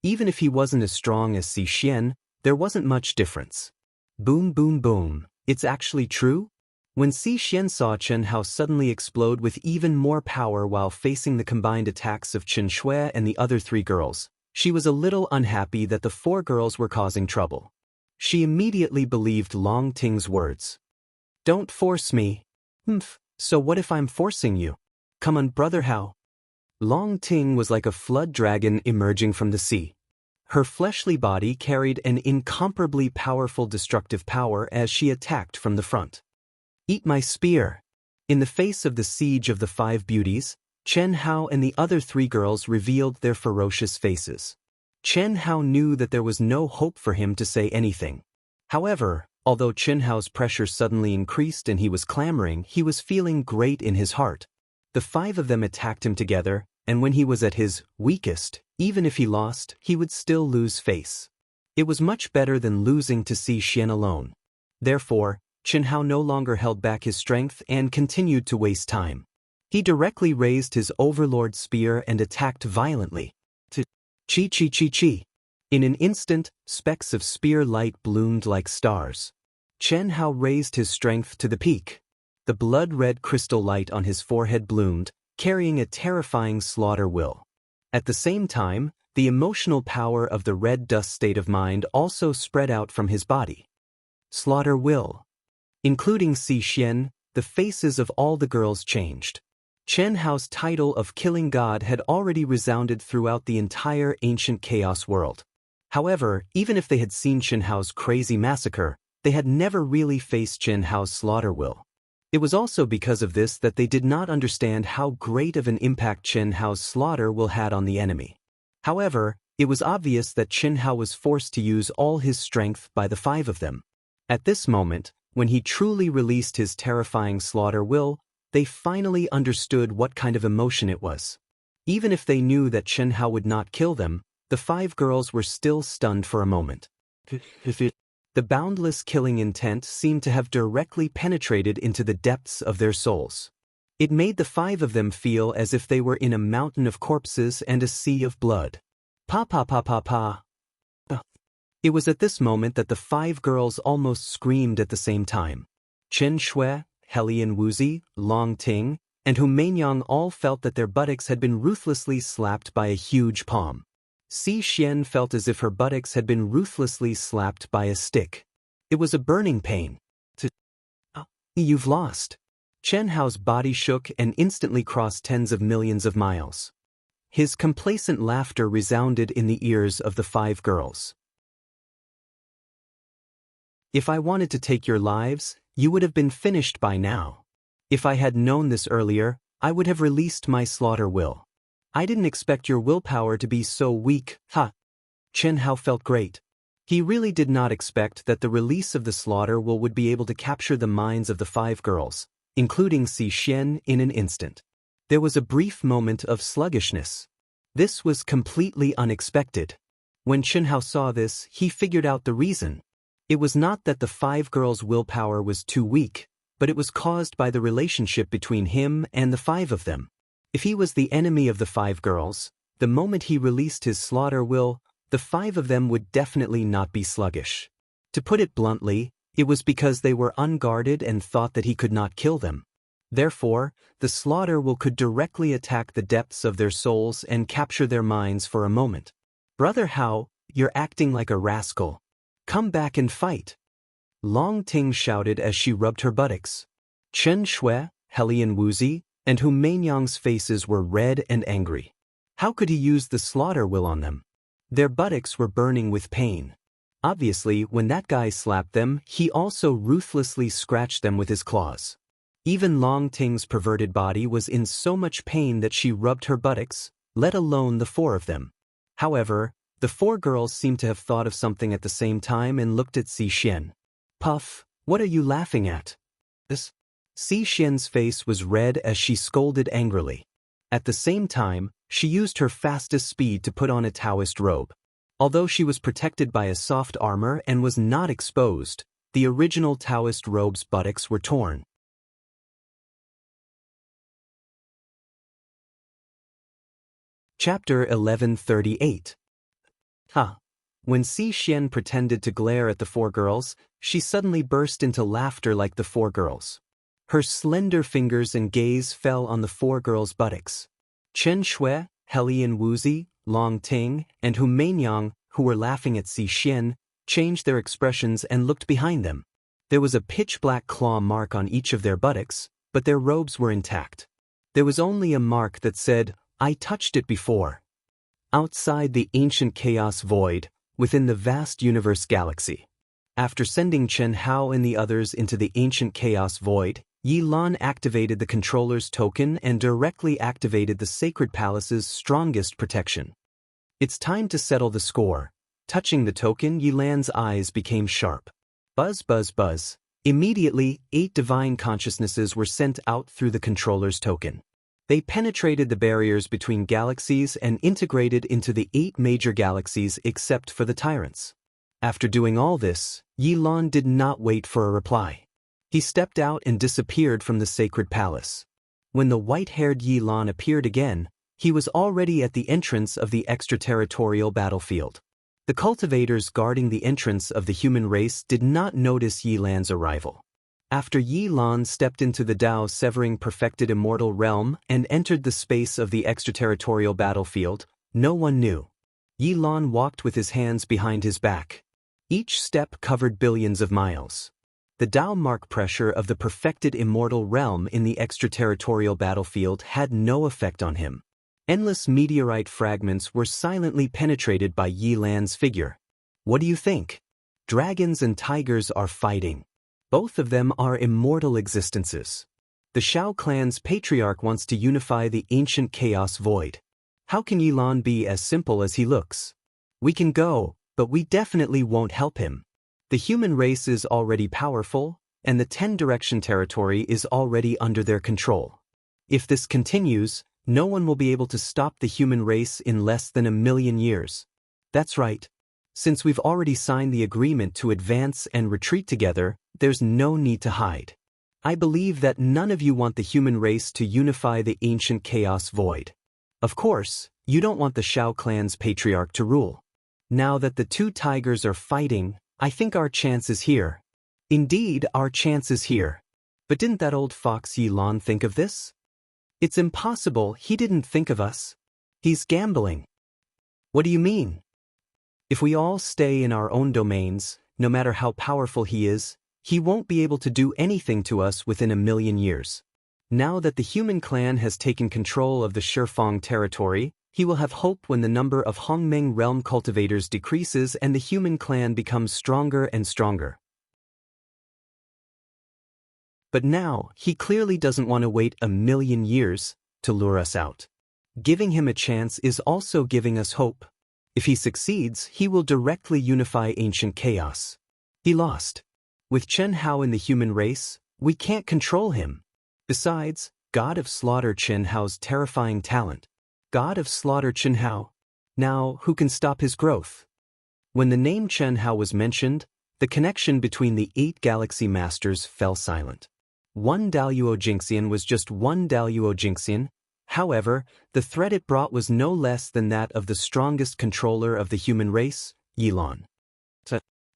Even if he wasn't as strong as Xian, there wasn't much difference. Boom boom boom, it's actually true? When Xian saw Chen Hao suddenly explode with even more power while facing the combined attacks of Chen Shui and the other three girls, she was a little unhappy that the four girls were causing trouble. She immediately believed Long Ting's words. Don't force me. So what if I'm forcing you? Come on, brother Hao. Long Ting was like a flood dragon emerging from the sea. Her fleshly body carried an incomparably powerful destructive power as she attacked from the front. Eat my spear. In the face of the siege of the five beauties, Chen Hao and the other three girls revealed their ferocious faces. Chen Hao knew that there was no hope for him to say anything. However, although Chen Hao's pressure suddenly increased and he was clamoring, he was feeling great in his heart. The five of them attacked him together, and when he was at his weakest, even if he lost, he would still lose face. It was much better than losing to Xian alone. Therefore, Chen Hao no longer held back his strength and continued to waste time. He directly raised his overlord spear and attacked violently. Chi chi chi chi. In an instant, specks of spear light bloomed like stars. Chen Hao raised his strength to the peak. The blood-red crystal light on his forehead bloomed, carrying a terrifying slaughter will. At the same time, the emotional power of the red dust state of mind also spread out from his body. Slaughter will. Including Xian, the faces of all the girls changed. Chen Hao's title of Killing God had already resounded throughout the entire ancient chaos world. However, even if they had seen Chen Hao's crazy massacre, they had never really faced Chen Hao's slaughter will. It was also because of this that they did not understand how great of an impact Chen Hao's slaughter will had on the enemy. However, it was obvious that Chen Hao was forced to use all his strength by the five of them. At this moment, when he truly released his terrifying slaughter will, they finally understood what kind of emotion it was. Even if they knew that Chen Hao would not kill them, the 5 girls were still stunned for a moment. The boundless killing intent seemed to have directly penetrated into the depths of their souls. It made the 5 of them feel as if they were in a mountain of corpses and a sea of blood. Pa pa pa pa pa. It was at this moment that the 5 girls almost screamed at the same time. Chen Shui, Helian Wuzi, Long Ting, and Hu Meinyang all felt that their buttocks had been ruthlessly slapped by a huge palm. Si Xian felt as if her buttocks had been ruthlessly slapped by a stick. It was a burning pain. You've lost. Chen Hao's body shook and instantly crossed tens of millions of miles. His complacent laughter resounded in the ears of the 5 girls. If I wanted to take your lives, you would have been finished by now. If I had known this earlier, I would have released my slaughter will. I didn't expect your willpower to be so weak, ha! Chen Hao felt great. He really did not expect that the release of the slaughter will would be able to capture the minds of the 5 girls, including Si Xian, in an instant. There was a brief moment of sluggishness. This was completely unexpected. When Chen Hao saw this, he figured out the reason. It was not that the 5 girls' willpower was too weak, but it was caused by the relationship between him and the 5 of them. If he was the enemy of the 5 girls, the moment he released his slaughter will, the 5 of them would definitely not be sluggish. To put it bluntly, it was because they were unguarded and thought that he could not kill them. Therefore, the slaughter will could directly attack the depths of their souls and capture their minds for a moment. Brother Hao, you're acting like a rascal. Come back and fight. Long Ting shouted as she rubbed her buttocks. Chen Shui, Helian Wuzi, and Hu Meinyang's faces were red and angry. How could he use the slaughter will on them? Their buttocks were burning with pain. Obviously, when that guy slapped them, he also ruthlessly scratched them with his claws. Even Long Ting's perverted body was in so much pain that she rubbed her buttocks, let alone the 4 of them. However, the 4 girls seemed to have thought of something at the same time and looked at Si Xian. Puff, what are you laughing at? Si Xian's face was red as she scolded angrily. At the same time, she used her fastest speed to put on a Taoist robe. Although she was protected by a soft armor and was not exposed, the original Taoist robe's buttocks were torn. Chapter 1138. When Si Xian pretended to glare at the 4 girls, she suddenly burst into laughter like the 4 girls. Her slender fingers and gaze fell on the 4 girls' buttocks. Chen Shui, Helian Wuzi, Long Ting, and Hu Meinyang, who were laughing at Si Xian, changed their expressions and looked behind them. There was a pitch-black claw mark on each of their buttocks, but their robes were intact. There was only a mark that said, "I touched it before." Outside the ancient chaos void, within the vast universe galaxy. After sending Chen Hao and the others into the ancient chaos void, Yi Lan activated the controller's token and directly activated the Sacred Palace's strongest protection. It's time to settle the score. Touching the token, Yi Lan's eyes became sharp. Buzz buzz buzz. Immediately, 8 divine consciousnesses were sent out through the controller's token. They penetrated the barriers between galaxies and integrated into the 8 major galaxies except for the tyrants. After doing all this, Yi Lan did not wait for a reply. He stepped out and disappeared from the Sacred Palace. When the white-haired Yi Lan appeared again, he was already at the entrance of the extraterritorial battlefield. The cultivators guarding the entrance of the human race did not notice Yi Lan's arrival. After Yi Lan stepped into the Dao Severing perfected immortal realm and entered the space of the extraterritorial battlefield, no one knew. Yi Lan walked with his hands behind his back. Each step covered billions of miles. The Dao mark pressure of the perfected immortal realm in the extraterritorial battlefield had no effect on him. Endless meteorite fragments were silently penetrated by Yi Lan's figure. What do you think? Dragons and tigers are fighting. Both of them are immortal existences. The Shao clan's patriarch wants to unify the ancient chaos void. How can Yi Lan be as simple as he looks? We can go, but we definitely won't help him. The human race is already powerful, and the 10 direction territory is already under their control. If this continues, No one will be able to stop the human race in less than 1,000,000 years. That's right. Since we've already signed the agreement to advance and retreat together, there's no need to hide. I believe that none of you want the human race to unify the ancient chaos void. Of course, you don't want the Shao clan's patriarch to rule. Now that the two tigers are fighting, I think our chance is here. Indeed, our chance is here. But didn't that old fox Yi Lan think of this? It's impossible he didn't think of us. He's gambling. What do you mean? If we all stay in our own domains, no matter how powerful he is, he won't be able to do anything to us within 1,000,000 years. Now that the human clan has taken control of the Shifeng territory, he will have hope when the number of Hongmeng realm cultivators decreases and the human clan becomes stronger and stronger. But now, he clearly doesn't want to wait 1,000,000 years to lure us out. Giving him a chance is also giving us hope. If he succeeds, he will directly unify ancient chaos. He lost. With Chen Hao in the human race, we can't control him. Besides, God of Slaughter Chen Hao's terrifying talent. God of Slaughter Chen Hao. Now, who can stop his growth? When the name Chen Hao was mentioned, the connection between the 8 galaxy masters fell silent. One Daluo Jingxian was just one Daluo Jingxian. However, the threat it brought was no less than that of the strongest controller of the human race, Yi Lan.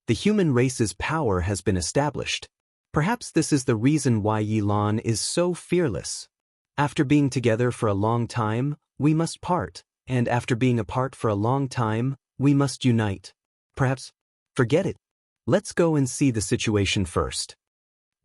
The human race's power has been established. Perhaps this is the reason why Yi Lan is so fearless. After being together for a long time, we must part, and after being apart for a long time, we must unite. Perhaps, forget it. Let's go and see the situation first.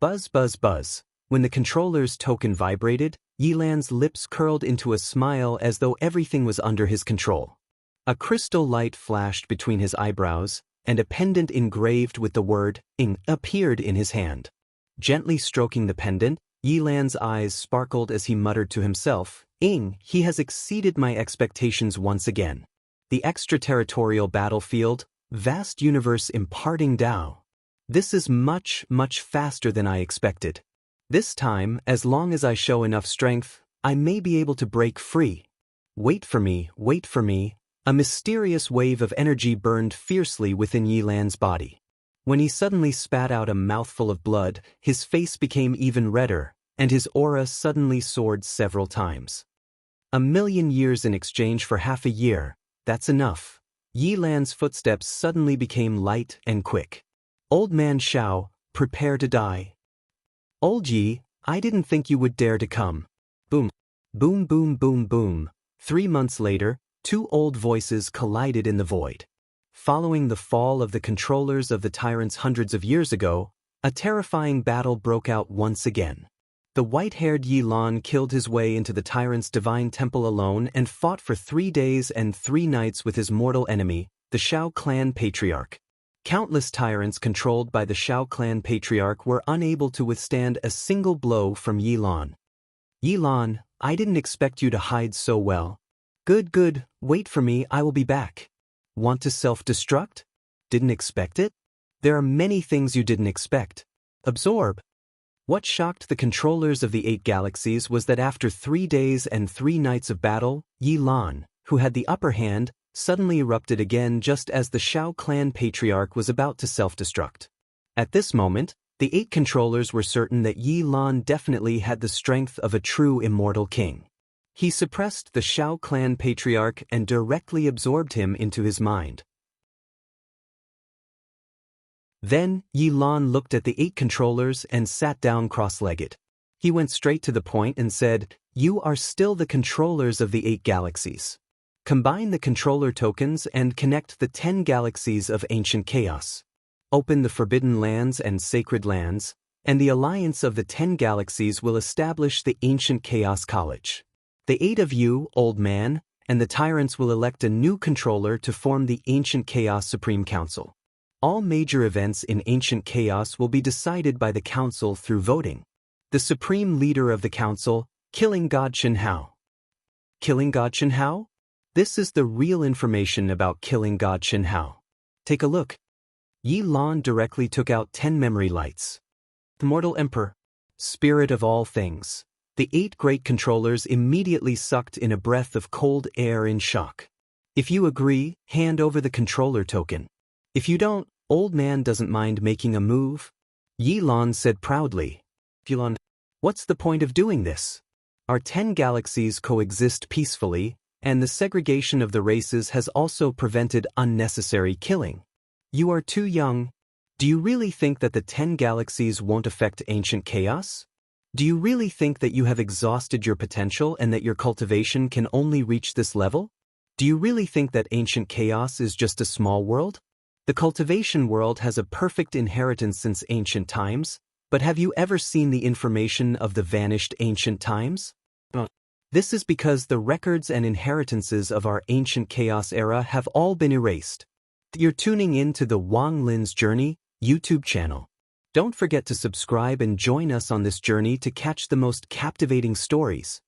Buzz, buzz, buzz. When the controller's token vibrated, Yi Lan's lips curled into a smile as though everything was under his control. A crystal light flashed between his eyebrows, and a pendant engraved with the word "ing" appeared in his hand. Gently stroking the pendant, Yi Lan's eyes sparkled as he muttered to himself, "Ing, he has exceeded my expectations once again. The extraterritorial battlefield, vast universe imparting Tao. This is much, much faster than I expected. This time, as long as I show enough strength, I may be able to break free. Wait for me, wait for me." A mysterious wave of energy burned fiercely within Yi Lan's body. When he suddenly spat out a mouthful of blood, his face became even redder, and his aura suddenly soared several times. 1,000,000 years in exchange for half a year, that's enough. Yi Lan's footsteps suddenly became light and quick. "Old man Shao, prepare to die." "Old Yi, I didn't think you would dare to come." Boom. Boom, boom, boom, boom. 3 months later, 2 old voices collided in the void. Following the fall of the controllers of the tyrants hundreds of years ago, a terrifying battle broke out once again. The white-haired Yi Lan killed his way into the tyrant's divine temple alone and fought for 3 days and 3 nights with his mortal enemy, the Shao clan patriarch. Countless tyrants controlled by the Shao clan patriarch were unable to withstand a single blow from Yi Lan. "Yi Lan, I didn't expect you to hide so well." "Good, good, wait for me, I will be back." "Want to self-destruct? Didn't expect it?" "There are many things you didn't expect. Absorb." What shocked the controllers of the 8 galaxies was that after 3 days and 3 nights of battle, Yi Lan, who had the upper hand, suddenly erupted again just as the Shao clan patriarch was about to self-destruct. At this moment, the 8 controllers were certain that Yi Lan definitely had the strength of a true immortal king. He suppressed the Shao clan patriarch and directly absorbed him into his mind. Then, Yi Lan looked at the 8 controllers and sat down cross-legged. He went straight to the point and said, "You are still the controllers of the 8 galaxies. Combine the controller tokens and connect the 10 galaxies of ancient chaos. Open the forbidden lands and sacred lands, and the alliance of the 10 galaxies will establish the ancient chaos college. The 8 of you, old man, and the tyrants will elect a new controller to form the Ancient Chaos Supreme Council. All major events in Ancient Chaos will be decided by the Council through voting. The supreme leader of the Council, Killing God Chen Hao." Killing God Chen Hao? This is the real information about Killing God Chen Hao. Take a look. Yi Lan directly took out 10 memory lights. The Mortal Emperor, Spirit of all things. The 8 great controllers immediately sucked in a breath of cold air in shock. If you agree, hand over the controller token. If you don't, old man doesn't mind making a move. Yilon said proudly. Yilon, what's the point of doing this? Our 10 galaxies coexist peacefully, and the segregation of the races has also prevented unnecessary killing. You are too young. Do you really think that the 10 galaxies won't affect ancient chaos? Do you really think that you have exhausted your potential and that your cultivation can only reach this level? Do you really think that ancient chaos is just a small world? The cultivation world has a perfect inheritance since ancient times, but have you ever seen the information of the vanished ancient times? This is because the records and inheritances of our ancient chaos era have all been erased. You're tuning in to the Wang Lin's Journey YouTube channel. Don't forget to subscribe and join us on this journey to catch the most captivating stories.